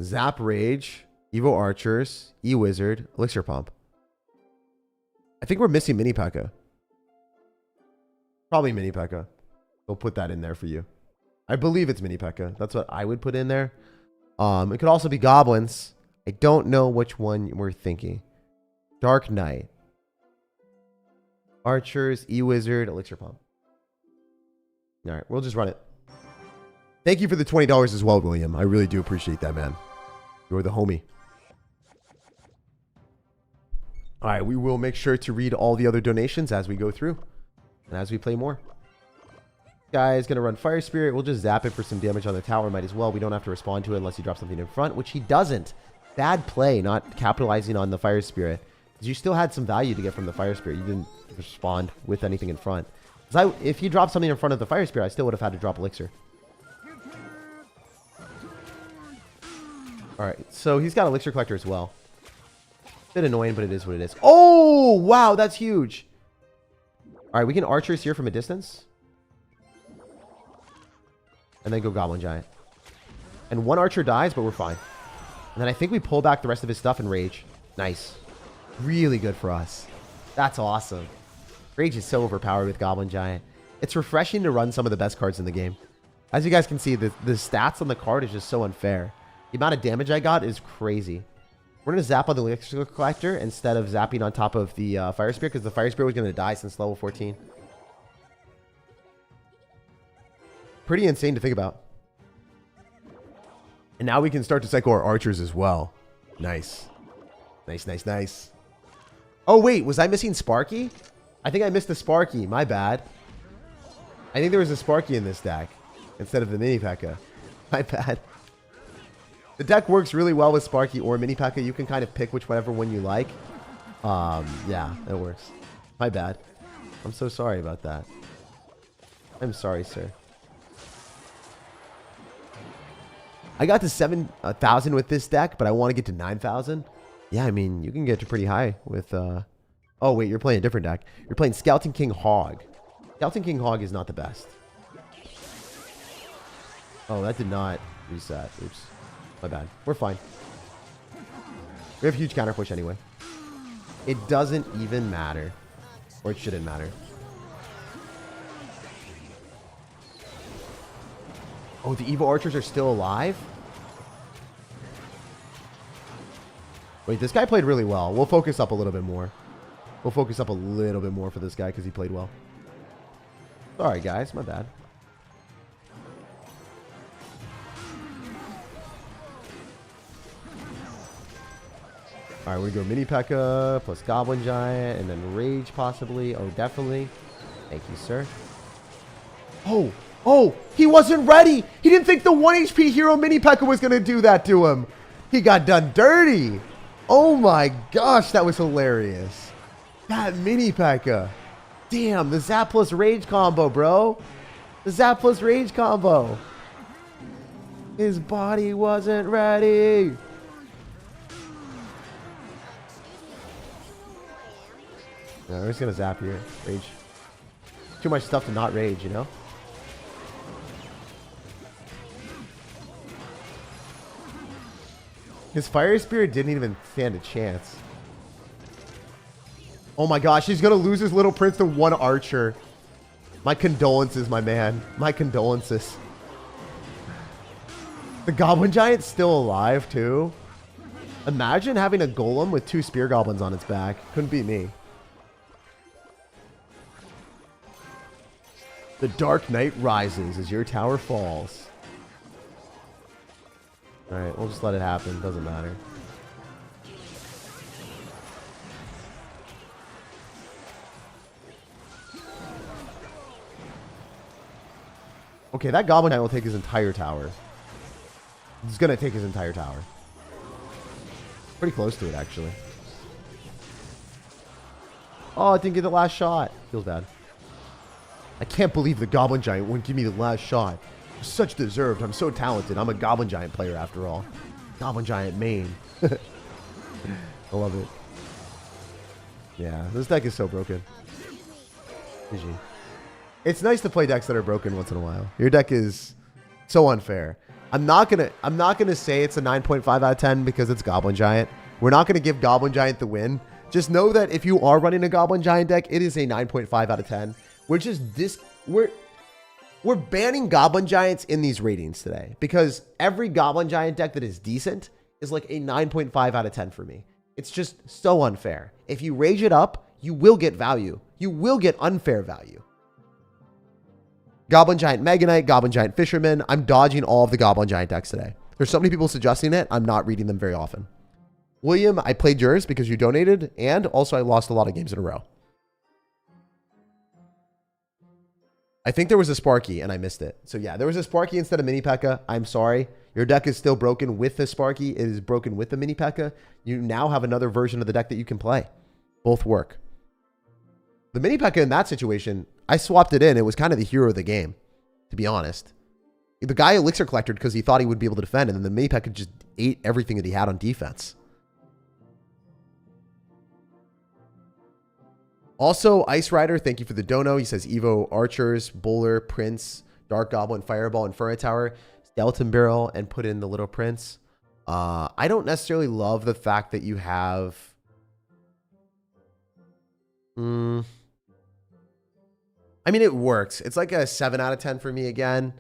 Zap Rage, Evo Archers, E-Wizard, Elixir Pump. I think we're missing Mini Pekka. Probably Mini Pekka. We'll put that in there for you. I believe it's Mini Pekka. That's what I would put in there. It could also be Goblins. I don't know which one we're thinking. Dark Knight. Archers, E-Wizard, Elixir Pump. All right, we'll just run it. Thank you for the $20 as well, William. I really do appreciate that, man. You're the homie. All right, we will make sure to read all the other donations as we go through and as we play more. Guy's going to run Fire Spirit. We'll just zap it for some damage on the tower. Might as well. We don't have to respond to it unless he drops something in front, which he doesn't. Bad play, not capitalizing on the Fire Spirit. Because you still had some value to get from the Fire Spirit. You didn't respond with anything in front. If you dropped something in front of the Fire Spirit, I still would have had to drop Elixir. All right, so he's got Elixir Collector as well. Bit annoying, but it is what it is. Oh, wow, that's huge. All right, we can Archers here from a distance. And then go Goblin Giant. And one Archer dies, but we're fine. And then I think we pull back the rest of his stuff and Rage. Nice. Really good for us. That's awesome. Rage is so overpowered with Goblin Giant. It's refreshing to run some of the best cards in the game. As you guys can see, the stats on the card is just so unfair. The amount of damage I got is crazy. We're going to zap on the Elixir Collector instead of zapping on top of the Fire Spirit, because the Fire Spirit was going to die since level 14. Pretty insane to think about. And now we can start to cycle our Archers as well. Nice. Nice, nice, nice. Oh, wait. Was I missing Sparky? I think I missed the Sparky. My bad. I think there was a Sparky in this deck instead of the Mini Pekka. My bad. The deck works really well with Sparky or Mini Pekka. You can kind of pick whichever one you like. Yeah, it works. My bad. I'm so sorry about that. I'm sorry, sir. I got to 7,000 with this deck, but I want to get to 9,000. Yeah, I mean, you can get to pretty high with... Oh, wait, you're playing a different deck. You're playing Skeleton King Hog. Skeleton King Hog is not the best. Oh, that did not reset. Oops. My bad. We're fine. We have huge counter push anyway. It doesn't even matter. Or it shouldn't matter. Oh, the Evo Archers are still alive? Wait, this guy played really well. We'll focus up a little bit more. We'll focus up a little bit more for this guy because he played well. Sorry, guys. My bad. All right, we go Mini Pekka plus Goblin Giant and then Rage possibly. Oh, definitely. Thank you, sir. Oh, oh, he wasn't ready. He didn't think the 1 HP hero Mini Pekka was going to do that to him. He got done dirty. Oh my gosh, that was hilarious. That Mini Pekka. Damn, the Zap plus Rage combo, bro. The Zap plus Rage combo. His body wasn't ready. No, we're just going to zap here. Rage. Too much stuff to not rage, you know? His Fire Spirit didn't even stand a chance. Oh my gosh, he's going to lose his little prince to one archer. My condolences, my man. My condolences. The Goblin Giant's still alive, too. Imagine having a Golem with 2 Spear Goblins on its back. Couldn't be me. The Dark Knight rises as your tower falls. Alright, we'll just let it happen. Doesn't matter. Okay, that Goblin Giant will take his entire tower. He's going to take his entire tower. Pretty close to it, actually. Oh, I didn't get the last shot. Feels bad. I can't believe the Goblin Giant wouldn't give me the last shot. Such deserved. I'm so talented. I'm a Goblin Giant player after all. Goblin Giant main. I love it. Yeah, this deck is so broken. GG. It's nice to play decks that are broken once in a while. Your deck is so unfair. I'm not gonna say it's a 9.5 out of 10 because it's Goblin Giant. We're not gonna give Goblin Giant the win. Just know that if you are running a Goblin Giant deck, it is a 9.5 out of 10. We're banning Goblin Giants in these ratings today because every Goblin Giant deck that is decent is like a 9.5 out of 10 for me. It's just so unfair. If you rage it up, you will get value. You will get unfair value. Goblin Giant Mega Knight, Goblin Giant Fisherman. I'm dodging all of the Goblin Giant decks today. There's so many people suggesting it. I'm not reading them very often. William, I played yours because you donated, and also I lost a lot of games in a row. I think there was a Sparky, and I missed it. So yeah, there was a Sparky instead of Mini Pekka. I'm sorry. Your deck is still broken with the Sparky. It is broken with the Mini Pekka. You now have another version of the deck that you can play. Both work. The Mini Pekka in that situation, I swapped it in. It was kind of the hero of the game, to be honest. The guy Elixir collected because he thought he would be able to defend, and then the Mini Pekka just ate everything that he had on defense. Also, Ice Rider, thank you for the dono. He says Evo Archers, Bowler, Prince, Dark Goblin, Fireball, Inferno Tower, Skeleton Barrel, and put in the Little Prince. I don't necessarily love the fact that you have... I mean, it works. It's like a 7 out of 10 for me again.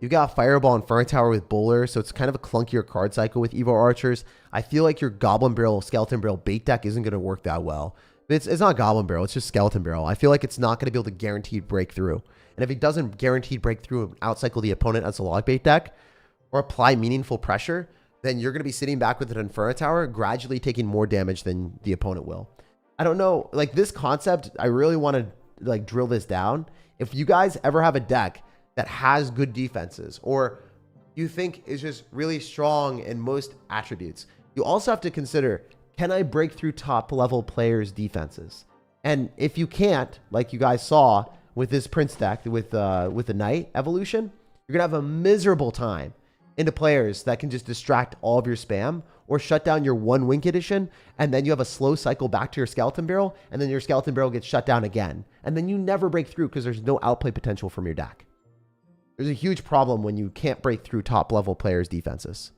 You got Fireball and Inferno Tower with Bowler, so it's kind of a clunkier card cycle with Evo Archers. I feel like your Goblin Barrel, Skeleton Barrel bait deck isn't going to work that well. It's not Goblin Barrel. It's just Skeleton Barrel. I feel like it's not going to be able to guaranteed break through. And if it doesn't guaranteed break through and outcycle the opponent as a log bait deck or apply meaningful pressure, then you're going to be sitting back with an Inferno Tower, gradually taking more damage than the opponent will. I don't know. Like this concept, I really want to like drill this down. If you guys ever have a deck that has good defenses or you think is just really strong in most attributes, you also have to consider, can I break through top level players' defenses? And if you can't, like you guys saw with this Prince deck with the Knight evolution, you're going to have a miserable time into players that can just distract all of your spam or shut down your one Wink Edition, and then you have a slow cycle back to your Skeleton Barrel, and then your Skeleton Barrel gets shut down again. And then you never break through because there's no outplay potential from your deck. There's a huge problem when you can't break through top level players' defenses.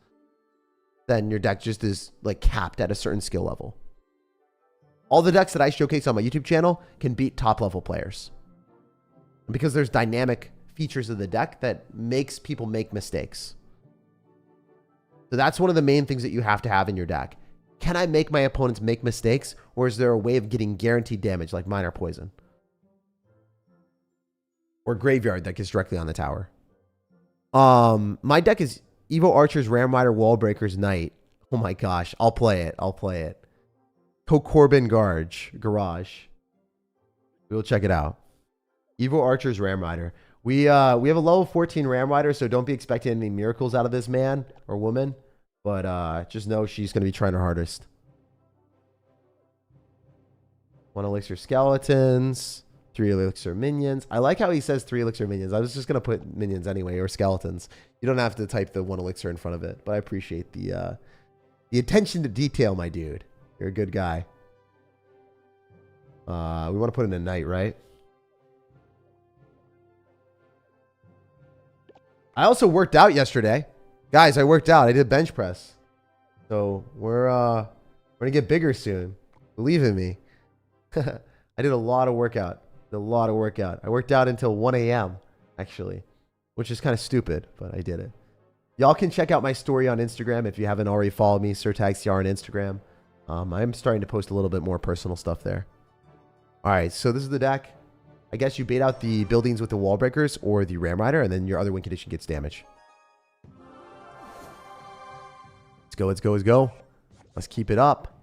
Then your deck just is like capped at a certain skill level. All the decks that I showcase on my YouTube channel can beat top level players. Because there's dynamic features of the deck that makes people make mistakes. So that's one of the main things that you have to have in your deck. Can I make my opponents make mistakes, or is there a way of getting guaranteed damage like Minor Poison? Or Graveyard that gets directly on the tower. My deck is Evo Archers, Ram Rider, Wall Breakers, Knight. Oh my gosh. I'll play it. I'll play it. Corbin Garage. We'll check it out. Evo Archers, Ram Rider. We have a level 14 Ram Rider, so don't be expecting any miracles out of this man or woman. But just know she's going to be trying her hardest. 1 Elixir Skeletons. 3 Elixir Minions. I like how he says 3 Elixir Minions. I was just going to put Minions anyway, or Skeletons. You don't have to type the 1 Elixir in front of it, but I appreciate the attention to detail, my dude. You're a good guy. We want to put in a Knight, right? I also worked out yesterday. Guys, I worked out. I did bench press. So we're gonna get bigger soon. Believe in me. I did a lot of workout. I worked out until 1 a.m. actually, which is kind of stupid, but I did it. Y'all can check out my story on Instagram if you haven't already followed me, SirTagCR on Instagram. I'm starting to post a little bit more personal stuff there. All right, so this is the deck. I guess you bait out the buildings with the wall breakers or the Ram Rider, and then your other win condition gets damage. Let's go, let's go, let's go. Let's keep it up.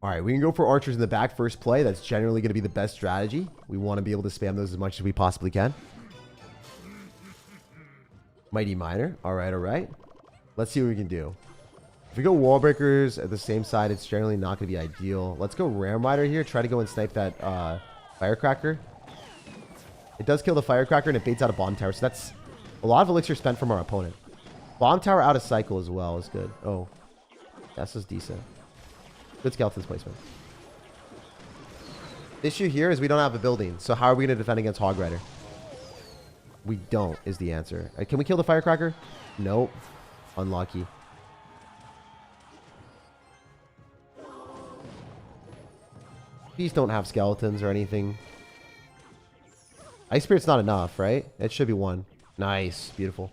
All right, we can go for archers in the back first play. That's generally going to be the best strategy. We want to be able to spam those as much as we possibly can. Mighty Miner. All right, all right. Let's see what we can do. If we go wall breakers at the same side, it's generally not going to be ideal. Let's go Ram Rider here. Try to go and snipe that Firecracker. It does kill the Firecracker, and it baits out a bomb tower. So that's a lot of elixir spent from our opponent. Bomb tower out of cycle as well is good. Oh, this is decent. Good skeletons placement. The issue here is we don't have a building. So how are we going to defend against Hog Rider? We don't is the answer. Can we kill the Firecracker? Nope. Unlucky. These don't have skeletons or anything. Ice Spirit's not enough, right? It should be one. Nice. Beautiful.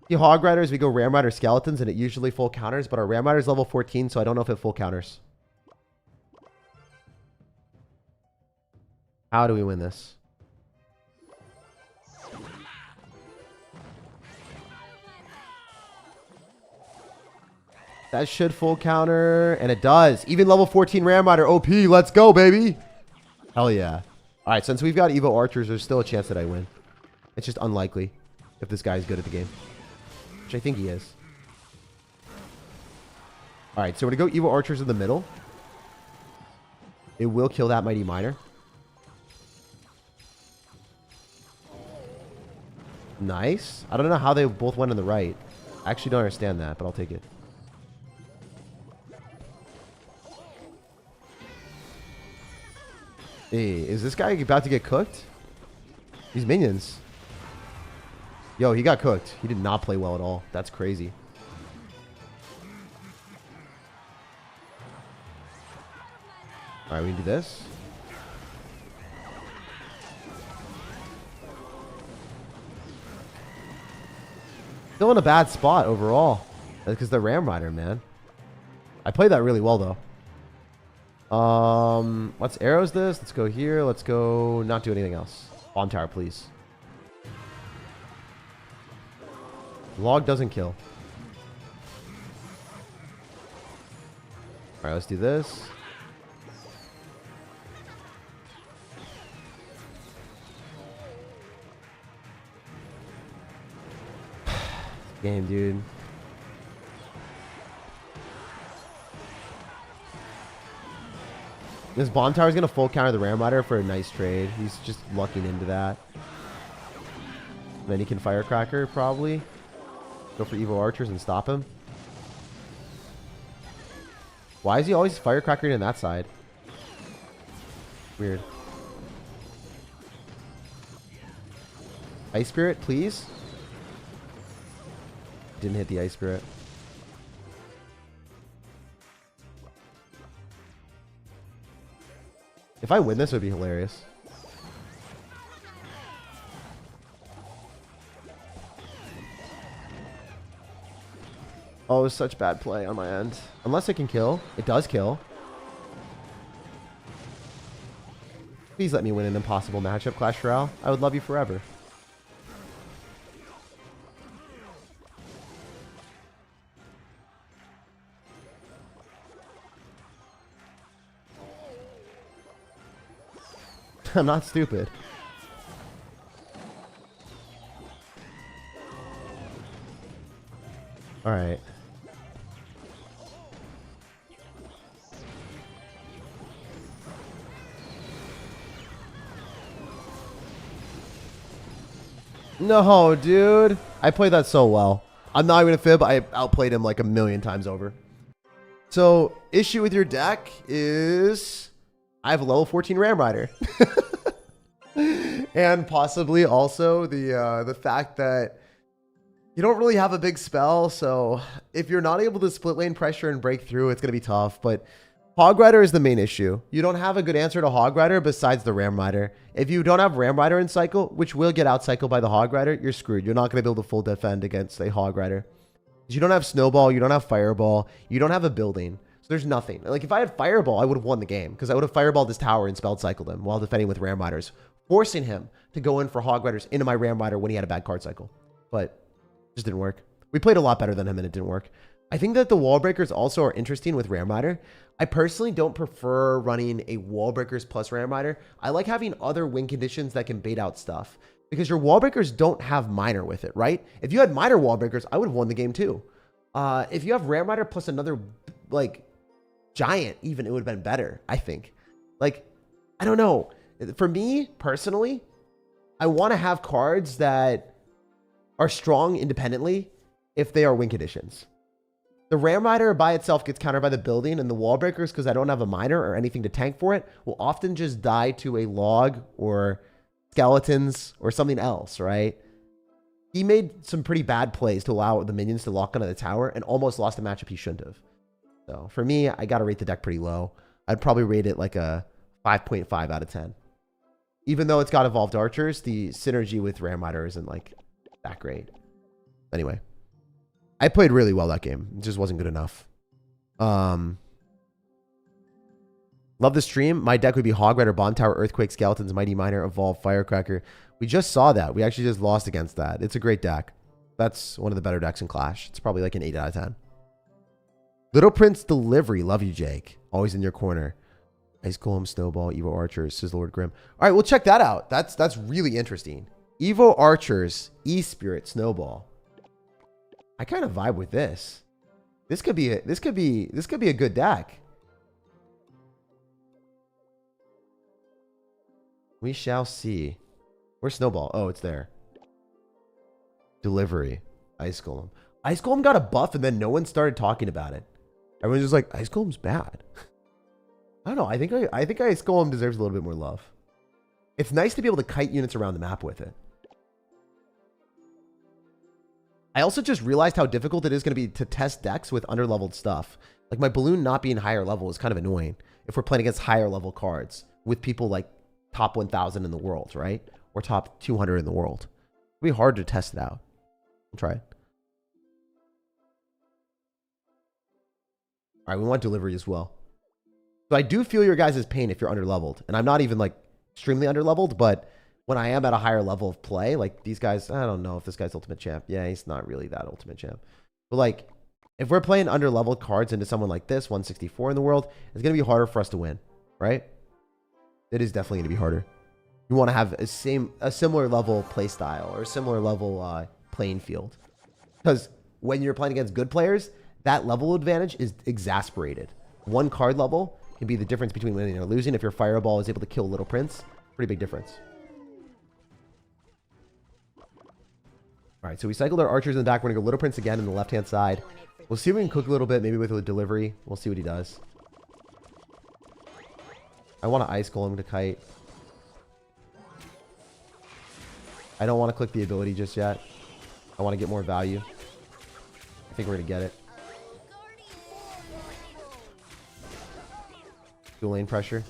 The Hog Riders, we go Ram Rider Skeletons, and it usually full counters, but our Ram Rider's level 14, so I don't know if it full counters. How do we win this? That should full counter, and it does. Even level 14 Ram Rider OP. Let's go, baby. Hell yeah. All right, since we've got Evo Archers, there's still a chance that I win. It's just unlikely if this guy's good at the game, which I think he is. All right, so we're going to go Evo Archers in the middle. It will kill that Mighty Miner. Nice. I don't know how they both went on the right. I actually don't understand that, but I'll take it. Hey, is this guy about to get cooked? These minions. Yo, he got cooked. He did not play well at all. That's crazy. All right, we can do this. Still in a bad spot overall. That's because the Ram Rider, man. I played that really well, though. Let's arrows this. Let's go here. Let's go not do anything else. Bomb tower, please. Log doesn't kill. All right, let's do this. Game, dude. This bomb tower is going to full counter the Ram Rider for a nice trade. He's just lucking into that. Then he can Firecracker, probably. Go for Evo Archers and stop him. Why is he always Firecrackering in that side? Weird. Ice Spirit, please. Didn't hit the Ice Spirit. If I win this, it would be hilarious. Oh, it was such bad play on my end. Unless it can kill. It does kill. Please let me win an impossible matchup, Clash Royale. I would love you forever. I'm not stupid. All right. No, dude. I played that so well. I'm not even a fib. I outplayed him like a million times over. So, issue with your deck is I have a level 14 Ram Rider. And possibly also the fact that You don't really have a big spell, so if you're not able to split lane pressure and break through, it's going to be tough. But Hog Rider is the main issue. You don't have a good answer to Hog Rider besides the Ram Rider. If you don't have Ram Rider in cycle, which will get out cycled by the Hog Rider, you're screwed. You're not going to be able to full defend against a Hog Rider. You don't have Snowball, you don't have Fireball, you don't have a building. So there's nothing. Like if I had Fireball, I would have won the game because I would have Fireballed this tower and spelled cycled him while defending with Ram Riders, forcing him to go in for Hog Riders into my Ram Rider when he had a bad card cycle. But it just didn't work. We played a lot better than him and it didn't work. I think that the wall breakers also are interesting with Ram Rider. I personally don't prefer running a wall breakers plus Ram Rider. I like having other win conditions that can bait out stuff because your wall breakers don't have minor with it, right? If you had minor wall breakers, I would have won the game too. If you have Ram Rider plus another like giant, even it would have been better, I think. Like, I don't know. For me personally, I want to have cards that are strong independently if they are win conditions. The Ram Rider by itself gets countered by the building, and the wall breakers, because I don't have a miner or anything to tank for it, will often just die to a log or skeletons or something else, right? He made some pretty bad plays to allow the minions to lock onto the tower and almost lost a matchup he shouldn't have. So for me, I got to rate the deck pretty low. I'd probably rate it like a 5.5 out of 10. Even though it's got evolved archers, the synergy with Ram Rider isn't like that great. Anyway, I played really well that game. It just wasn't good enough. Love the stream. My deck would be Hog Rider, Bomb Tower, Earthquake, Skeletons, Mighty Miner, Evolve, Firecracker. We just saw that. We actually just lost against that. It's a great deck. That's one of the better decks in Clash. It's probably like an 8 out of 10. Little Prince Delivery. Love you, Jake. Always in your corner. Ice Golem, Snowball, Evo Archers, Sizzlord Grim. All right, we'll check that out. That's really interesting. Evo Archers, E-Spirit, Snowball. I kind of vibe with this. This could be a good deck. We shall see. Where's Snowball? Oh, it's there. Delivery. Ice Golem. Ice Golem got a buff and then no one started talking about it. Everyone's just like, Ice Golem's bad. I don't know. I think Ice Golem deserves a little bit more love. It's nice to be able to kite units around the map with it. I also just realized how difficult it is going to be to test decks with underleveled stuff. Like my balloon not being higher level is kind of annoying if we're playing against higher level cards with people like top 1,000 in the world, right? Or top 200 in the world. It'll be hard to test it out. I'll try it. All right, we want delivery as well. So I do feel your guys' pain if you're underleveled. And I'm not even like extremely underleveled, but when I am at a higher level of play, like these guys, I don't know if this guy's ultimate champ. Yeah, he's not really that ultimate champ. But like, if we're playing underleveled cards into someone like this, 164 in the world, it's going to be harder for us to win, right? It is definitely going to be harder. You want to have a similar level play style or a similar level playing field. Because when you're playing against good players, that level advantage is exasperated. One card level can be the difference between winning or losing. If your Fireball is able to kill Little Prince, pretty big difference. All right, so we cycled our archers in the back. We're going to go Little Prince again in the left-hand side. We'll see if we can cook a little bit, maybe with a delivery. We'll see what he does. I want to Ice Golem to kite. I don't want to click the ability just yet. I want to get more value. I think we're going to get it. Dual lane pressure.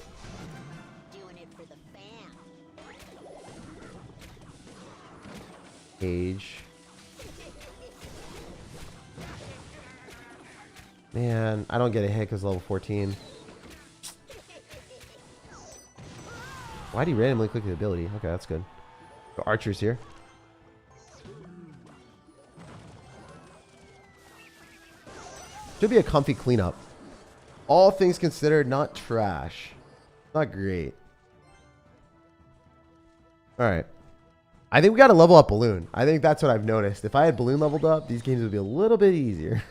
Doing it for the fam. Cage. Man, I don't get a hit because level 14. Why'd he randomly click the ability? Okay, that's good. The archers here. Should be a comfy cleanup. All things considered, not trash. Not great. Alright. I think we got to level up Balloon. I think that's what I've noticed. If I had Balloon leveled up, these games would be a little bit easier.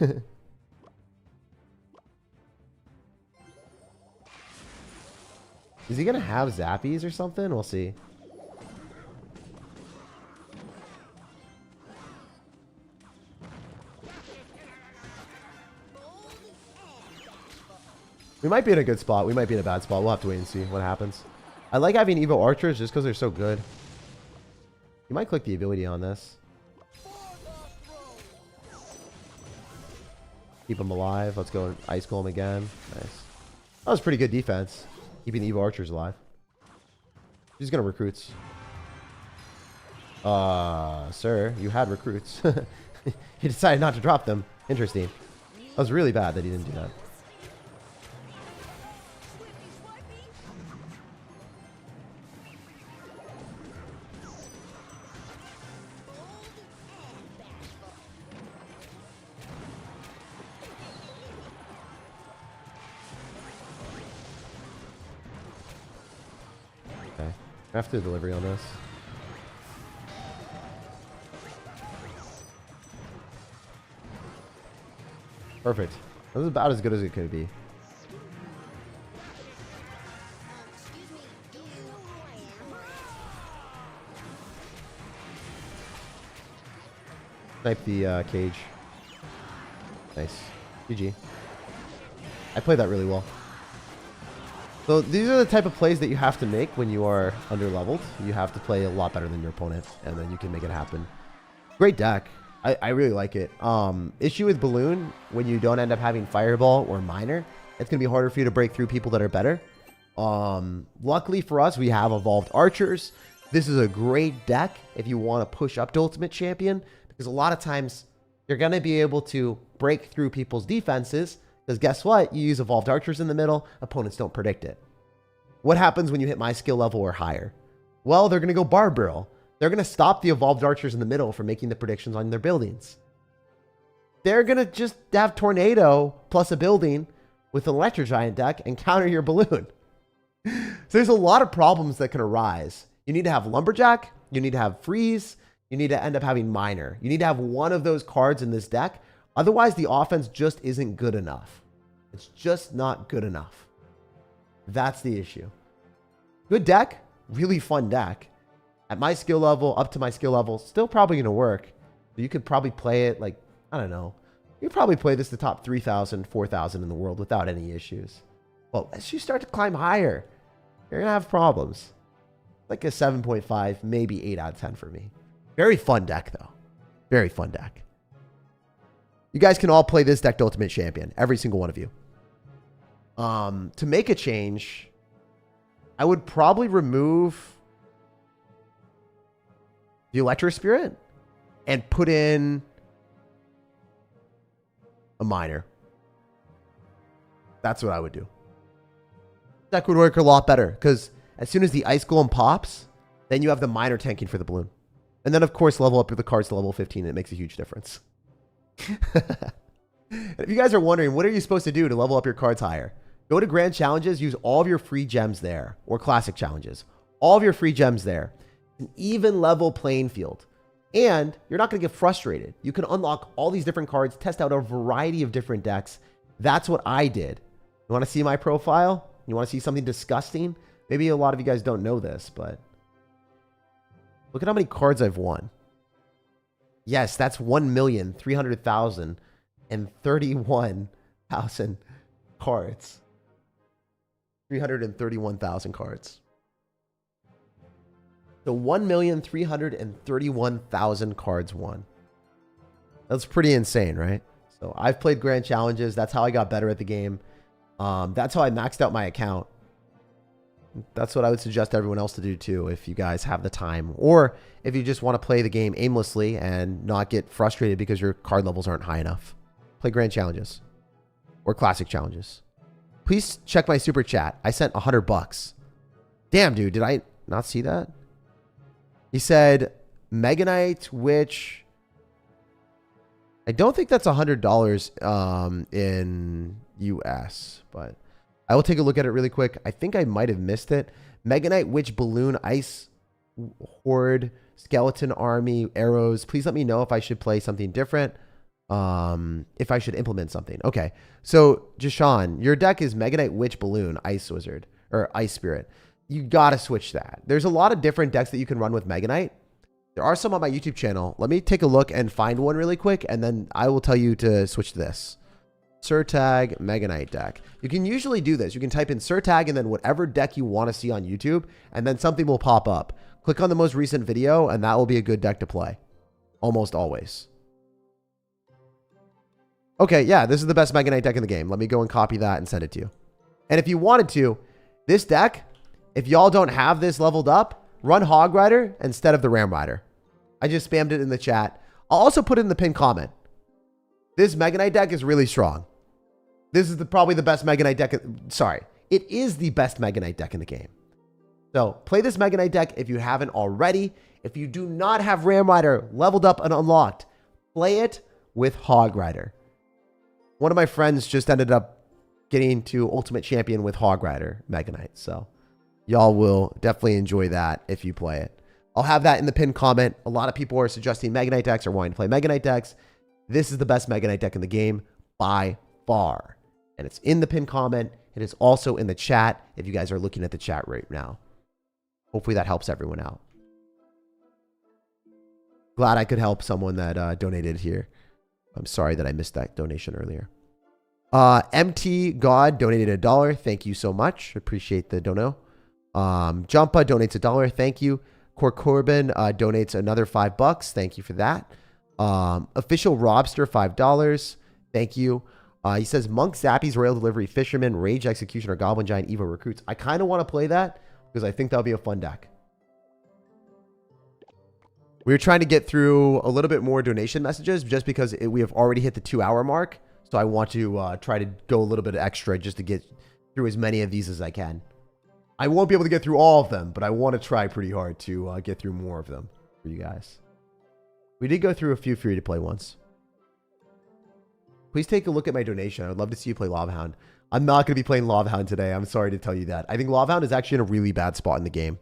Is he going to have Zappies or something? We'll see. We might be in a good spot. We might be in a bad spot. We'll have to wait and see what happens. I like having Evo Archers just because they're so good. You might click the ability on this. Keep him alive. Let's go Ice Golem again. Nice. That was pretty good defense. Keeping the Evil Archers alive. He's going to recruits. Sir, you had recruits. He decided not to drop them. Interesting. That was really bad that he didn't do that. Okay. I have to do delivery on this. Perfect. That was about as good as it could be. Snipe the cage. Nice. GG. I played that really well. So these are the type of plays that you have to make when you are under-leveled. You have to play a lot better than your opponent, and then you can make it happen. Great deck. I really like it. Issue with Balloon, when you don't end up having Fireball or Miner, it's going to be harder for you to break through people that are better. Luckily for us, we have Evolved Archers. This is a great deck if you want to push up to Ultimate Champion, because a lot of times you're going to be able to break through people's defenses, because guess what? You use Evolved Archers in the middle, opponents don't predict it. What happens when you hit my skill level or higher? Well, they're going to go Barb Barrel. They're going to stop the Evolved Archers in the middle from making the predictions on their buildings. They're going to just have Tornado plus a building with an Electro Giant deck and counter your Balloon. So there's a lot of problems that can arise. You need to have Lumberjack. You need to have Freeze. You need to end up having Miner. You need to have one of those cards in this deck. Otherwise, the offense just isn't good enough. It's just not good enough. That's the issue. Good deck. Really fun deck. At my skill level, up to my skill level, still probably going to work. You could probably play it like, I don't know. You could probably play this the top 3,000, 4,000 in the world without any issues. Well, as you start to climb higher, you're going to have problems. Like a 7.5, maybe 8 out of 10 for me. Very fun deck, though. Very fun deck. You guys can all play this deck to Ultimate Champion. Every single one of you. To make a change, I would probably remove the Electro Spirit and put in a Miner. That's what I would do. That would work a lot better because as soon as the Ice Golem pops, then you have the Miner tanking for the Balloon. And then, of course, level up the cards to level 15. It makes a huge difference. If you guys are wondering, what are you supposed to do to level up your cards higher? Go to Grand Challenges, use all of your free gems there, or Classic Challenges. All of your free gems there. An even level playing field. And you're not going to get frustrated. You can unlock all these different cards, test out a variety of different decks. That's what I did. You want to see my profile? You want to see something disgusting? Maybe a lot of you guys don't know this, but look at how many cards I've won. Yes, that's 1,300,031,000 cards. 331,000 cards. So 1,331,000 cards won. That's pretty insane, right? So I've played Grand Challenges. That's how I got better at the game. That's how I maxed out my account. That's what I would suggest everyone else to do too, if you guys have the time. Or if you just want to play the game aimlessly and not get frustrated because your card levels aren't high enough. Play Grand Challenges. Or Classic Challenges. Please check my super chat. I sent $100. Damn, dude. Did I not see that? He said, Mega Knight, which I don't think that's $100 in US, but I will take a look at it really quick. I think I might have missed it. Mega Knight, Witch, Balloon, Ice, Horde, Skeleton Army, Arrows. Please let me know if I should play something different. If I should implement something. Okay. So, Jashawn, your deck is Mega Knight, Witch, Balloon, Ice Wizard, or Ice Spirit. You got to switch that. There's a lot of different decks that you can run with Mega Knight. There are some on my YouTube channel. Let me take a look and find one really quick, and then I will tell you to switch to this. SirTag Mega Knight deck. You can usually do this. You can type in SirTag and then whatever deck you want to see on YouTube, and then something will pop up. Click on the most recent video, and that will be a good deck to play. Almost always. Okay, yeah, this is the best Mega Knight deck in the game. Let me go and copy that and send it to you. And if you wanted to, this deck, if y'all don't have this leveled up, run Hog Rider instead of the Ram Rider. I just spammed it in the chat. I'll also put it in the pinned comment. This Mega Knight deck is really strong. This is probably the best Mega Knight deck. Sorry, it is the best Mega Knight deck in the game. So play this Mega Knight deck if you haven't already. If you do not have Ram Rider leveled up and unlocked, play it with Hog Rider. One of my friends just ended up getting to Ultimate Champion with Hog Rider Mega Knight. So y'all will definitely enjoy that if you play it. I'll have that in the pinned comment. A lot of people are suggesting Mega Knight decks or wanting to play Mega Knight decks. This is the best Mega Knight deck in the game by far. And it's in the pinned comment. It is also in the chat if you guys are looking at the chat right now. Hopefully that helps everyone out. Glad I could help someone that donated here. I'm sorry that I missed that donation earlier. MT God donated $1. Thank you so much. Appreciate the dono. Jumpa donates $1. Thank you. Corbin donates another $5. Thank you for that. Official Robster $5. Thank you. He says Monk, Zappies, Royal Delivery, Fisherman, Rage Executioner, Goblin Giant, Evo Recruits. I kind of want to play that because I think that'll be a fun deck. We were trying to get through a little bit more donation messages just because we have already hit the 2-hour mark. So I want to try to go a little bit extra just to get through as many of these as I can. I won't be able to get through all of them, but I want to try pretty hard to get through more of them for you guys. We did go through a few free-to-play ones. Please take a look at my donation. I would love to see you play Lava Hound. I'm not going to be playing Lava Hound today. I'm sorry to tell you that. I think Lava Hound is actually in a really bad spot in the game.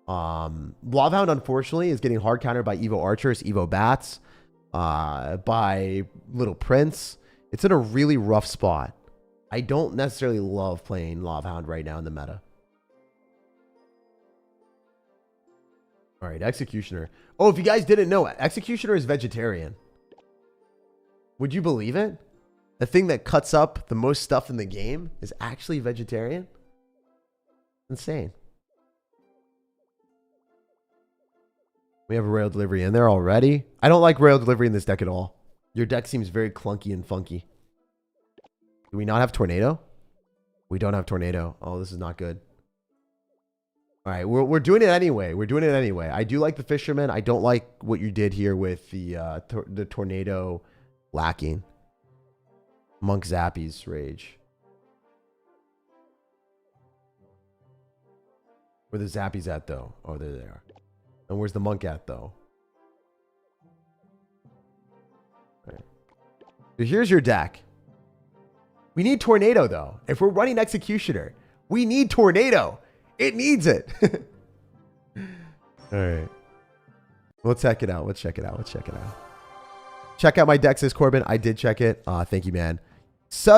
Lava Hound, unfortunately, is getting hard countered by Evo Archers, Evo Bats, by Little Prince. It's in a really rough spot. I don't necessarily love playing Lava Hound right now in the meta. All right, Executioner. Oh, if you guys didn't know, Executioner is vegetarian. Would you believe it? The thing that cuts up the most stuff in the game is actually vegetarian? Insane. We have a Royal Delivery in there already. I don't like Royal Delivery in this deck at all. Your deck seems very clunky and funky. Do we not have Tornado? We don't have Tornado. Oh, this is not good. All right, we're doing it anyway. We're doing it anyway. I do like the Fisherman. I don't like what you did here with the Tornado lacking. Monk Zappies Rage. Where the Zappies at, though? Oh, there they are. And where's the Monk at, though? All right. So here's your deck. We need Tornado, though. If we're running Executioner, we need Tornado. It needs it. All right. Let's check it out. Let's check it out. Let's check it out. Check out my deck, says Corbin. I did check it. Thank you, man.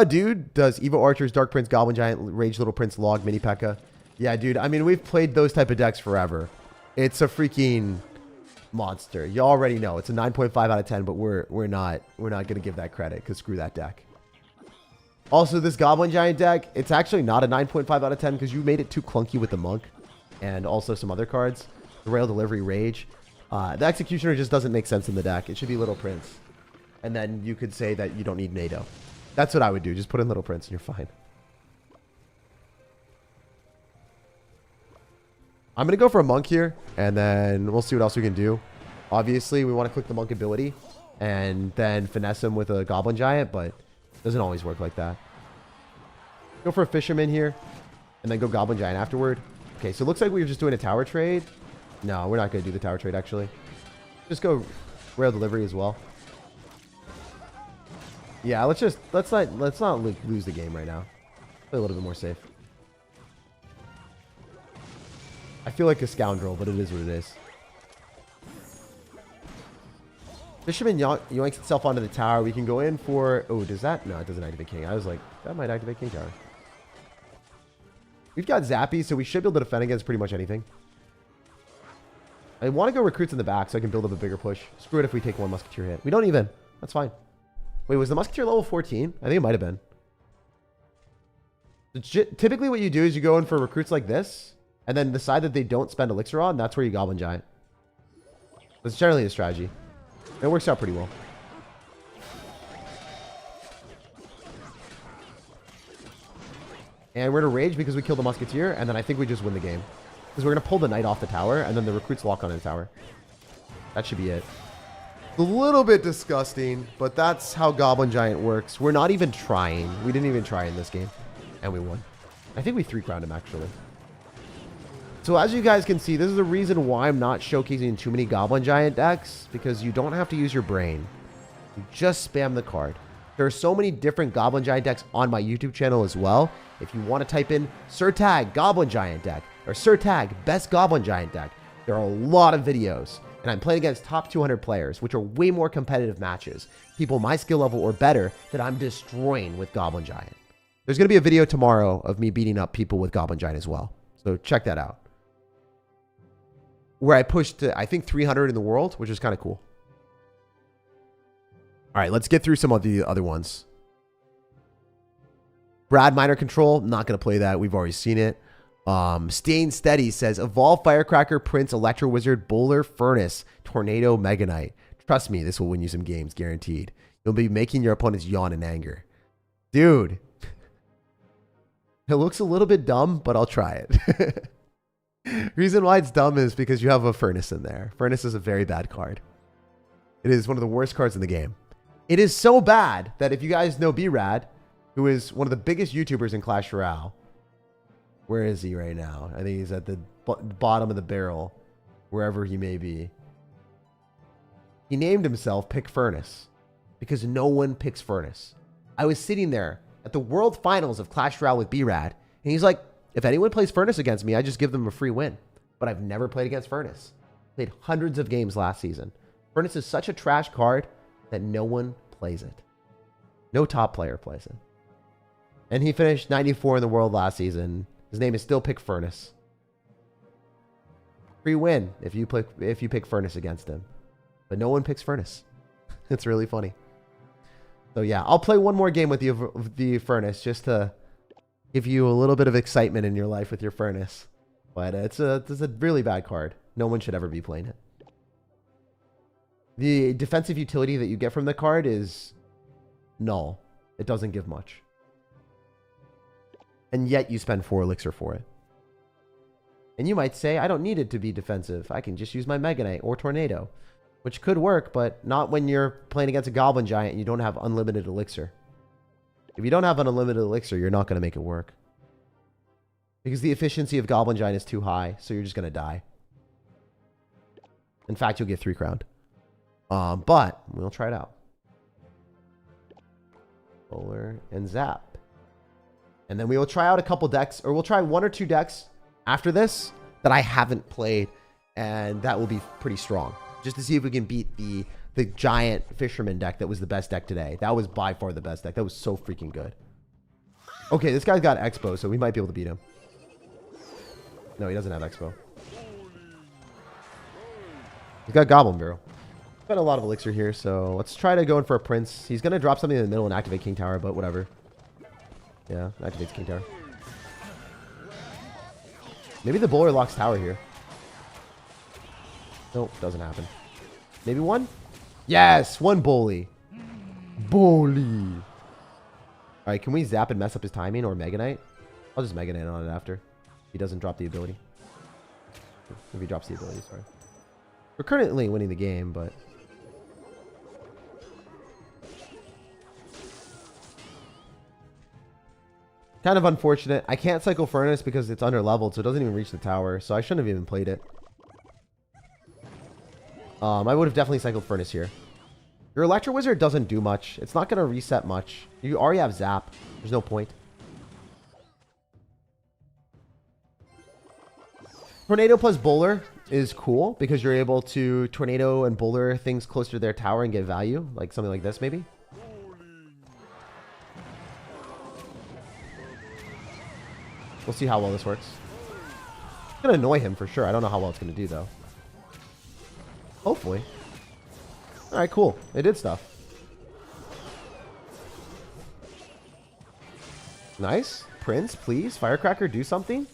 Dude does Evo Archers, Dark Prince, Goblin Giant, Rage Little Prince, Log, Mini Pekka. Yeah, dude. I mean, we've played those type of decks forever. It's a freaking monster. You already know. It's a 9.5 out of 10, but we're not going to give that credit because screw that deck. Also, this Goblin Giant deck, it's actually not a 9.5 out of 10 because you made it too clunky with the Monk and also some other cards. The Rail Delivery Rage. The Executioner just doesn't make sense in the deck. It should be Little Prince. And then you could say that you don't need NATO. That's what I would do. Just put in Little Prince and you're fine. I'm going to go for a Monk here, and then we'll see what else we can do. Obviously, we want to click the Monk ability and then finesse him with a Goblin Giant, but it doesn't always work like that. Go for a Fisherman here, and then go Goblin Giant afterward. Okay, so it looks like we were just doing a tower trade. No, we're not going to do the tower trade, actually. Just go Rail Delivery as well. Yeah, let's not lose the game right now. Play a little bit more safe. I feel like a scoundrel, but it is what it is. Fisherman yoinks itself onto the tower. We can go in for... Oh, does that... No, it doesn't activate King. I was like, that might activate King Tower. We've got Zappy, so we should be able to defend against pretty much anything. I want to go Recruits in the back so I can build up a bigger push. Screw it if we take one Musketeer hit. We don't even. That's fine. Wait, was the Musketeer level 14? I think it might have been. Typically what you do is you go in for Recruits like this, and then decide that they don't spend Elixir on. That's where you Goblin Giant. That's generally a strategy. It works out pretty well. And we're going to rage because we killed the musketeer, and then I think we just win the game. Because we're going to pull the knight off the tower, and then the recruits lock on the tower. That should be it. A little bit disgusting, but that's how Goblin Giant works. We're not even trying. We didn't even try in this game. And we won. I think we 3-crowned him, actually. So as you guys can see, this is the reason why I'm not showcasing too many Goblin Giant decks, because you don't have to use your brain. You just spam the card. There are so many different Goblin Giant decks on my YouTube channel as well. If you want to type in SirTag Goblin Giant deck or SirTag Best Goblin Giant deck, there are a lot of videos. And I'm playing against top 200 players, which are way more competitive matches. People my skill level or better that I'm destroying with Goblin Giant. There's going to be a video tomorrow of me beating up people with Goblin Giant as well. So check that out. Where I pushed to, I think, 300 in the world, which is kind of cool. All right, let's get through some of the other ones. Brad Minor Control, not going to play that. We've already seen it. Staying Steady says, Evolve Firecracker, Prince, Electro Wizard, Bowler, Furnace, Tornado, Mega Knight. Trust me, this will win you some games, guaranteed. You'll be making your opponents yawn in anger. Dude. It looks a little bit dumb, but I'll try it. Reason why it's dumb is because you have a Furnace in there. Furnace is a very bad card. It is one of the worst cards in the game. It is so bad that if you guys know B-Rad, who is one of the biggest YouTubers in Clash Royale, where is he right now? I think he's at the bottom of the barrel, wherever he may be. He named himself Pick Furnace because no one picks Furnace. I was sitting there at the World Finals of Clash Royale with B-Rad, and he's like, if anyone plays Furnace against me, I just give them a free win. But I've never played against Furnace. Played hundreds of games last season. Furnace is such a trash card that no one plays it. No top player plays it. And he finished 94 in the world last season. His name is still Pick Furnace. Free win if you pick Furnace against him. But no one picks Furnace. It's really funny. So yeah, I'll play one more game with the Furnace just to give you a little bit of excitement in your life with your Furnace. But it's a really bad card. No one should ever be playing it. The defensive utility that you get from the card is null. It doesn't give much. And yet you spend 4 elixir for it. And you might say, I don't need it to be defensive. I can just use my Mega Knight or Tornado. Which could work, but not when you're playing against a Goblin Giant and you don't have unlimited elixir. If you don't have an unlimited elixir, you're not going to make it work. Because the efficiency of Goblin Giant is too high, so you're just going to die. In fact, you'll get 3-crowned. But we'll try it out. Bowler and Zap. And then we will try out a couple decks, or we'll try 1 or 2 decks after this that I haven't played, and that will be pretty strong. Just to see if we can beat the giant fisherman deck that was the best deck today. That was by far the best deck. That was so freaking good. Okay, this guy's got Expo, so we might be able to beat him. No, he doesn't have Expo. He's got Goblin Barrel. Got a lot of elixir here, so let's try to go in for a Prince. He's going to drop something in the middle and activate King Tower, but whatever. Yeah, activates King Tower. Maybe the Bowler locks Tower here. Nope, doesn't happen. Maybe 1? Yes, 1 Bully. Bully. Alright, can we Zap and mess up his timing or Mega Knight? I'll just Mega Knight on it after. He doesn't drop the ability. If he drops the ability, sorry. We're currently winning the game, but... kind of unfortunate. I can't cycle Furnace because it's under leveled, so it doesn't even reach the tower. So I shouldn't have even played it. I would have definitely cycled Furnace here. Your Electro Wizard doesn't do much. It's not going to reset much. You already have Zap. There's no point. Tornado plus Bowler is cool because you're able to Tornado and Bowler things closer to their tower and get value. Like something like this, maybe. We'll see how well this works. It's going to annoy him for sure. I don't know how well it's going to do, though. Hopefully. Alright, cool. They did stuff. Nice. Prince, please. Firecracker, do something.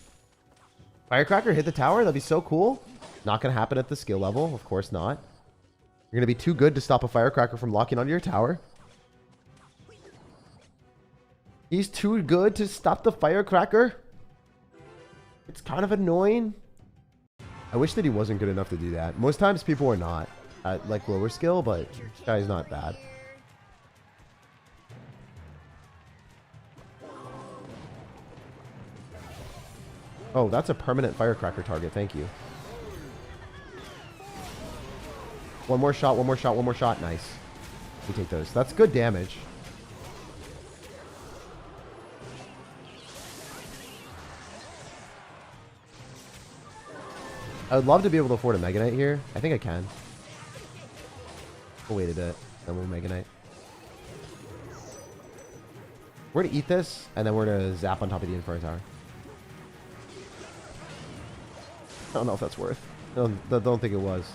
Firecracker, hit the tower. That'd be so cool. Not going to happen at the skill level. Of course not. You're going to be too good to stop a Firecracker from locking onto your tower. He's too good to stop the firecracker. It's kind of annoying. I wish that he wasn't good enough to do that. Most times people are not at like lower skill, but this guy's not bad. Oh, that's a permanent firecracker target. Thank you. One more shot, one more shot, one more shot. Nice. We take those. That's good damage. I would love to be able to afford a Mega Knight here. I think I can. We'll wait a bit, then we'll Mega Knight. We're going to eat this, and then we're going to zap on top of the Inferno Tower. I don't know if that's worth. Don't think it was.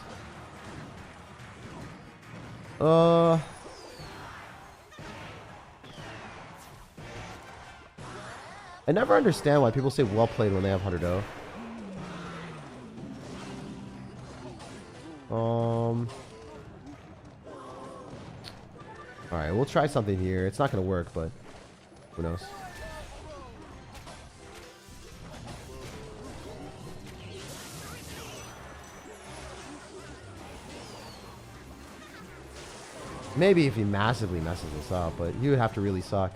I never understand why people say well played when they have 100-0. Alright, we'll try something here. It's not going to work, but who knows. Maybe if he massively messes us up, but he would have to really suck.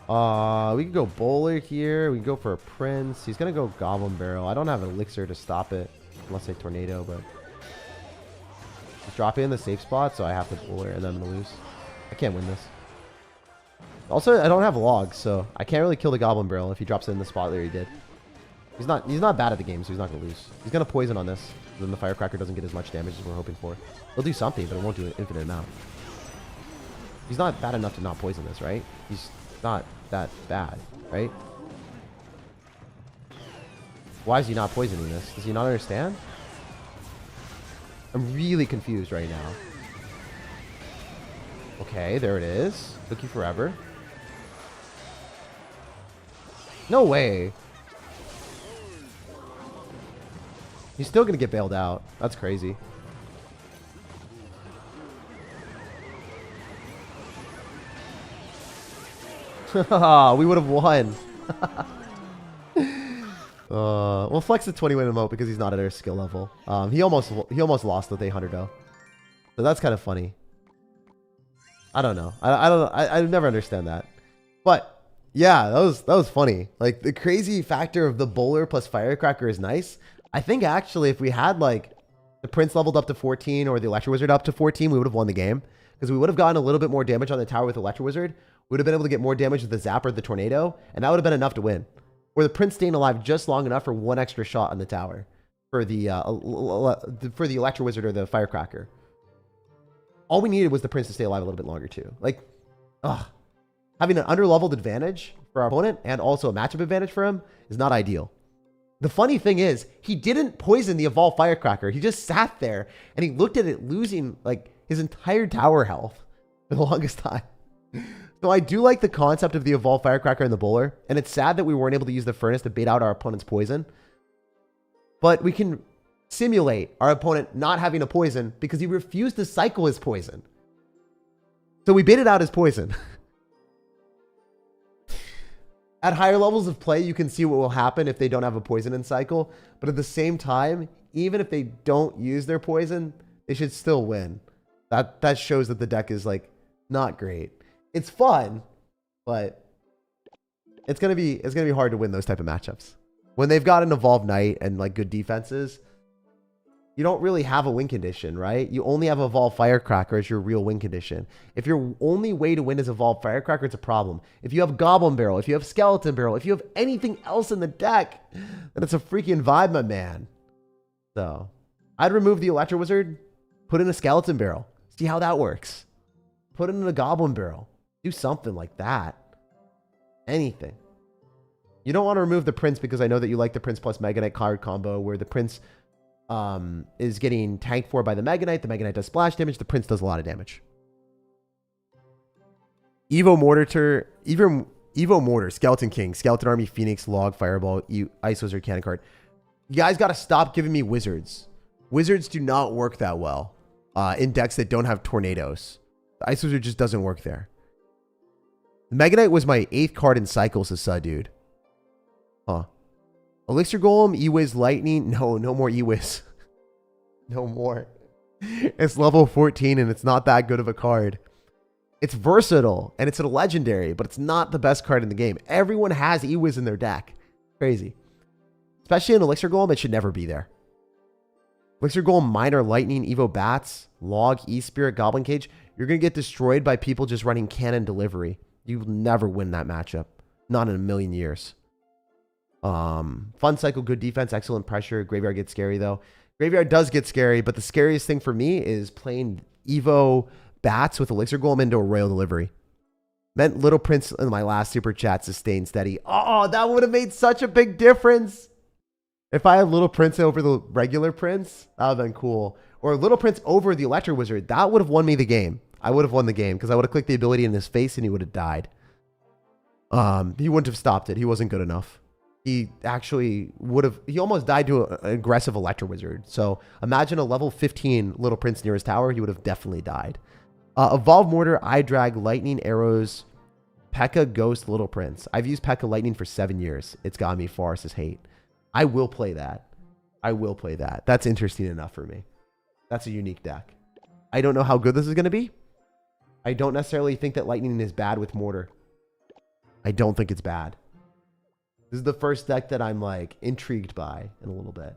We could go bowler here. We can go for a prince. He's going to go goblin barrel. I don't have an elixir to stop it. Unless I tornado, but he's dropping in the safe spot, so I have to bowler and then I'm going to lose. I can't win this. Also, I don't have logs, so I can't really kill the goblin barrel if he drops it in the spot that he did. He's not bad at the game, so he's not going to lose. He's going to poison on this. Then the firecracker doesn't get as much damage as we're hoping for. He'll do something, but it won't do an infinite amount. He's not bad enough to not poison this, right? He's not that bad, right? Why is he not poisoning this? Does he not understand? I'm really confused right now. Okay, there it is. Took you forever. No way. He's still going to get bailed out. That's crazy. We would have won. We'll flex the 20-win emote because he's not at our skill level. He almost lost with 800 though. So that's kind of funny. I don't know. I never understand that. But yeah, that was funny. Like the crazy factor of the bowler plus firecracker is nice. I think actually if we had like the prince leveled up to 14 or the electro wizard up to 14, we would have won the game because we would have gotten a little bit more damage on the tower with electro wizard. We would have been able to get more damage with the zapper, the tornado, and that would have been enough to win. Or the prince staying alive just long enough for one extra shot on the tower for the electro wizard or the firecracker. All we needed was the prince to stay alive a little bit longer too. Like, having an underleveled advantage for our opponent and also a matchup advantage for him is not ideal. The funny thing is, he didn't poison the evolved firecracker. He just sat there and he looked at it losing like his entire tower health for the longest time. So I do like the concept of the evolved firecracker and the bowler, and it's sad that we weren't able to use the furnace to bait out our opponent's poison. But we can simulate our opponent not having a poison because he refused to cycle his poison. So we baited out his poison. At higher levels of play, you can see what will happen if they don't have a poison in cycle. But at the same time, even if they don't use their poison, they should still win. That shows that the deck is like not great. It's fun, but it's gonna be hard to win those type of matchups. When they've got an evolved knight and like good defenses, you don't really have a win condition, right? You only have evolved firecracker as your real win condition. If your only way to win is evolved firecracker, it's a problem. If you have goblin barrel, if you have skeleton barrel, if you have anything else in the deck, then it's a freaking vibe, my man. So I'd remove the electro wizard, put in a skeleton barrel, see how that works. Put in a goblin barrel. Do something like that. Anything. You don't want to remove the prince because I know that you like the prince plus Mega Knight card combo where the prince is getting tanked for by the Mega Knight. The Mega Knight does splash damage. The prince does a lot of damage. Evo Mortar, Skeleton King, Skeleton Army, Phoenix, Log, Fireball, Ice Wizard, Cannon card. You guys got to stop giving me wizards. Wizards do not work that well in decks that don't have tornadoes. The Ice Wizard just doesn't work there. Mega Knight was my 8th card in cycles as Sud, dude. Huh. Elixir Golem, E-Wiz Lightning. No, no more E-Wiz. No more. It's level 14 and it's not that good of a card. It's versatile and it's a legendary, but it's not the best card in the game. Everyone has E-Wiz in their deck. Crazy. Especially in Elixir Golem, it should never be there. Elixir Golem, Miner, Lightning, Evo Bats, Log, E-Spirit, Goblin Cage. You're going to get destroyed by people just running Cannon Delivery. You'll never win that matchup. Not in a million years. Fun cycle, good defense, excellent pressure. Graveyard gets scary though. Graveyard does get scary, but the scariest thing for me is playing Evo Bats with Elixir Golem into a Royal Delivery. Meant Little Prince in my last super chat sustained steady. Oh, that would have made such a big difference. If I had Little Prince over the regular Prince, that would have been cool. Or Little Prince over the Electro Wizard, that would have won me the game. I would have won the game because I would have clicked the ability in his face and he would have died. He wouldn't have stopped it. He wasn't good enough. He actually would have... He almost died to an aggressive Electro Wizard. So imagine a level 15 Little Prince near his tower. He would have definitely died. Evolve Mortar, Eye Drag, Lightning, Arrows, Pekka, Ghost, Little Prince. I've used Pekka Lightning for 7 years. It's got me Forest's Hate. I will play that. I will play that. That's interesting enough for me. That's a unique deck. I don't know how good this is going to be. I don't necessarily think that Lightning is bad with Mortar. I don't think it's bad. This is the first deck that I'm like intrigued by in a little bit.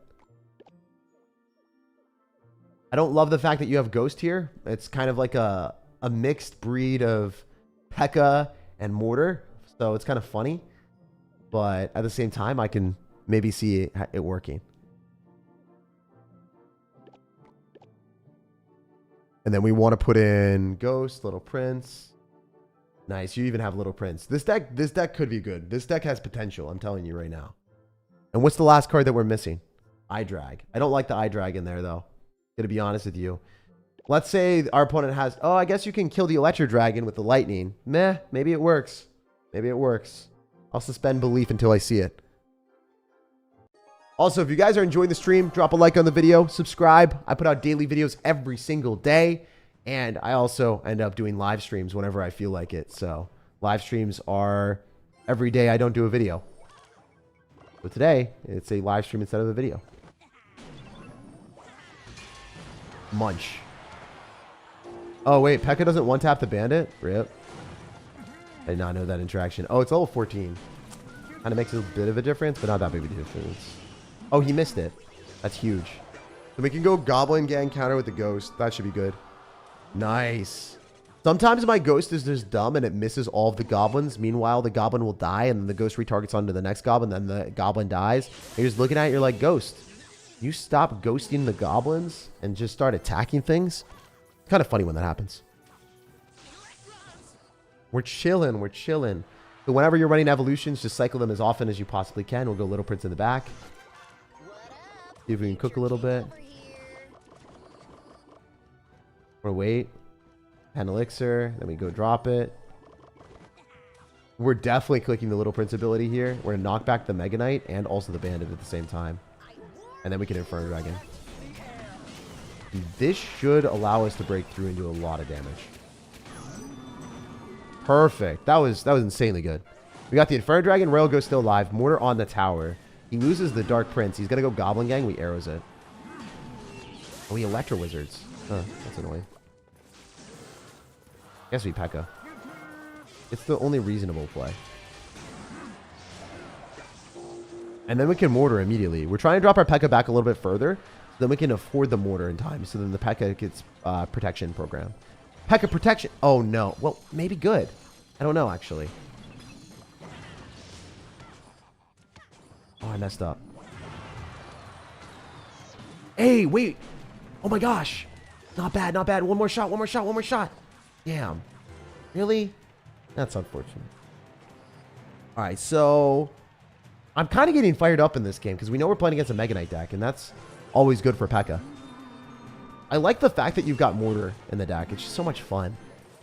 I don't love the fact that you have Ghost here. It's kind of like a mixed breed of Pekka and Mortar. So it's kind of funny. But at the same time, I can maybe see it working. And then we want to put in Ghost, Little Prince. Nice. You even have Little Prince. This deck could be good. This deck has potential. I'm telling you right now. And what's the last card that we're missing? Eye Drag. I don't like the Eye Drag in there, though. Gonna be honest with you. Let's say our opponent has... Oh, I guess you can kill the Electro Dragon with the Lightning. Meh. Maybe it works. Maybe it works. I'll suspend belief until I see it. Also, if you guys are enjoying the stream, drop a like on the video. Subscribe. I put out daily videos every single day. And I also end up doing live streams whenever I feel like it. So live streams are every day I don't do a video. But today, it's a live stream instead of a video. Munch. Oh, wait. Pekka doesn't one-tap the bandit? Rip. I did not know that interaction. Oh, it's level 14. Kind of makes a bit of a difference, but not that big of a difference. Oh, he missed it. That's huge. So we can go Goblin Gang counter with the Ghost. That should be good. Nice. Sometimes my Ghost is just dumb and it misses all of the Goblins. Meanwhile, the Goblin will die and then the Ghost retargets onto the next Goblin. Then the Goblin dies. And you're just looking at it. You're like, Ghost, you stop ghosting the Goblins and just start attacking things? It's kind of funny when that happens. We're chilling. We're chilling. So whenever you're running evolutions, just cycle them as often as you possibly can. We'll go Little Prince in the back. See if we can cook a little bit. Or wait. Pen Elixir. Then we go drop it. We're definitely clicking the Little Prince ability here. We're going to knock back the Mega Knight and also the Bandit at the same time. And then we can Inferno Dragon. This should allow us to break through and do a lot of damage. Perfect. That was insanely good. We got the Inferno Dragon. Royal Ghost still alive. Mortar on the tower. He loses the Dark Prince. He's going to go Goblin Gang. We arrows it. Oh, we Electro Wizards. Huh, that's annoying. I guess we Pekka. It's the only reasonable play. And then we can Mortar immediately. We're trying to drop our Pekka back a little bit further. So then we can afford the Mortar in time. So then the Pekka gets protection program. Pekka protection. Oh, no. Well, maybe good. I don't know, actually. Oh, I messed up. Hey, wait. Oh, my gosh. Not bad, not bad. One more shot, one more shot, one more shot. Damn. Really? That's unfortunate. All right, so I'm kind of getting fired up in this game because we know we're playing against a Mega Knight deck, and that's always good for Pekka. I like the fact that you've got Mortar in the deck. It's just so much fun.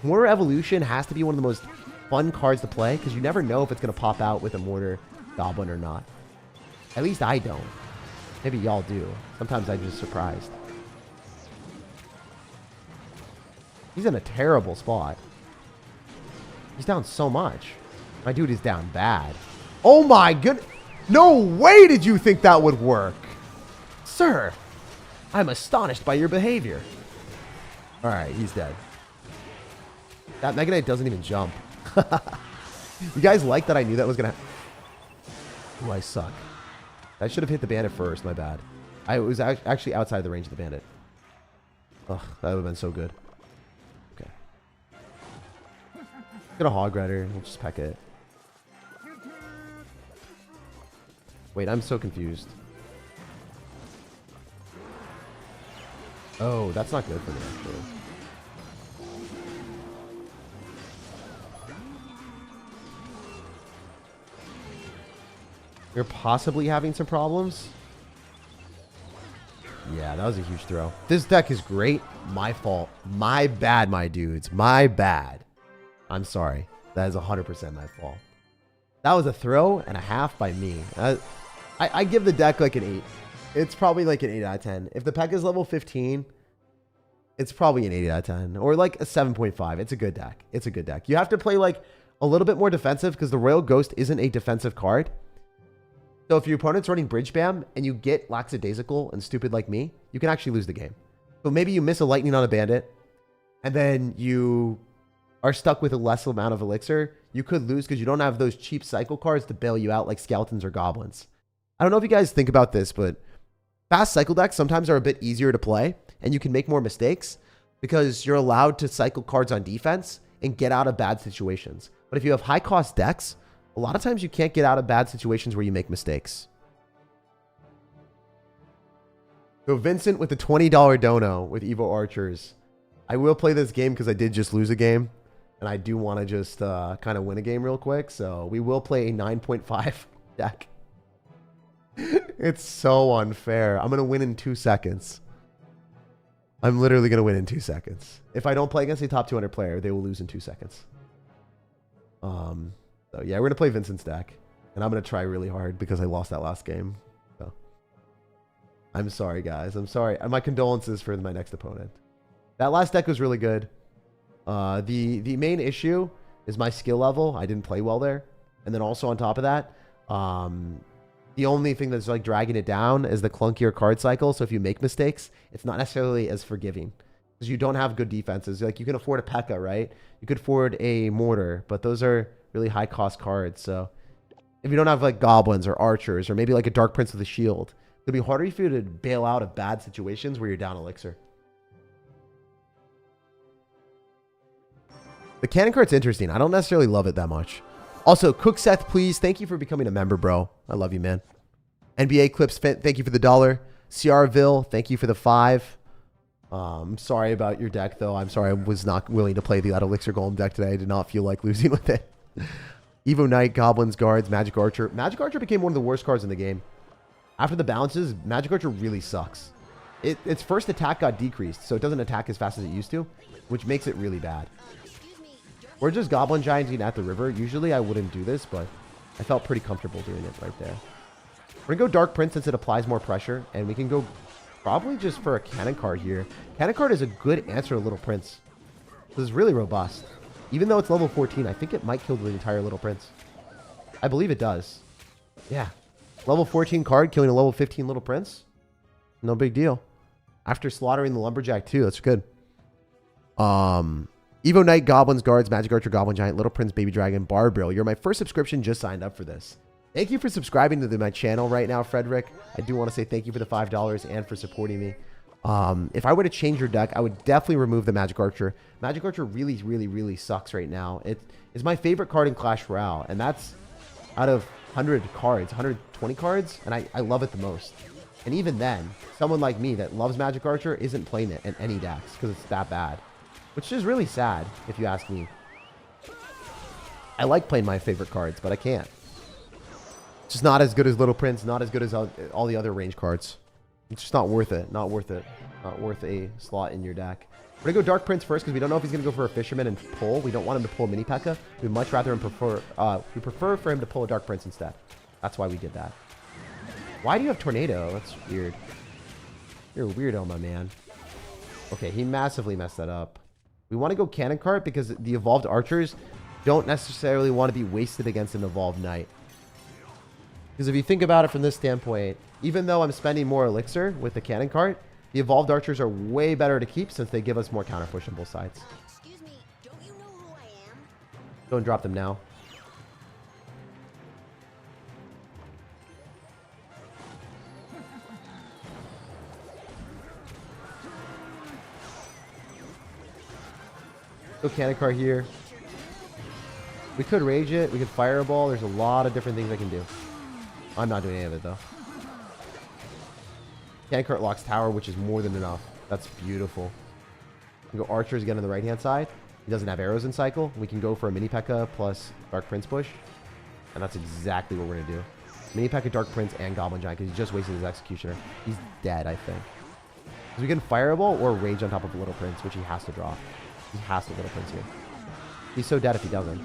Mortar Evolution has to be one of the most fun cards to play because you never know if it's going to pop out with a Mortar Goblin or not. At least I don't. Maybe y'all do. Sometimes I'm just surprised. He's in a terrible spot. He's down so much. My dude is down bad. Oh my goodness. No way did you think that would work. Sir, I'm astonished by your behavior. All right, he's dead. That Mega Knight doesn't even jump. You guys like that I knew that was going to happen? Ooh, I suck. I should have hit the bandit first. My bad. I was actually outside the range of the bandit. Ugh, that would have been so good. Okay. Get a hog rider. We'll just peck it. Wait, I'm so confused. Oh, that's not good for me, actually. You're possibly having some problems? Yeah, that was a huge throw. This deck is great. My fault. My bad, my dudes. My bad. I'm sorry. That is 100% my fault. That was a throw and a half by me. I give the deck like an 8. It's probably like an 8 out of 10. If the Pekka is level 15, it's probably an 8 out of 10. Or like a 7.5. It's a good deck. It's a good deck. You have to play like a little bit more defensive because the Royal Ghost isn't a defensive card. So if your opponent's running Bridge Bam and you get lackadaisical and stupid like me, you can actually lose the game. So maybe you miss a lightning on a bandit and then you are stuck with a less amount of elixir. You could lose because you don't have those cheap cycle cards to bail you out like skeletons or goblins. I don't know if you guys think about this, but fast cycle decks sometimes are a bit easier to play and you can make more mistakes because you're allowed to cycle cards on defense and get out of bad situations. But if you have high cost decks, a lot of times you can't get out of bad situations where you make mistakes. So Vincent with the $20 dono with Evo Archers. I will play this game because I did just lose a game. And I do want to just kind of win a game real quick. So we will play a 9.5 deck. It's so unfair. I'm going to win in 2 seconds. I'm literally going to win in 2 seconds. If I don't play against a top 200 player, they will lose in 2 seconds. So yeah, we're going to play Vincent's deck. And I'm going to try really hard because I lost that last game. So I'm sorry, guys. I'm sorry. My condolences for my next opponent. That last deck was really good. The main issue is my skill level. I didn't play well there. And then also on top of that, the only thing that's like dragging it down is the clunkier card cycle. So if you make mistakes, it's not necessarily as forgiving because you don't have good defenses. Like you can afford a Pekka, right? You could afford a Mortar, but those are really high cost cards. So if you don't have like goblins or archers or maybe like a Dark Prince with a shield, it'll be harder for you to bail out of bad situations where you're down elixir. The cannon card's interesting. I don't necessarily love it that much. Also, Cook Seth, please. Thank you for becoming a member, bro. I love you, man. NBA Clips, thank you for the $1. CRville, thank you for the 5. I'm sorry about your deck, though. I'm sorry I was not willing to play the Elixir Golem deck today. I did not feel like losing with it. Evo Knight, Goblins, Guards, Magic Archer. Magic Archer became one of the worst cards in the game. After the balances, Magic Archer really sucks. Its first attack got decreased, so it doesn't attack as fast as it used to, which makes it really bad. We're just Goblin Gianting at the river. Usually I wouldn't do this, but I felt pretty comfortable doing it right there. We're going to go Dark Prince since it applies more pressure, and we can go probably just for a cannon card here. Cannon card is a good answer to Little Prince. This is really robust. Even though it's level 14, I think it might kill the entire Little Prince. I believe it does. Yeah. Level 14 card killing a level 15 Little Prince. No big deal. After slaughtering the lumberjack too. That's good. Evo Knight, Goblins, Guards, Magic Archer, Goblin Giant, Little Prince, Baby Dragon, Barbrill. You're my first subscription. Just signed up for this. Thank you for subscribing to my channel right now, Frederick. I do want to say thank you for the $5 and for supporting me. If I were to change your deck, I would definitely remove the Magic Archer. Magic Archer really, really, really sucks right now. It is my favorite card in Clash Royale, and that's out of 100 cards, 120 cards, and I love it the most. And even then, someone like me that loves Magic Archer isn't playing it in any decks because it's that bad. Which is really sad, if you ask me. I like playing my favorite cards, but I can't. It's just not as good as Little Prince, not as good as all the other range cards. It's just not worth it. Not worth it. Not worth a slot in your deck. We're going to go Dark Prince first because we don't know if he's going to go for a Fisherman and pull. We don't want him to pull a Mini Pekka. We'd much rather we prefer for him to pull a Dark Prince instead. That's why we did that. Why do you have Tornado? That's weird. You're a weirdo, my man. Okay, he massively messed that up. We want to go Cannon Cart because the Evolved Archers don't necessarily want to be wasted against an evolved knight. Because if you think about it from this standpoint, even though I'm spending more elixir with the cannon cart, the evolved archers are way better to keep since they give us more counter push on both sides. Excuse me, don't you know who I am? Don't drop them now. Go cannon cart here. We could rage it. We could fireball. There's a lot of different things I can do. I'm not doing any of it though. Cannon cart locks tower, which is more than enough. That's beautiful. We can go archers again on the right hand side. He doesn't have arrows in cycle. We can go for a mini Pekka plus Dark Prince push. And that's exactly what we're going to do. Mini Pekka, Dark Prince, and Goblin Giant because he just wasted his Executioner. He's dead, I think. Because we can fireball or rage on top of a Little Prince, which he has to draw. He has to Little Prince here. He's so dead if he doesn't.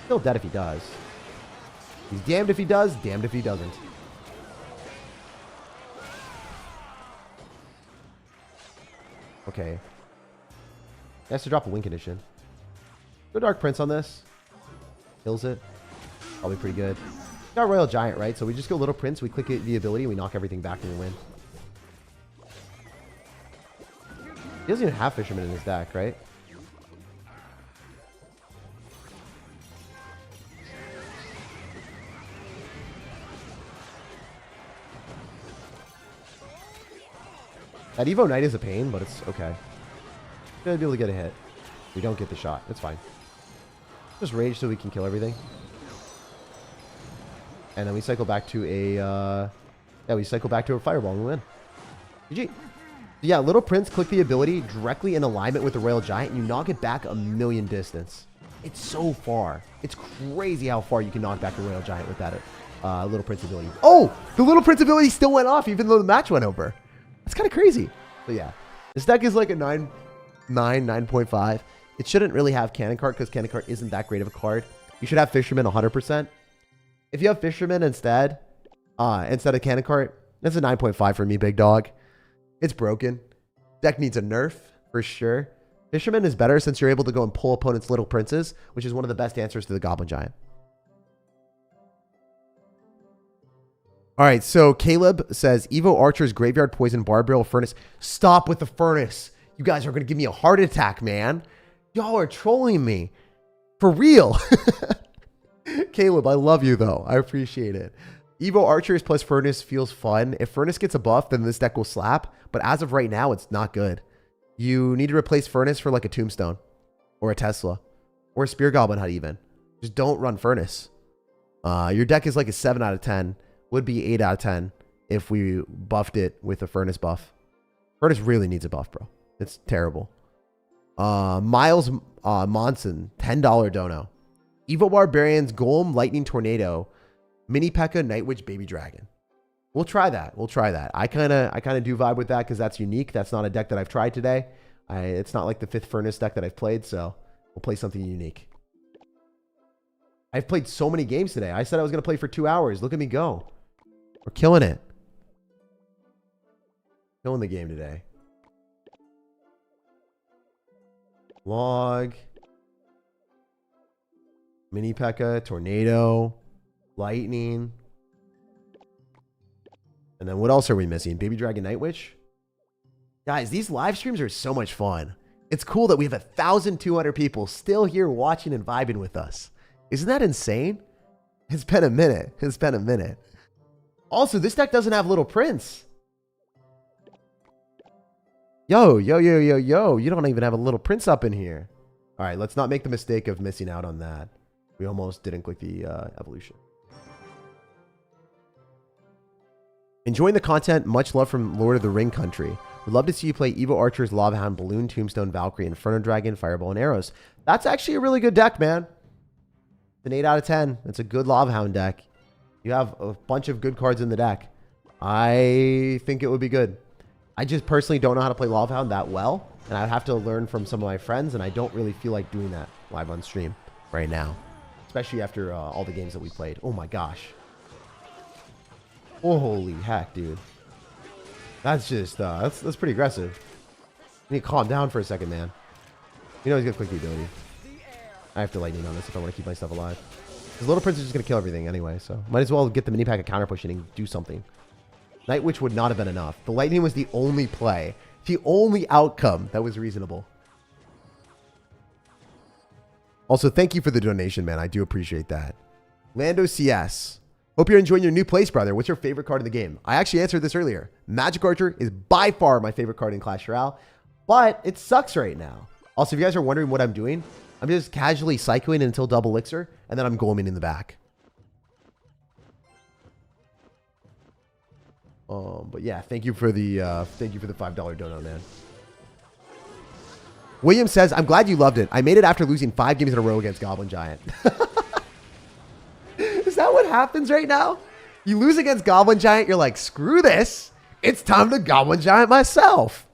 Still dead if he does. He's damned if he does, damned if he doesn't. Okay. He has to drop a win condition. Go Dark Prince on this. Kills it. Probably pretty good. Got Royal Giant, right? So we just go Little Prince, we click the ability, we knock everything back and we win. He doesn't even have Fisherman in his deck, right? That Evo Knight is a pain, but it's okay. Gonna be able to get a hit. We don't get the shot. It's fine. Just rage so we can kill everything. And then we cycle back to a we cycle back to a fireball and we win. GG. Yeah, Little Prince, click the ability directly in alignment with the Royal Giant, and you knock it back a million distance. It's so far. It's crazy how far you can knock back a Royal Giant with that Little Prince ability. Oh! The Little Prince ability still went off even though the match went over. That's kind of crazy. But yeah, this deck is like a 9.5. It shouldn't really have Cannon Cart because Cannon Cart isn't that great of a card. You should have Fisherman 100%. If you have Fisherman instead of Cannon Cart, that's a 9.5 for me, big dog. It's broken. Deck needs a nerf for sure. Fisherman is better since you're able to go and pull opponents' Little Princes, which is one of the best answers to the Goblin Giant. All right, so Caleb says, Evo Archer's Graveyard Poison, Barbarial Furnace. Stop with the Furnace. You guys are going to give me a heart attack, man. Y'all are trolling me. For real. Caleb, I love you, though. I appreciate it. Evo Archers plus Furnace feels fun. If Furnace gets a buff, then this deck will slap. But as of right now, it's not good. You need to replace Furnace for like a Tombstone. Or a Tesla. Or a Spear Goblin Hut even. Just don't run Furnace. Your deck is like a 7 out of 10. Would be 8 out of 10 if we buffed it with a Furnace buff. Furnace really needs a buff, bro. It's terrible. Miles Monson, $10 dono. Evo Barbarians, Golem, Lightning Tornado, Mini Pekka, Night Witch, Baby Dragon. We'll try that. We'll try that. I kind of do vibe with that because that's unique. That's not a deck that I've tried today. It's not like the 5th Furnace deck that I've played, so we'll play something unique. I've played so many games today. I said I was going to play for 2 hours. Look at me go. We're killing it. Killing the game today. Log. Mini Pekka, Tornado, Lightning. And then what else are we missing? Baby Dragon, Night Witch? Guys, these live streams are so much fun. It's cool that we have 1,200 people still here watching and vibing with us. Isn't that insane? It's been a minute. It's been a minute. Also, this deck doesn't have Little Prince. Yo. You don't even have a Little Prince up in here. All right, let's not make the mistake of missing out on that. We almost didn't click the evolution. Enjoying the content. Much love from Lord of the Ring country. Would love to see you play Evo Archers, Lava Hound, Balloon, Tombstone, Valkyrie, Inferno Dragon, Fireball, and Arrows. That's actually a really good deck, man. It's an 8 out of 10. It's a good Lava Hound deck. You have a bunch of good cards in the deck. I think it would be good. I just personally don't know how to play Lava Hound that well. And I'd have to learn from some of my friends. And I don't really feel like doing that live on stream right now. Especially after all the games that we played. Oh my gosh. Oh, holy heck, dude. That's just, that's pretty aggressive. You need to calm down for a second, man. You know he's going to click the ability. I have to lightning on this if I want to keep my stuff alive. Because Little Prince is just going to kill everything anyway, so might as well get the mini pack of counter pushing and do something. Night Witch would not have been enough. The lightning was the only play. The only outcome that was reasonable. Also, thank you for the donation, man. I do appreciate that. Lando CS. Hope you're enjoying your new place, brother. What's your favorite card in the game? I actually answered this earlier. Magic Archer is by far my favorite card in Clash Royale, but it sucks right now. Also, if you guys are wondering what I'm doing, I'm just casually cycling until double elixir, and then I'm goleming in the back. But yeah, thank you for the $5 dono, man. William says, I'm glad you loved it. I made it after losing 5 games in a row against Goblin Giant. Is that what happens right now? You lose against Goblin Giant, you're like, screw this. It's time to Goblin Giant myself.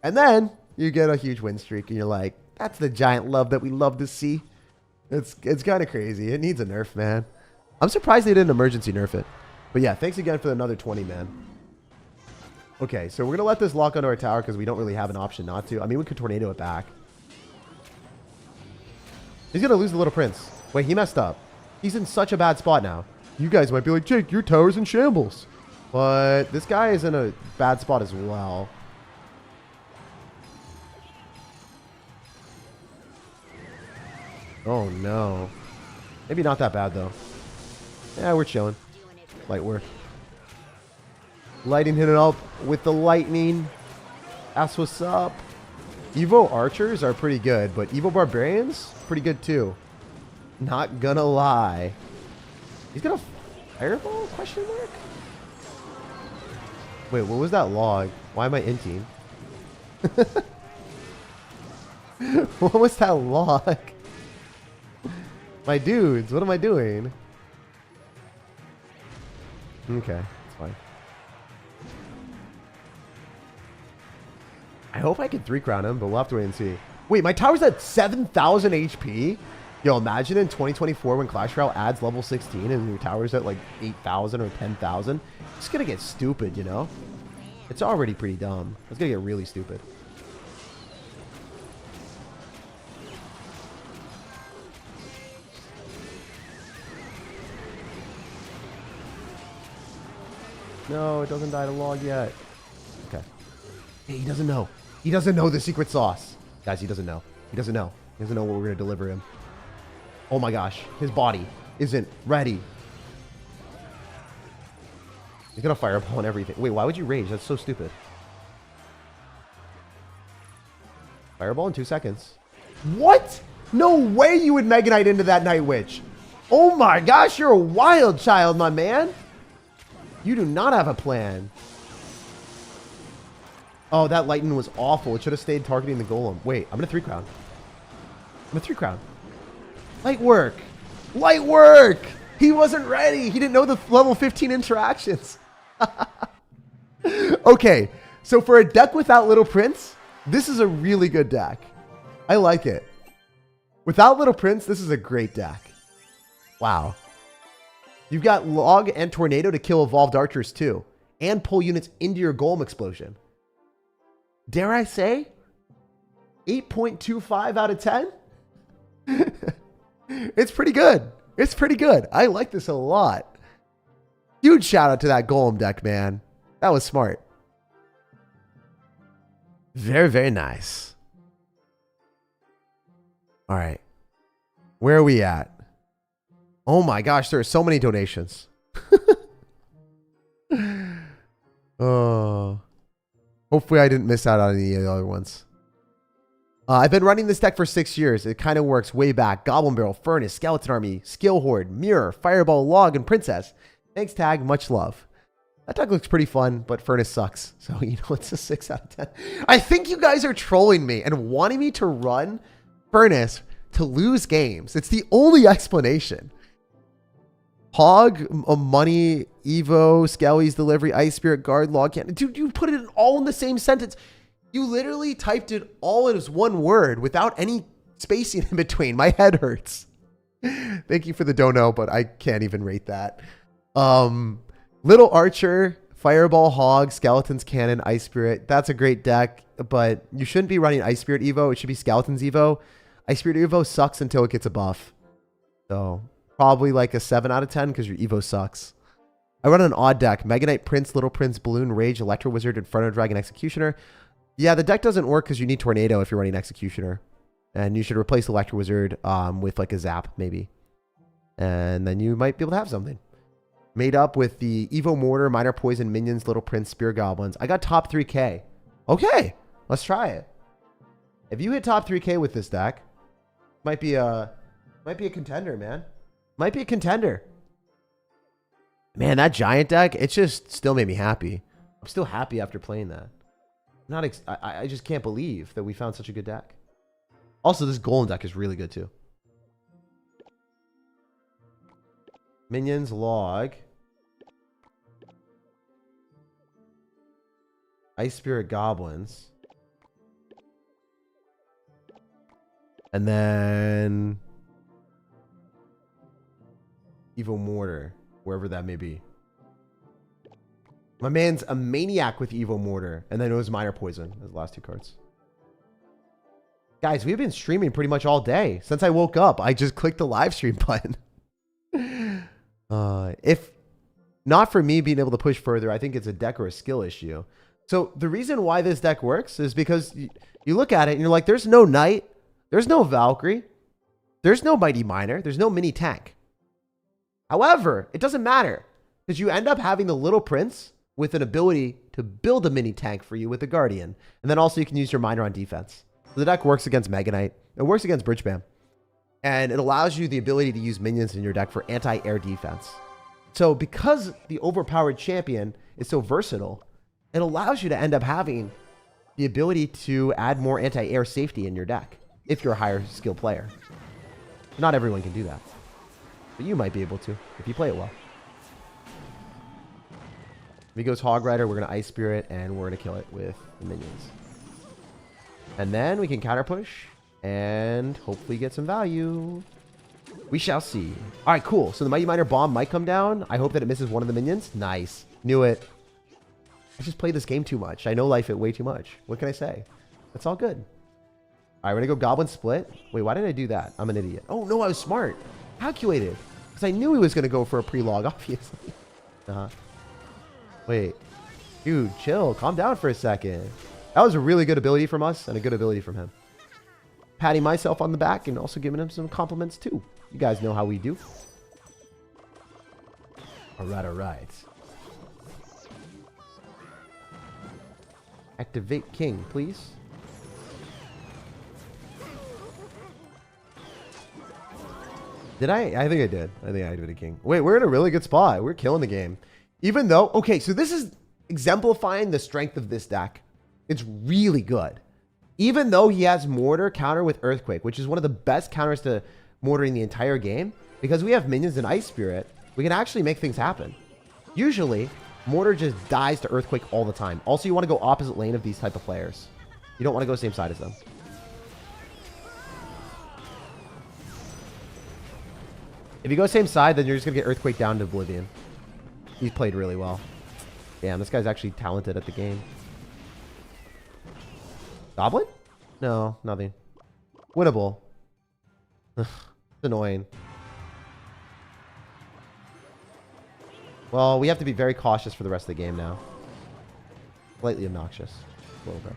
And then you get a huge win streak, and you're like, that's the Giant love that we love to see. It's kind of crazy. It needs a nerf, man. I'm surprised they didn't emergency nerf it. But yeah, thanks again for another 20, man. Okay, so we're going to let this lock onto our tower because we don't really have an option not to. I mean, we could tornado it back. He's going to lose the Little Prince. Wait, he messed up. He's in such a bad spot now. You guys might be like, Jake, your tower's in shambles. But this guy is in a bad spot as well. Oh, no. Maybe not that bad, though. Yeah, we're chilling. Light work. Lighting hit it up with the lightning. That's what's up. Evo archers are pretty good, but Evo barbarians, pretty good too. Not gonna lie. He's gonna fireball? Question mark? Wait, what was that log? Why am I inting? What was that log? My dudes, what am I doing? Okay, it's fine. I hope I can 3-crown him, but we'll have to wait and see. Wait, my tower's at 7,000 HP? Yo, imagine in 2024 when Clash Royale adds level 16 and your tower's at like 8,000 or 10,000. It's gonna get stupid, you know? It's already pretty dumb. It's gonna get really stupid. No, it doesn't die to log yet. Okay. Hey, he doesn't know. He doesn't know the secret sauce. Guys, he doesn't know. He doesn't know. He doesn't know what we're going to deliver him. Oh my gosh. His body isn't ready. He's going to fireball and everything. Wait, why would you rage? That's so stupid. Fireball in 2 seconds. What? No way you would Mega Knight into that Night Witch. Oh my gosh, you're a wild child, my man. You do not have a plan. Oh, that lightning was awful. It should have stayed targeting the golem. Wait, I'm going to 3-crown. I'm going to 3-crown. Light work. Light work. He wasn't ready. He didn't know the level 15 interactions. Okay, so for a deck without Little Prince, this is a really good deck. I like it. Without Little Prince, this is a great deck. Wow. You've got Log and Tornado to kill Evolved Archers too, and pull units into your Golem Explosion. Dare I say, 8.25 out of 10? It's pretty good. It's pretty good. I like this a lot. Huge shout out to that Golem deck, man. That was smart. Very, very nice. All right. Where are we at? Oh my gosh, there are so many donations. Oh. Hopefully I didn't miss out on any of the other ones. I've been running this deck for 6 years. It kind of works way back. Goblin Barrel, Furnace, Skeleton Army, Skill Horde, Mirror, Fireball, Log, and Princess. Thanks, Tag. Much love. That deck looks pretty fun, but Furnace sucks. So, you know, it's a 6 out of 10. I think you guys are trolling me and wanting me to run Furnace to lose games. It's the only explanation. Hog, Money, Evo, Skelly's Delivery, Ice Spirit, Guard, Log Cannon. Dude, you put it all in the same sentence. You literally typed it all as one word without any spacing in between. My head hurts. Thank you for the dono, but I can't even rate that. Little Archer, Fireball, Hog, Skeleton's Cannon, Ice Spirit. That's a great deck, but you shouldn't be running Ice Spirit Evo. It should be Skeleton's Evo. Ice Spirit Evo sucks until it gets a buff. So probably like a 7 out of 10 because your Evo sucks. I run an odd deck. Mega Knight, Prince, Little Prince, Balloon, Rage, Electro Wizard, Inferno, Dragon, Executioner. Yeah, the deck doesn't work because you need Tornado if you're running Executioner. And you should replace Electro Wizard with like a Zap, maybe. And then you might be able to have something. Made up with the Evo Mortar, Minor Poison, Minions, Little Prince, Spear Goblins. I got top 3K. Okay, let's try it. If you hit top 3K with this deck, might be a contender, man. Might be a contender. Man, that giant deck, it just still made me happy. I'm still happy after playing that. I just can't believe that we found such a good deck. Also, this Golem deck is really good too. Minions, log. Ice Spirit Goblins. And then Evo Mortar, wherever that may be. My man's a maniac with Evo Mortar. And then it was Minor Poison as the last 2 cards. Guys, we've been streaming pretty much all day. Since I woke up, I just clicked the live stream button. If not for me being able to push further, I think it's a deck or a skill issue. So the reason why this deck works is because you look at it and you're like, there's no Knight, there's no Valkyrie, there's no Mighty Miner, there's no mini tank. However, it doesn't matter because you end up having the Little Prince with an ability to build a mini tank for you with the Guardian. And then also you can use your Miner on defense. So the deck works against Mega Knight. It works against Bridge Spam. And it allows you the ability to use minions in your deck for anti-air defense. So because the overpowered champion is so versatile, it allows you to end up having the ability to add more anti-air safety in your deck if you're a higher skill player. Not everyone can do that. But you might be able to if you play it well. If he goes Hog Rider, we're going to Ice Spirit and we're going to kill it with the minions. And then we can counter push and hopefully get some value. We shall see. All right, cool. So the Mighty Miner bomb might come down. I hope that it misses one of the minions. Nice. Knew it. I just played this game too much. I know life it way too much. What can I say? That's all good. All right, we're going to go Goblin Split. Wait, why did I do that? I'm an idiot. Oh, no, I was smart. Calculated. Because I knew he was going to go for a pre-log, obviously. Wait. Dude, chill. Calm down for a second. That was a really good ability from us and a good ability from him. Patting myself on the back and also giving him some compliments too. You guys know how we do. All right, all right. Activate King, please. Did I? I think I did. I think I activated King. Wait, we're in a really good spot. We're killing the game. Even though, okay, so this is exemplifying the strength of this deck. It's really good. Even though he has Mortar counter with Earthquake, which is one of the best counters to Mortar in the entire game, because we have minions and Ice Spirit, we can actually make things happen. Usually, Mortar just dies to Earthquake all the time. Also, you want to go opposite lane of these type of players. You don't want to go same side as them. If you go same side, then you're just going to get Earthquake down to oblivion. He's played really well. Damn, this guy's actually talented at the game. Goblin? No, nothing. Winnable. It's annoying. Well, we have to be very cautious for the rest of the game now. Slightly obnoxious. A little bit.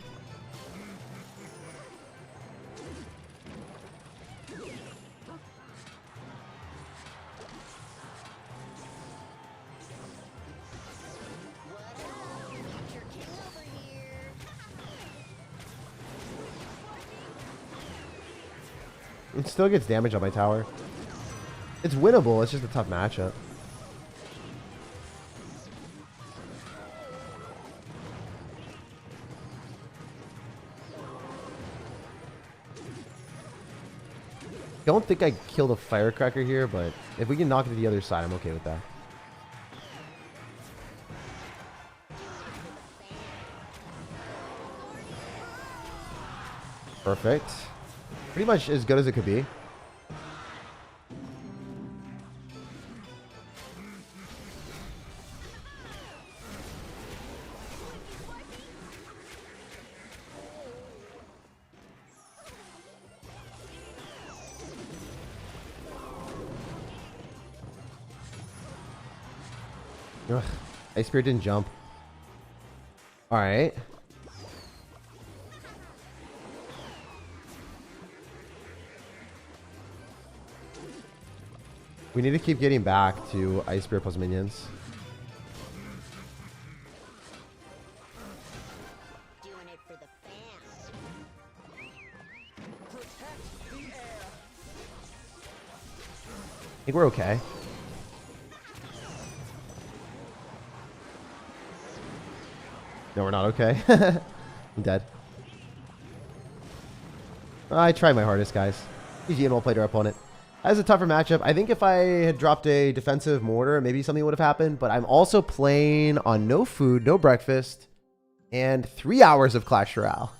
It still gets damage on my tower. It's winnable. It's just a tough matchup. Don't think I killed a firecracker here, but if we can knock it to the other side, I'm okay with that. Perfect. Pretty much as good as it could be. Ugh, Ice Spirit didn't jump. All right. We need to keep getting back to Ice Spirit plus minions. Doing it for the fans. Protect the air. I think we're okay. No, we're not okay. I'm dead. I tried my hardest, guys. GG and well-played our opponent. That was a tougher matchup. I think if I had dropped a defensive mortar, maybe something would have happened. But I'm also playing on no food, no breakfast, and 3 hours of Clash Royale.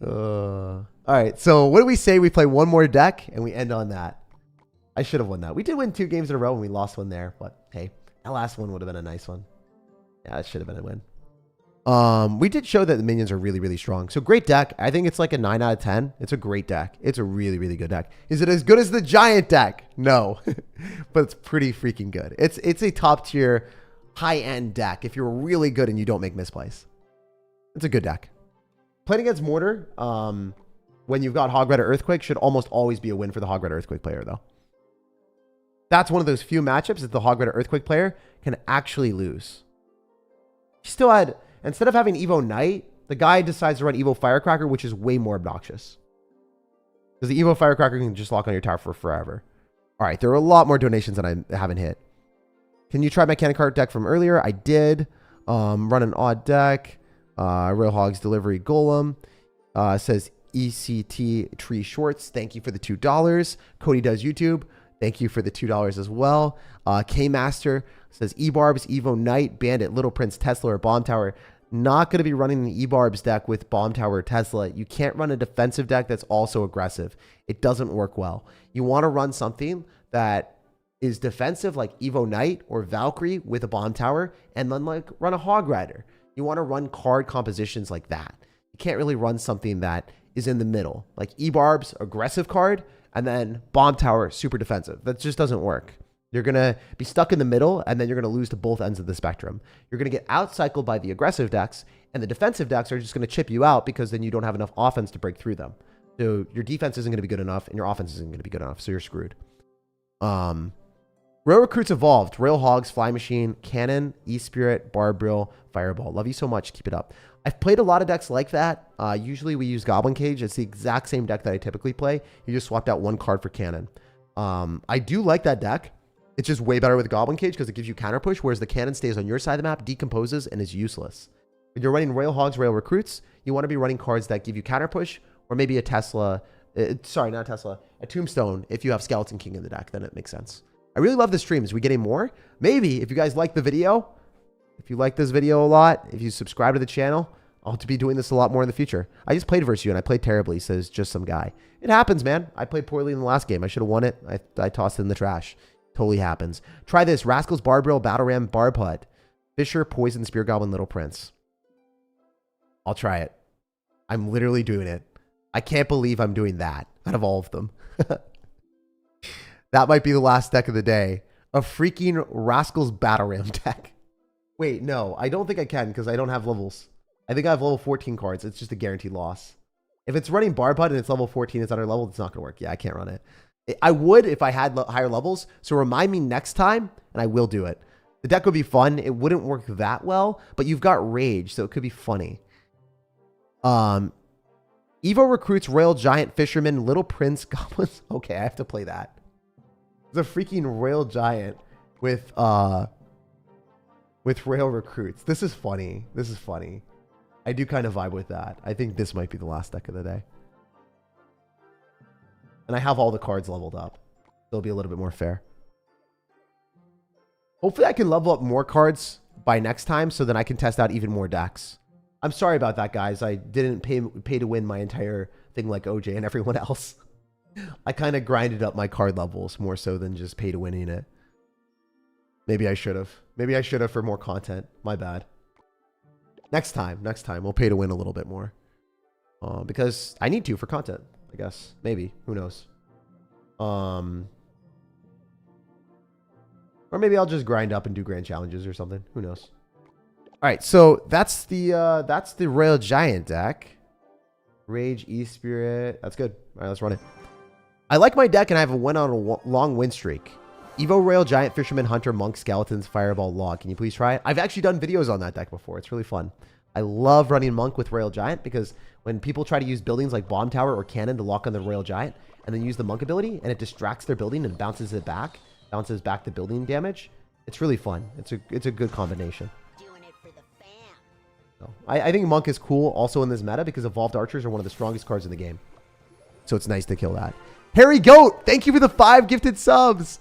All right, so what do we say? We play one more deck, and we end on that. I should have won that. We did win 2 games in a row, and we lost one there. But, hey, that last one would have been a nice one. Yeah, it should have been a win. We did show that the minions are really, really strong. So great deck. I think it's like a 9 out of 10. It's a great deck. It's a really, really good deck. Is it as good as the giant deck? No, but it's pretty freaking good. It's a top tier, high end deck. If you're really good and you don't make misplays, it's a good deck. Playing against Mortar, when you've got Hog Rider Earthquake, should almost always be a win for the Hog Rider Earthquake player, though. That's one of those few matchups that the Hog Rider Earthquake player can actually lose. He still had, instead of having Evo Knight, the guy decides to run Evo Firecracker, which is way more obnoxious. Because the Evo Firecracker can just lock on your tower for forever. All right, there are a lot more donations that I haven't hit. Can you try my cannon cart deck from earlier? I did. Run an odd deck. Real Hogs Delivery Golem. Says ECT Tree Shorts. Thank you for the $2. Cody Does YouTube. Thank you for the $2 as well. K-Master says Ebarbs, Evo Knight, Bandit, Little Prince, Tesla, or Bomb Tower. Not going to be running an Ebarbs deck with Bomb Tower or Tesla. You can't run a defensive deck that's also aggressive. It doesn't work well. You want to run something that is defensive like Evo Knight or Valkyrie with a Bomb Tower, and then like run a Hog Rider. You want to run card compositions like that. You can't really run something that is in the middle, like Ebarbs, aggressive card, and then Bomb Tower, super defensive. That just doesn't work. You're going to be stuck in the middle, and then you're going to lose to both ends of the spectrum. You're going to get outcycled by the aggressive decks, and the defensive decks are just going to chip you out because then you don't have enough offense to break through them. So your defense isn't going to be good enough, and your offense isn't going to be good enough, so you're screwed. Rail Recruits evolved. Rail Hogs, Fly Machine, Cannon, E-Spirit, Barbrill, Fireball. Love you so much. Keep it up. I've played a lot of decks like that. Usually we use Goblin Cage. It's the exact same deck that I typically play. You just swapped out one card for Cannon. I do like that deck. It's just way better with Goblin Cage because it gives you counter push, whereas the Cannon stays on your side of the map, decomposes, and is useless. When you're running Rail Hogs, Rail Recruits, you want to be running cards that give you counter push, or maybe a Tesla. Sorry, not a Tesla. A Tombstone. If you have Skeleton King in the deck, then it makes sense. I really love the streams. We getting more? Maybe if you guys like the video, if you like this video a lot, if you subscribe to the channel, I'll be doing this a lot more in the future. I just played versus you and I played terribly, says just some guy. It happens, man. I played poorly in the last game. I should have won it. I tossed it in the trash. Totally happens. Try this. Rascals, Barbrill, Battle Ram, Barb Hut, Fisher, Poison, Spear Goblin, Little Prince. I'll try it. I'm literally doing it. I can't believe I'm doing that out of all of them. That might be the last deck of the day. A freaking Rascals Battle Ram deck. Wait, no. I don't think I can because I don't have levels. I think I have level 14 cards. It's just a guaranteed loss. If it's running Barb Hut and it's level 14, it's under level, it's not going to work. Yeah, I can't run it. I would if I had higher levels. So remind me next time, and I will do it. The deck would be fun. It wouldn't work that well, but you've got Rage, so it could be funny. Evo Recruits, Royal Giant, Fisherman, Little Prince, Goblins. Okay, I have to play that. The freaking Royal Giant with Rail Recruits. This is funny. This is funny. I do kind of vibe with that. I think this might be the last deck of the day. And I have all the cards leveled up. It'll be a little bit more fair. Hopefully I can level up more cards by next time so then I can test out even more decks. I'm sorry about that, guys. I didn't pay to win my entire thing like OJ and everyone else. I kind of grinded up my card levels more so than just pay to winning it. Maybe I should have. Maybe I should have for more content. My bad. Next time we'll pay to win a little bit more. Because I need to for content, I guess. Maybe. Who knows? All Or maybe I'll just grind up and do grand challenges or something. Who knows? All right, so that's the Royale Giant deck. Rage, E-Spirit. That's good. All right, let's run it. I like my deck, and I have a win on a long win streak. Evo, Royale Giant, Fisherman, Hunter, Monk, Skeletons, Fireball, Log. Can you please try it? I've actually done videos on that deck before. It's really fun. I love running Monk with Royale Giant because when people try to use buildings like Bomb Tower or Cannon to lock on the Royale Giant and then use the Monk ability and it distracts their building and bounces back the building damage, it's really fun. It's a good combination. Doing it for the fam. So, I think Monk is cool also in this meta because Evolved Archers are one of the strongest cards in the game. So it's nice to kill that. Harry Goat, thank you for the 5 gifted subs.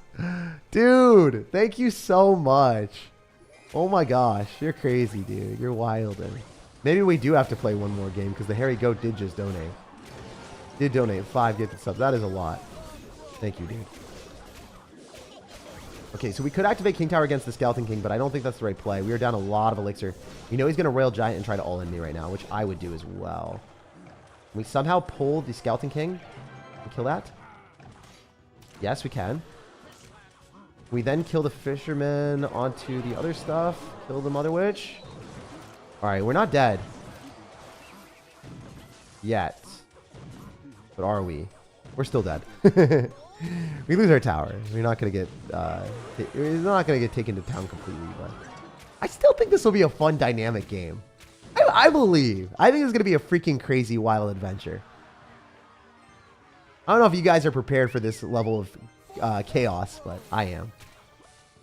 Dude, thank you so much. Oh my gosh, you're crazy, dude. You're wilder. Maybe we do have to play one more game because the Harry Goat did just donate. Did donate 5 gifted subs. That is a lot. Thank you, dude. Okay, so we could activate King Tower against the Skeleton King, but I don't think that's the right play. We are down a lot of elixir. You know he's going to Royale Giant and try to all-in me right now, which I would do as well. Can we somehow pull the Skeleton King and kill that? Yes, we can. We then kill the Fisherman onto the other stuff. Kill the Mother Witch. Alright, we're not dead. Yet. But are we? We're still dead. We lose our tower. We're not going to get taken to town completely, but I still think this will be a fun dynamic game. I believe. I think it's going to be a freaking crazy wild adventure. I don't know if you guys are prepared for this level of chaos, but I am.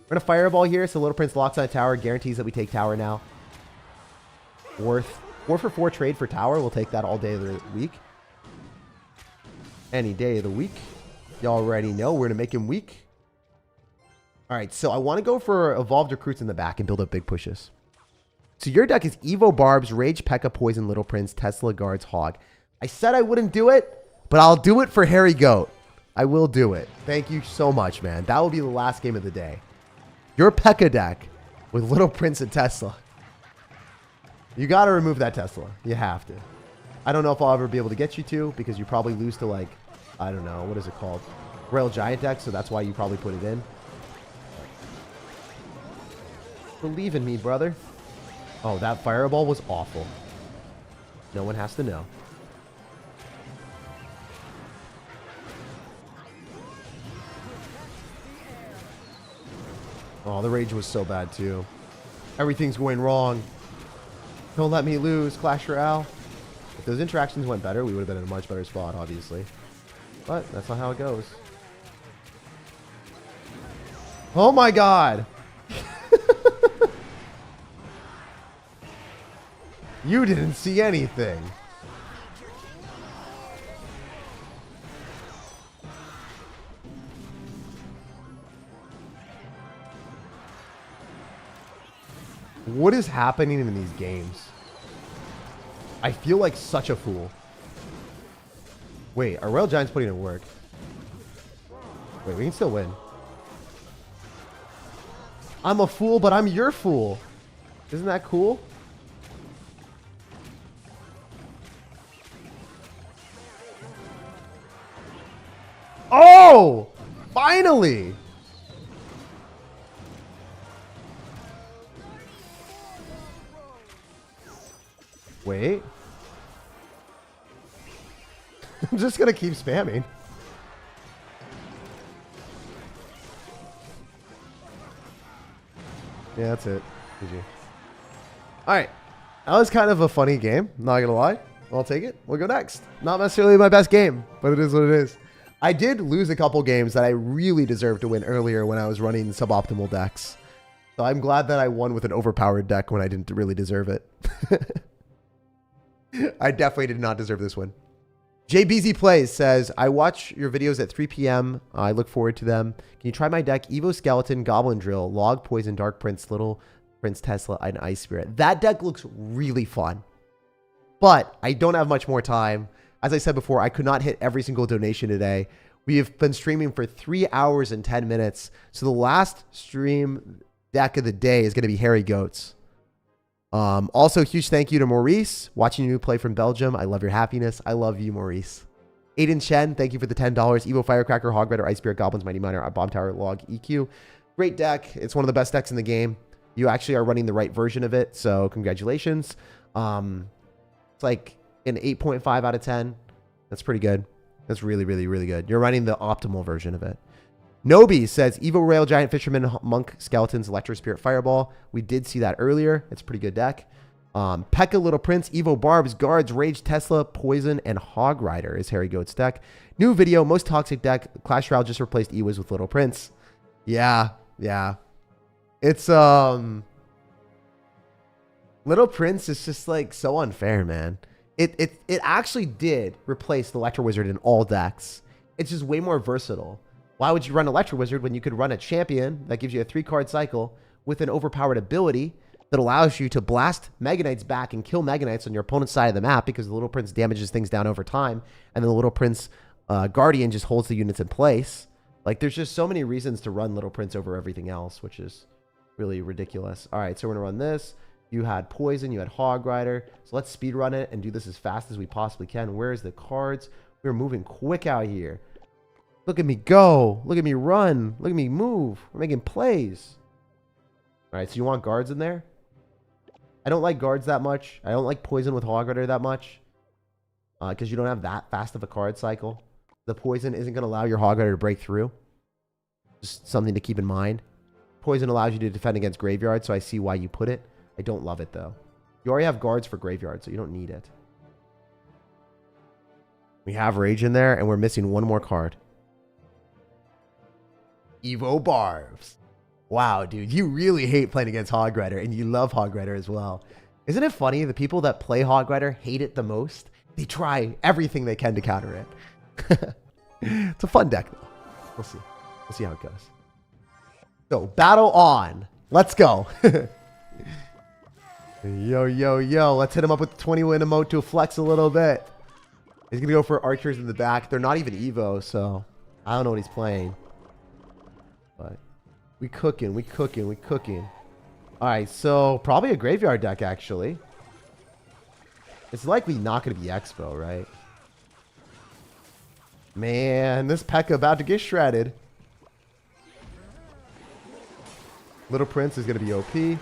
We're going to Fireball here, so Little Prince locks on a tower, guarantees that we take tower now. Worth 4 for 4 trade for tower. We'll take that all day of the week. Any day of the week. You already know we're going to make him weak. All right, so I want to go for Evolved Recruits in the back and build up big pushes. So your deck is Evo Barbs, Rage, Pekka, Poison, Little Prince, Tesla, Guards, Hog. I said I wouldn't do it, but I'll do it for Harry Goat. I will do it. Thank you so much, man. That will be the last game of the day. Your Pekka deck with Little Prince and Tesla. You got to remove that Tesla. You have to. I don't know if I'll ever be able to get you to because you probably lose to, like, I don't know. What is it called? Royale Giant deck, so that's why you probably put it in. Believe in me, brother. Oh, that Fireball was awful. No one has to know. Oh, the Rage was so bad, too. Everything's going wrong. Don't let me lose, Clash Royale. If those interactions went better, we would have been in a much better spot, obviously. But that's not how it goes. Oh my god! You didn't see anything. What is happening in these games? I feel like such a fool. Wait, our Royale Giant's putting in work. Wait, we can still win. I'm a fool, but I'm your fool. Isn't that cool? Oh! Finally! Wait. I'm just gonna keep spamming. Yeah, that's it. GG. Alright. That was kind of a funny game. Not gonna lie. I'll take it. We'll go next. Not necessarily my best game, but it is what it is. I did lose a couple games that I really deserved to win earlier when I was running suboptimal decks. So I'm glad that I won with an overpowered deck when I didn't really deserve it. I definitely did not deserve this win. JBZ Plays says, I watch your videos at 3 p.m. I look forward to them. Can you try my deck? Evo Skeleton, Goblin Drill, Log, Poison, Dark Prince, Little Prince, Tesla, and Ice Spirit. That deck looks really fun. But I don't have much more time. As I said before, I could not hit every single donation today. We have been streaming for 3 hours and 10 minutes. So the last stream deck of the day is going to be Harry Goats. Also, huge thank you to Maurice, watching you play from Belgium. I love your happiness. I love you, Maurice. Aiden Chen, thank you for the $10. Evo Firecracker, Hog Rider, Ice Spirit, Goblins, Mighty Miner, Bomb Tower, Log, EQ. Great deck. It's one of the best decks in the game. You actually are running the right version of it, so congratulations. It's like an 8.5 out of 10. That's pretty good. That's really, really, really good. You're running the optimal version of it. Nobi says, Evo Rail, Giant Fisherman, Monk, Skeletons, Electro Spirit, Fireball. We did see that earlier. It's a pretty good deck. Pekka, Little Prince, Evo Barbs, Guards, Rage, Tesla, Poison, and Hog Rider is Harry Goat's deck. New video, most toxic deck. Clash Royale just replaced Ewas with Little Prince. Yeah. It's, Little Prince is just like so unfair, man. It actually did replace the Electro Wizard in all decks. It's just way more versatile. Why would you run Electro Wizard when you could run a champion that gives you a 3-card cycle with an overpowered ability that allows you to blast Mega Knights back and kill Mega Knights on your opponent's side of the map because the Little Prince damages things down over time, and the Little Prince Guardian just holds the units in place. Like, there's just so many reasons to run Little Prince over everything else, which is really ridiculous. All right, so we're going to run this. You had Poison, you had Hog Rider. So let's speed run it and do this as fast as we possibly can. Where's the cards? We're moving quick out here. Look at me go. Look at me run. Look at me move. We're making plays. All right, so you want guards in there? I don't like guards that much. I don't like Poison with Hog Rider that much. Because you don't have that fast of a card cycle. The Poison isn't going to allow your Hog Rider to break through. Just something to keep in mind. Poison allows you to defend against Graveyard, so I see why you put it. I don't love it, though. You already have guards for Graveyard, so you don't need it. We have Rage in there, and we're missing one more card. Evo Barbs. Wow, dude. You really hate playing against Hog Rider, and you love Hog Rider as well. Isn't it funny? The people that play Hog Rider hate it the most. They try everything they can to counter it. It's a fun deck, though. We'll see. We'll see how it goes. So, battle on. Let's go. Yo. Let's hit him up with the 20-win emote to flex a little bit. He's going to go for archers in the back. They're not even Evo, so I don't know what he's playing. But we cooking. All right, so probably a graveyard deck, actually. It's likely not going to be Expo, right? Man, this Pekka about to get shredded. Little Prince is going to be OP.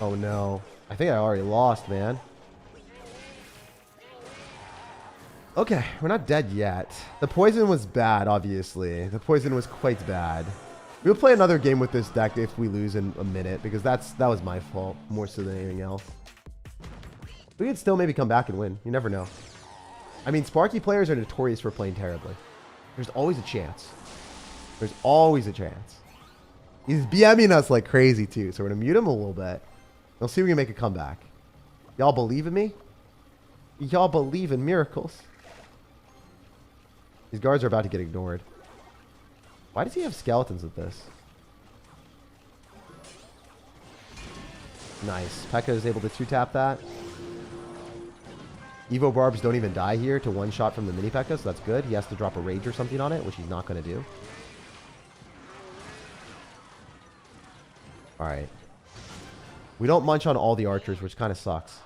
Oh no. I think I already lost, man. Okay, we're not dead yet. The poison was bad, obviously. The poison was quite bad. We'll play another game with this deck if we lose in a minute, because that was my fault more so than anything else. We could still maybe come back and win. You never know. I mean, Sparky players are notorious for playing terribly. There's always a chance. There's always a chance. He's BMing us like crazy, too, so we're going to mute him a little bit. We'll see if we can make a comeback. Y'all believe in me? Y'all believe in miracles? These guards are about to get ignored. Why does he have skeletons with this? Nice. Pekka is able to 2-tap that. Evo Barbs don't even die here to one-shot from the mini Pekka, so that's good. He has to drop a rage or something on it, which he's not going to do. Alright. We don't munch on all the archers, which kind of sucks.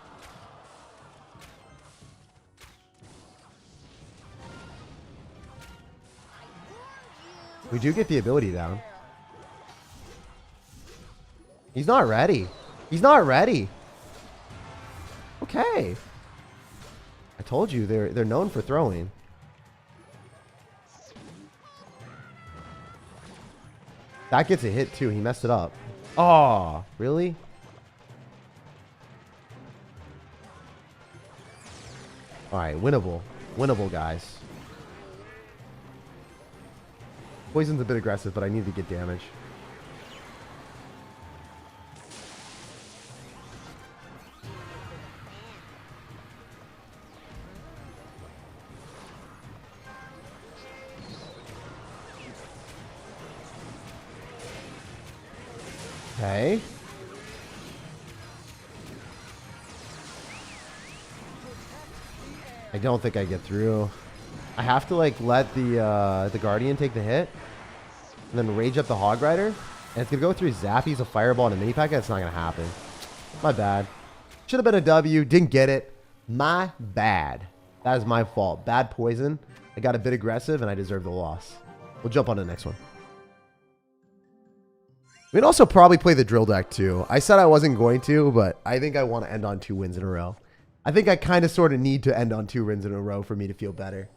We do get the ability down. He's not ready. He's not ready. Okay. I told you they're known for throwing. That gets a hit too. He messed it up. Oh, really? All right, winnable. Winnable, guys. Poison's a bit aggressive, but I need to get damage. Okay. I don't think I get through. I have to like let the Guardian take the hit and then rage up the Hog Rider, and it's gonna go through Zappies, a Fireball, and a mini Pekka. It's not gonna happen. My bad. Should have been a W. Didn't get it. My bad. That is my fault. Bad poison. I got a bit aggressive and I deserve the loss. We'll jump on to the next one. We'd also probably play the drill deck too. I said I wasn't going to, but I think I want to end on 2 wins in a row. I think I kind of sort of need to end on 2 wins in a row for me to feel better.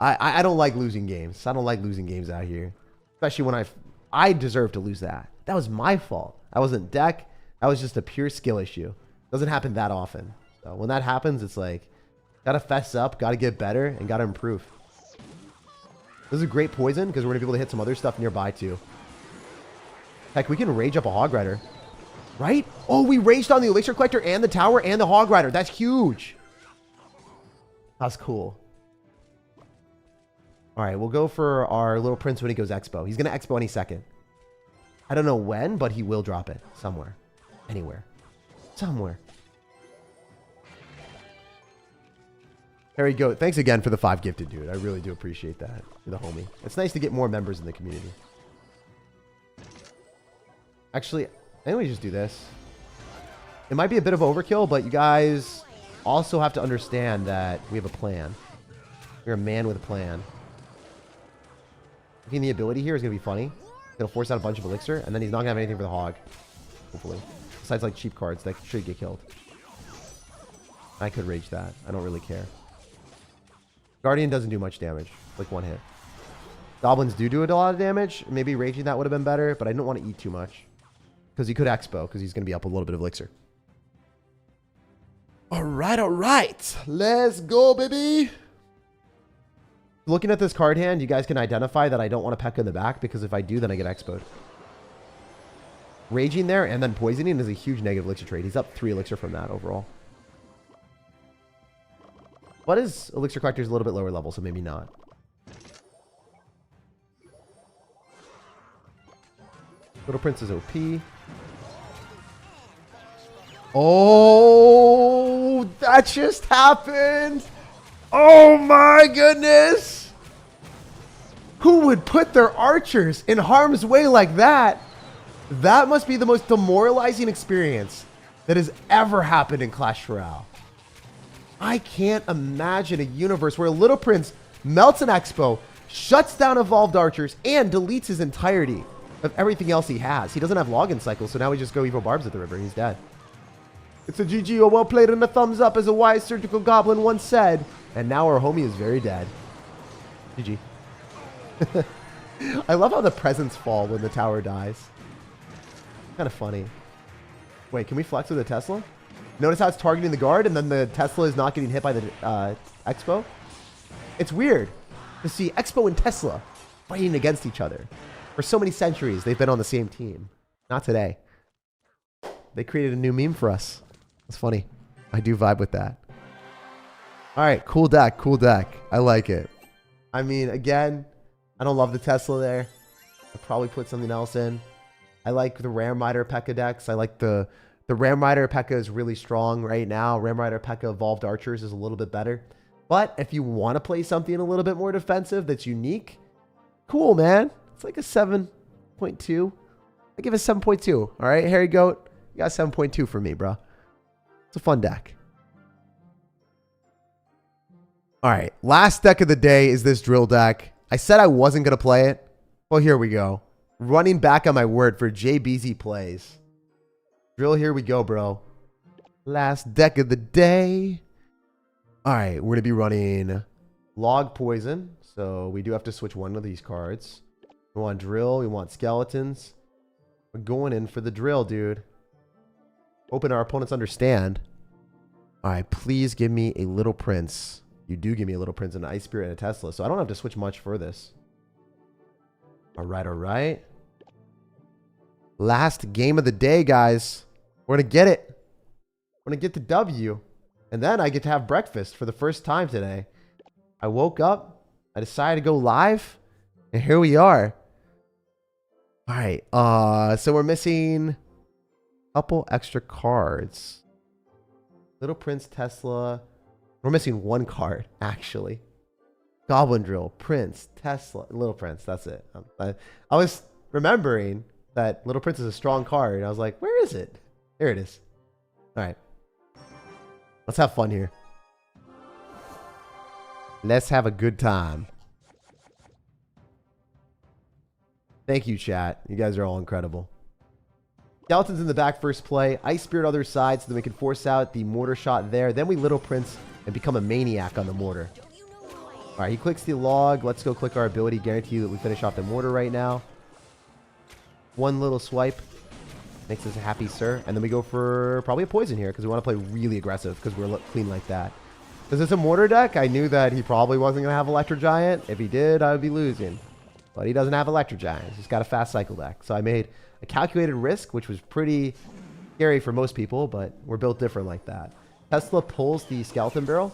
I don't like losing games. I don't like losing games out here. Especially when I deserve to lose that. That was my fault. I wasn't deck. That was just a pure skill issue. Doesn't happen that often. So when that happens, it's like, gotta fess up, gotta get better, and gotta improve. This is a great poison because we're gonna be able to hit some other stuff nearby too. Heck, we can rage up a hog rider. Right? Oh, we raged on the elixir collector and the tower and the hog rider. That's huge. That's cool. All right, we'll go for our little prince when he goes expo. He's going to expo any second. I don't know when, but he will drop it somewhere. Anywhere. Somewhere. There we go. Thanks again for the 5 gifted, dude. I really do appreciate that. You're the homie. It's nice to get more members in the community. Actually, I think we just do this. It might be a bit of overkill, but you guys also have to understand that we have a plan. You're a man with a plan. Getting the ability here is going to be funny. It's going to force out a bunch of elixir, and then he's not going to have anything for the hog. Hopefully. Besides, like, cheap cards that should get killed. I could rage that. I don't really care. Guardian doesn't do much damage. Like 1 hit. Goblins do a lot of damage. Maybe raging that would have been better, but I didn't want to eat too much. Because he could expo, because he's going to be up a little bit of elixir. All right. Let's go, baby. Looking at this card hand, you guys can identify that I don't want to Pekka in the back, because if I do, then I get expoed. Raging there and then poisoning is a huge negative elixir trade. He's up 3 elixir from that overall. But his elixir collector is a little bit lower level, so maybe not. Little Prince is OP. Oh, that just happened. Oh my goodness. Who would put their archers in harm's way like that? That must be the most demoralizing experience that has ever happened in Clash Royale. I can't imagine a universe where a Little Prince melts an expo, shuts down evolved archers, and deletes his entirety of everything else he has. He doesn't have login cycles, so now we just go Ebarbs at the river. He's dead. It's a GG, a well played, and a thumbs up, as a wise surgical goblin once said. And now our homie is very dead. GG. I love how the presents fall when the tower dies. Kind of funny. Wait, can we flex with a Tesla? Notice how it's targeting the guard, and then the Tesla is not getting hit by the Expo? It's weird to see Expo and Tesla fighting against each other. For so many centuries, they've been on the same team. Not today. They created a new meme for us. It's funny. I do vibe with that. All right, cool deck, cool deck. I like it. I mean, again, I don't love the Tesla there. I'd probably put something else in. I like the Ram Rider Pekka decks. I like the Ram Rider Pekka is really strong right now. Ram Rider Pekka Evolved Archers is a little bit better. But if you want to play something a little bit more defensive that's unique, cool, man. It's like a 7.2. I give it 7.2. All right, Harry Goat, you got 7.2 for me, bro. It's a fun deck. All right, last deck of the day is this drill deck. I said I wasn't going to play it. Well, here we go. Running back on my word for JBZ plays. Drill, here we go, bro. Last deck of the day. All right, we're going to be running Log Poison. So we do have to switch one of these cards. We want Drill. We want Skeletons. We're going in for the Drill, dude. Hoping our opponents understand. All right, please give me a Little Prince. You do give me a Little Prince, an Ice Spirit, and a Tesla, so I don't have to switch much for this. All right, all right. Last game of the day, guys. We're going to get it. We're going to get the W. And then I get to have breakfast for the first time today. I woke up. I decided to go live. And here we are. All right. So we're missing a couple extra cards. Little Prince, Tesla. We're missing one card, actually. Goblin Drill, Prince, Tesla, Little Prince. That's it. I was remembering that Little Prince is a strong card. And I was like, where is it? There it is. All right. Let's have fun here. Let's have a good time. Thank you, chat. You guys are all incredible. Skeletons in the back first play. Ice Spirit other side so that we can force out the mortar shot there. Then we Little Prince and become a maniac on the mortar. Alright, he clicks the log. Let's go click our ability. Guarantee that we finish off the mortar right now. One little swipe. Makes us a happy sir. And then we go for probably a poison here because we want to play really aggressive because we're clean like that. Because it's a mortar deck, I knew that he probably wasn't going to have Electro Giant. If he did, I would be losing. But he doesn't have Electro Giant. He's got a fast cycle deck. So I made a calculated risk, which was pretty scary for most people, but we're built different like that. Tesla pulls the Skeleton Barrel,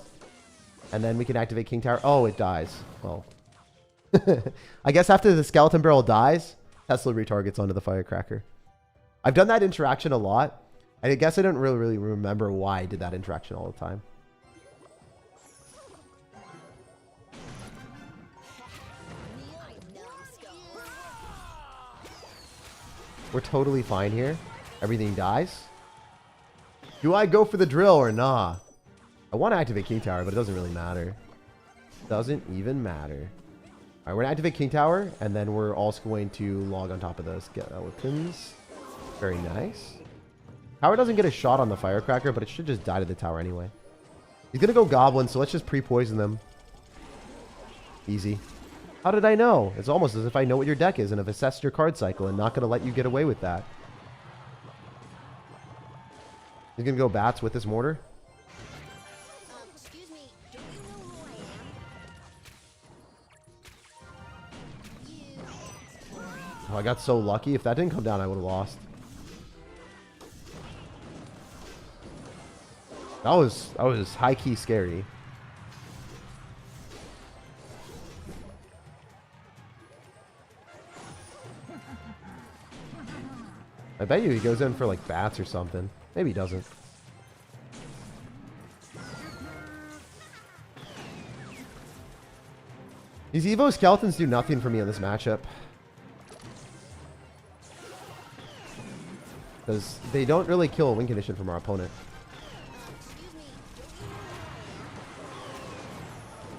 and then we can activate King Tower. Oh, it dies. Well, I guess after the Skeleton Barrel dies, Tesla retargets onto the Firecracker. I've done that interaction a lot. And I guess I don't really remember why I did that interaction all the time. We're totally fine here. Everything dies. Do I go for the drill or nah? I want to activate King Tower, but it doesn't really matter. Doesn't even matter. All right, we're going to activate King Tower, and then we're also going to log on top of those skeletons. Very nice. Tower doesn't get a shot on the Firecracker, but it should just die to the tower anyway. He's going to go Goblin, so let's just pre-poison them. Easy. How did I know? It's almost as if I know what your deck is and have assessed your card cycle and not going to let you get away with that. He's going to go bats with this mortar. Excuse me, do you know who I am? Oh, I got so lucky. If that didn't come down, I would have lost. That was high-key scary. I bet you he goes in for like bats or something. Maybe he doesn't. These Evo skeletons do nothing for me in this matchup. Because they don't really kill a win condition from our opponent.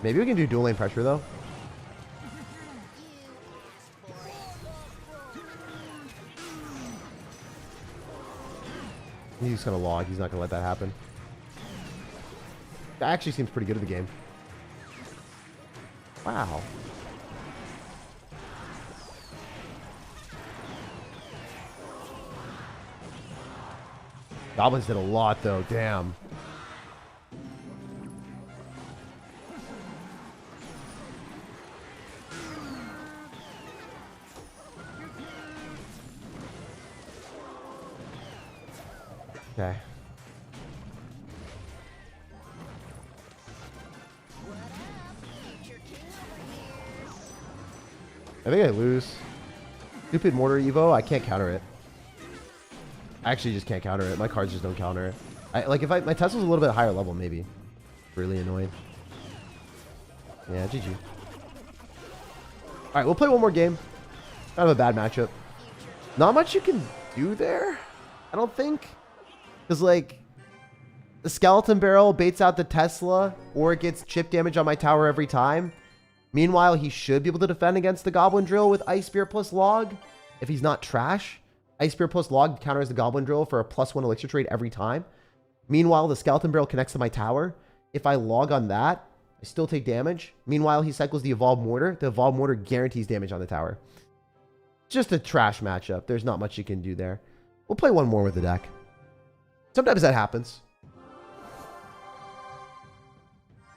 Maybe we can do dual lane pressure though. He's just going to log. He's not going to let that happen. That actually seems pretty good at the game. Wow. Goblins did a lot, though. Damn. Okay. I think I lose. Stupid Mortar Evo, I can't counter it. I actually just can't counter it. My cards just don't counter it. Like if my Tesla's a little bit higher level, maybe. Really annoying. Yeah, GG. Alright, we'll play one more game. Kind of a bad matchup. Not much you can do there, I don't think. Because, like, the Skeleton Barrel baits out the Tesla, or it gets chip damage on my tower every time. Meanwhile, he should be able to defend against the Goblin Drill with Ice Spirit plus Log. If he's not trash, Ice Spirit plus Log counters the Goblin Drill for a +1 elixir trade every time. Meanwhile, the Skeleton Barrel connects to my tower. If I log on that, I still take damage. Meanwhile, he cycles the Evolved Mortar. The Evolved Mortar guarantees damage on the tower. Just a trash matchup. There's not much you can do there. We'll play one more with the deck. Sometimes that happens.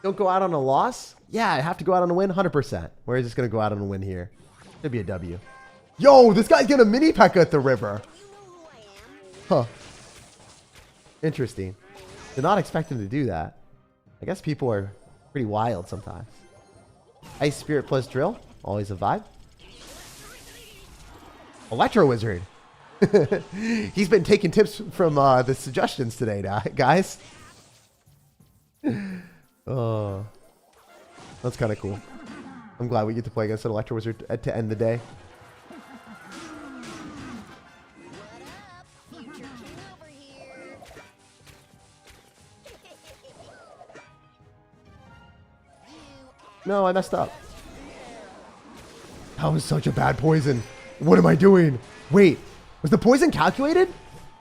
Don't go out on a loss? Yeah, I have to go out on a win 100%. Where is this going to go out on a win here? Should be a W. Yo, this guy's getting a mini Pekka at the river. Huh. Interesting. Did not expect him to do that. I guess people are pretty wild sometimes. Ice Spirit plus Drill. Always a vibe. Electro Wizard. He's been taking tips from the suggestions today, guys. Oh, that's kind of cool. I'm glad we get to play against an Electro Wizard to end the day. No, I messed up. That was such a bad poison. What am I doing? Wait, was the poison calculated?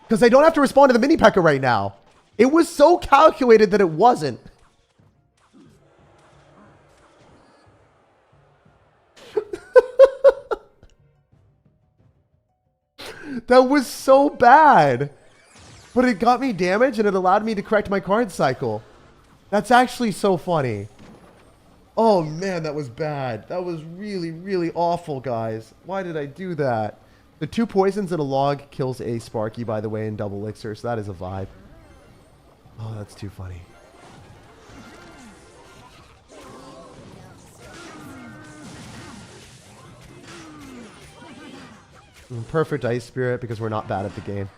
Because I don't have to respond to the mini Pekka right now. It was so calculated that it wasn't. That was so bad. But it got me damage and it allowed me to correct my card cycle. That's actually so funny. Oh man, that was bad. That was really, really awful, guys. Why did I do that? The 2 poisons and a log kills a Sparky, by the way, in double elixir, so that is a vibe. Oh, that's too funny. Perfect Ice Spirit because we're not bad at the game.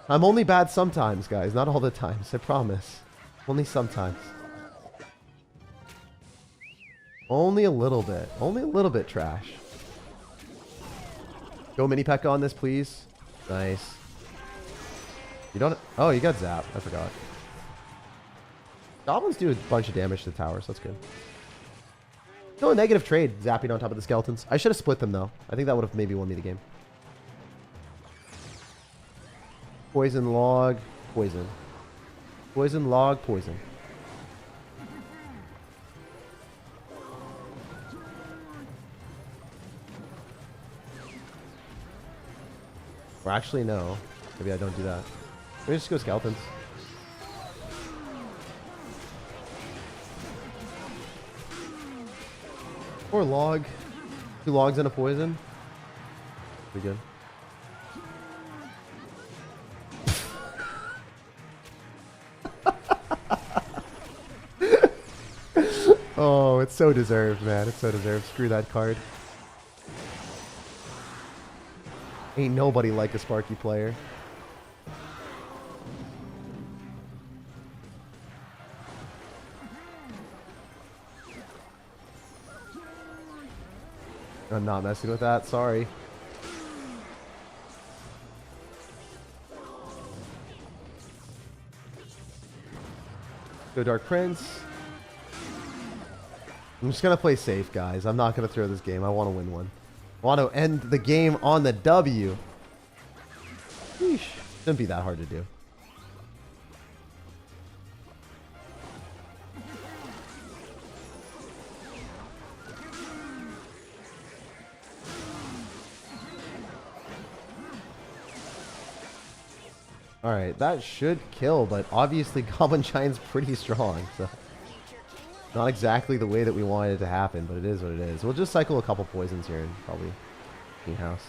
I'm only bad sometimes, guys. Not all the times, I promise. Only sometimes. Only a little bit. Only a little bit trash. Go mini Pekka on this, please. Nice. You don't... Oh, you got Zap. I forgot. Goblins do a bunch of damage to towers. That's good. Still a negative trade, zapping on top of the skeletons. I should have split them, though. I think that would have maybe won me the game. Poison, log, poison. Poison, log, poison. Or actually, no. Maybe I don't do that. Maybe just go skeletons. Or log. 2 logs and a poison. Pretty good. Oh, it's so deserved, man. It's so deserved. Screw that card. Ain't nobody like a Sparky player. I'm not messing with that. Sorry. Go Dark Prince. I'm just going to play safe, guys. I'm not going to throw this game. I want to win one. I want to end the game on the W. Sheesh. Shouldn't be that hard to do. Alright, that should kill, but obviously Goblin Giant's pretty strong, so... Not exactly the way that we wanted it to happen, but it is what it is. We'll just cycle a couple poisons here and probably clean house.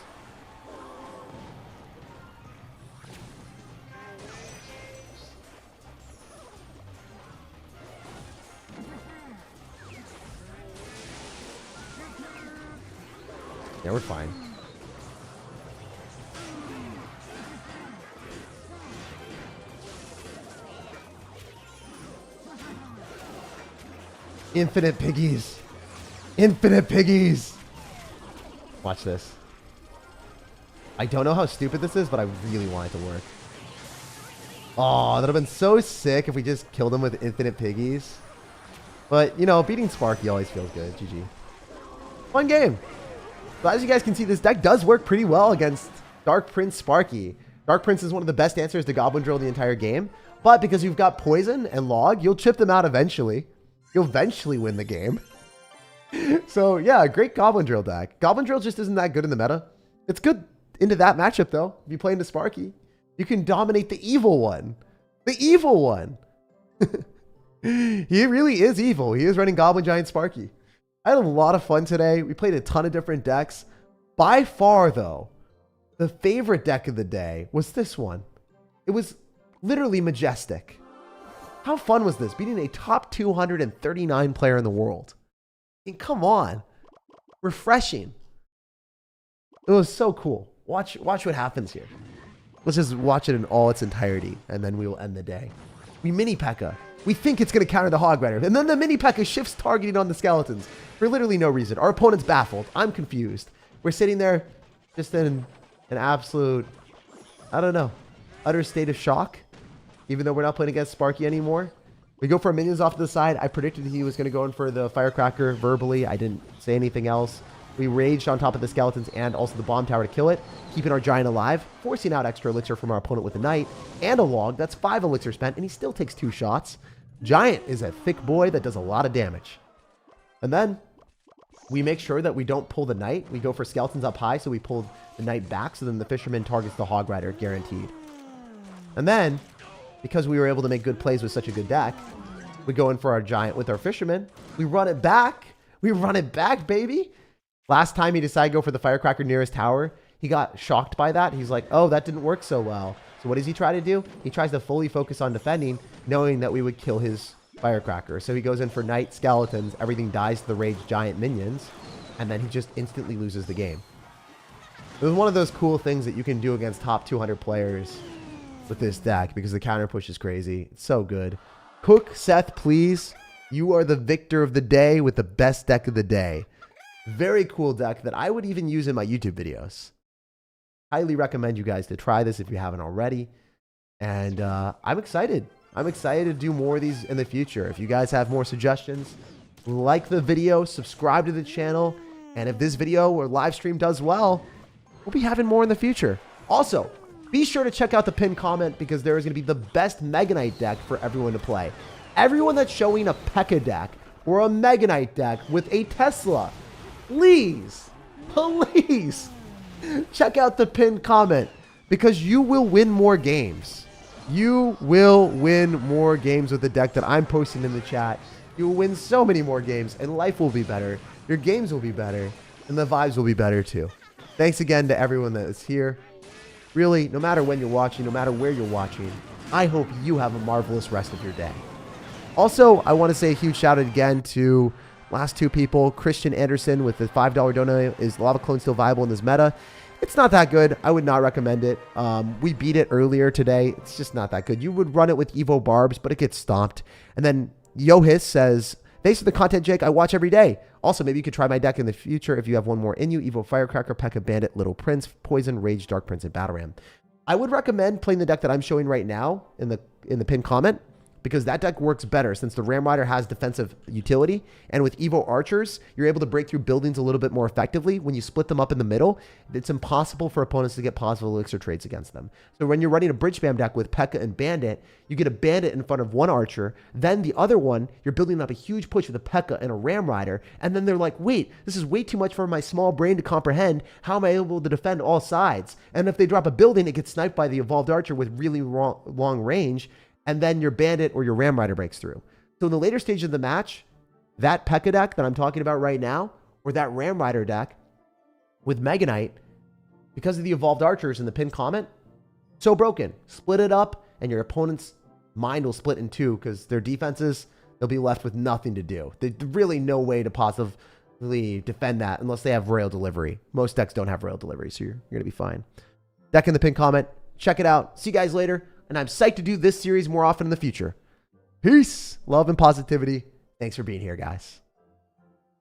Yeah, we're fine. Infinite piggies. Infinite piggies. Watch this. I don't know how stupid this is, but I really want it to work. Oh, that would have been so sick if we just killed him with infinite piggies. But, you know, beating Sparky always feels good. GG. Fun game. So as you guys can see, this deck does work pretty well against Dark Prince Sparky. Dark Prince is one of the best answers to Goblin Drill the entire game. But because you've got Poison and Log, you'll chip them out eventually. You'll eventually win the game. So, yeah, great Goblin Drill deck. Goblin Drill just isn't that good in the meta. It's good into that matchup, though. If you play into Sparky, you can dominate the evil one. The evil one. He really is evil. He is running Goblin Giant Sparky. I had a lot of fun today. We played a ton of different decks. By far, though, the favorite deck of the day was this one. It was literally majestic. How fun was this? Beating a top 239 player in the world. I mean, come on. Refreshing. It was so cool. Watch what happens here. Let's just watch it in all its entirety, and then we will end the day. We mini Pekka. We think it's going to counter the Hog Rider, and then the mini Pekka shifts targeting on the skeletons for literally no reason. Our opponent's baffled. I'm confused. We're sitting there just in an absolute, I don't know, utter state of shock. Even though we're not playing against Sparky anymore. We go for our minions off to the side. I predicted he was going to go in for the firecracker verbally. I didn't say anything else. We raged on top of the skeletons and also the bomb tower to kill it, keeping our giant alive, forcing out extra elixir from our opponent with a knight and a log. That's 5 elixir spent, and he still takes 2 shots. Giant is a thick boy that does a lot of damage. And then we make sure that we don't pull the knight. We go for skeletons up high, so we pull the knight back, so then the fisherman targets the hog rider, guaranteed. And then, because we were able to make good plays with such a good deck, we go in for our giant with our fisherman. We run it back. We run it back, baby. Last time he decided to go for the firecracker near his tower, he got shocked by that. He's like, oh, that didn't work so well. So what does he try to do? He tries to fully focus on defending, knowing that we would kill his firecracker. So he goes in for knight skeletons. Everything dies to the rage giant minions. And then he just instantly loses the game. It was one of those cool things that you can do against top 200 players with this deck because the counter push is crazy. It's so good. Cook, Seth, please. You are the victor of the day with the best deck of the day. Very cool deck that I would even use in my YouTube videos. Highly recommend you guys to try this if you haven't already. And I'm excited. I'm excited to do more of these in the future. If you guys have more suggestions, like the video, subscribe to the channel. And if this video or live stream does well, we'll be having more in the future. Also, be sure to check out the pinned comment because there is going to be the best Mega Knight deck for everyone to play. Everyone that's showing a Pekka deck or a Mega Knight deck with a Tesla, please check out the pinned comment because you will win more games. You will win more games with the deck that I'm posting in the chat. You will win so many more games and life will be better. Your games will be better and the vibes will be better too. Thanks again to everyone that is here. Really, no matter when you're watching, no matter where you're watching, I hope you have a marvelous rest of your day. Also, I want to say a huge shout out again to last 2 people. Christian Anderson with the $5 donate. Is Lava Clone still viable in this meta? It's not that good. I would not recommend it. We beat it earlier today. It's just not that good. You would run it with Ebarbs, but it gets stomped. And then Yohis says, thanks for the content, Jake. I watch every day. Also, maybe you could try my deck in the future if you have one more in you. Evo Firecracker, Pekka Bandit, Little Prince, Poison, Rage, Dark Prince, and Battle Ram. I would recommend playing the deck that I'm showing right now in the pinned comment, because that deck works better since the Ram Rider has defensive utility. And with Evo Archers, you're able to break through buildings a little bit more effectively. When you split them up in the middle, it's impossible for opponents to get positive elixir trades against them. So when you're running a bridge spam deck with Pekka and Bandit, you get a Bandit in front of one Archer. Then the other one, you're building up a huge push with a Pekka and a Ram Rider. And then they're like, wait, this is way too much for my small brain to comprehend. How am I able to defend all sides? And if they drop a building, it gets sniped by the Evolved Archer with really long range. And then your Bandit or your Ram Rider breaks through. So in the later stage of the match, that Pekka deck that I'm talking about right now, or that Ram Rider deck with Mega Knight, because of the Evolved Archers in the pinned comment, so broken. Split it up, and your opponent's mind will split in 2 because their defenses, they'll be left with nothing to do. There's really no way to positively defend that unless they have Royal Delivery. Most decks don't have Royal Delivery, so you're going to be fine. Deck in the pinned comment. Check it out. See you guys later. And I'm psyched to do this series more often in the future. Peace, love, and positivity. Thanks for being here, guys.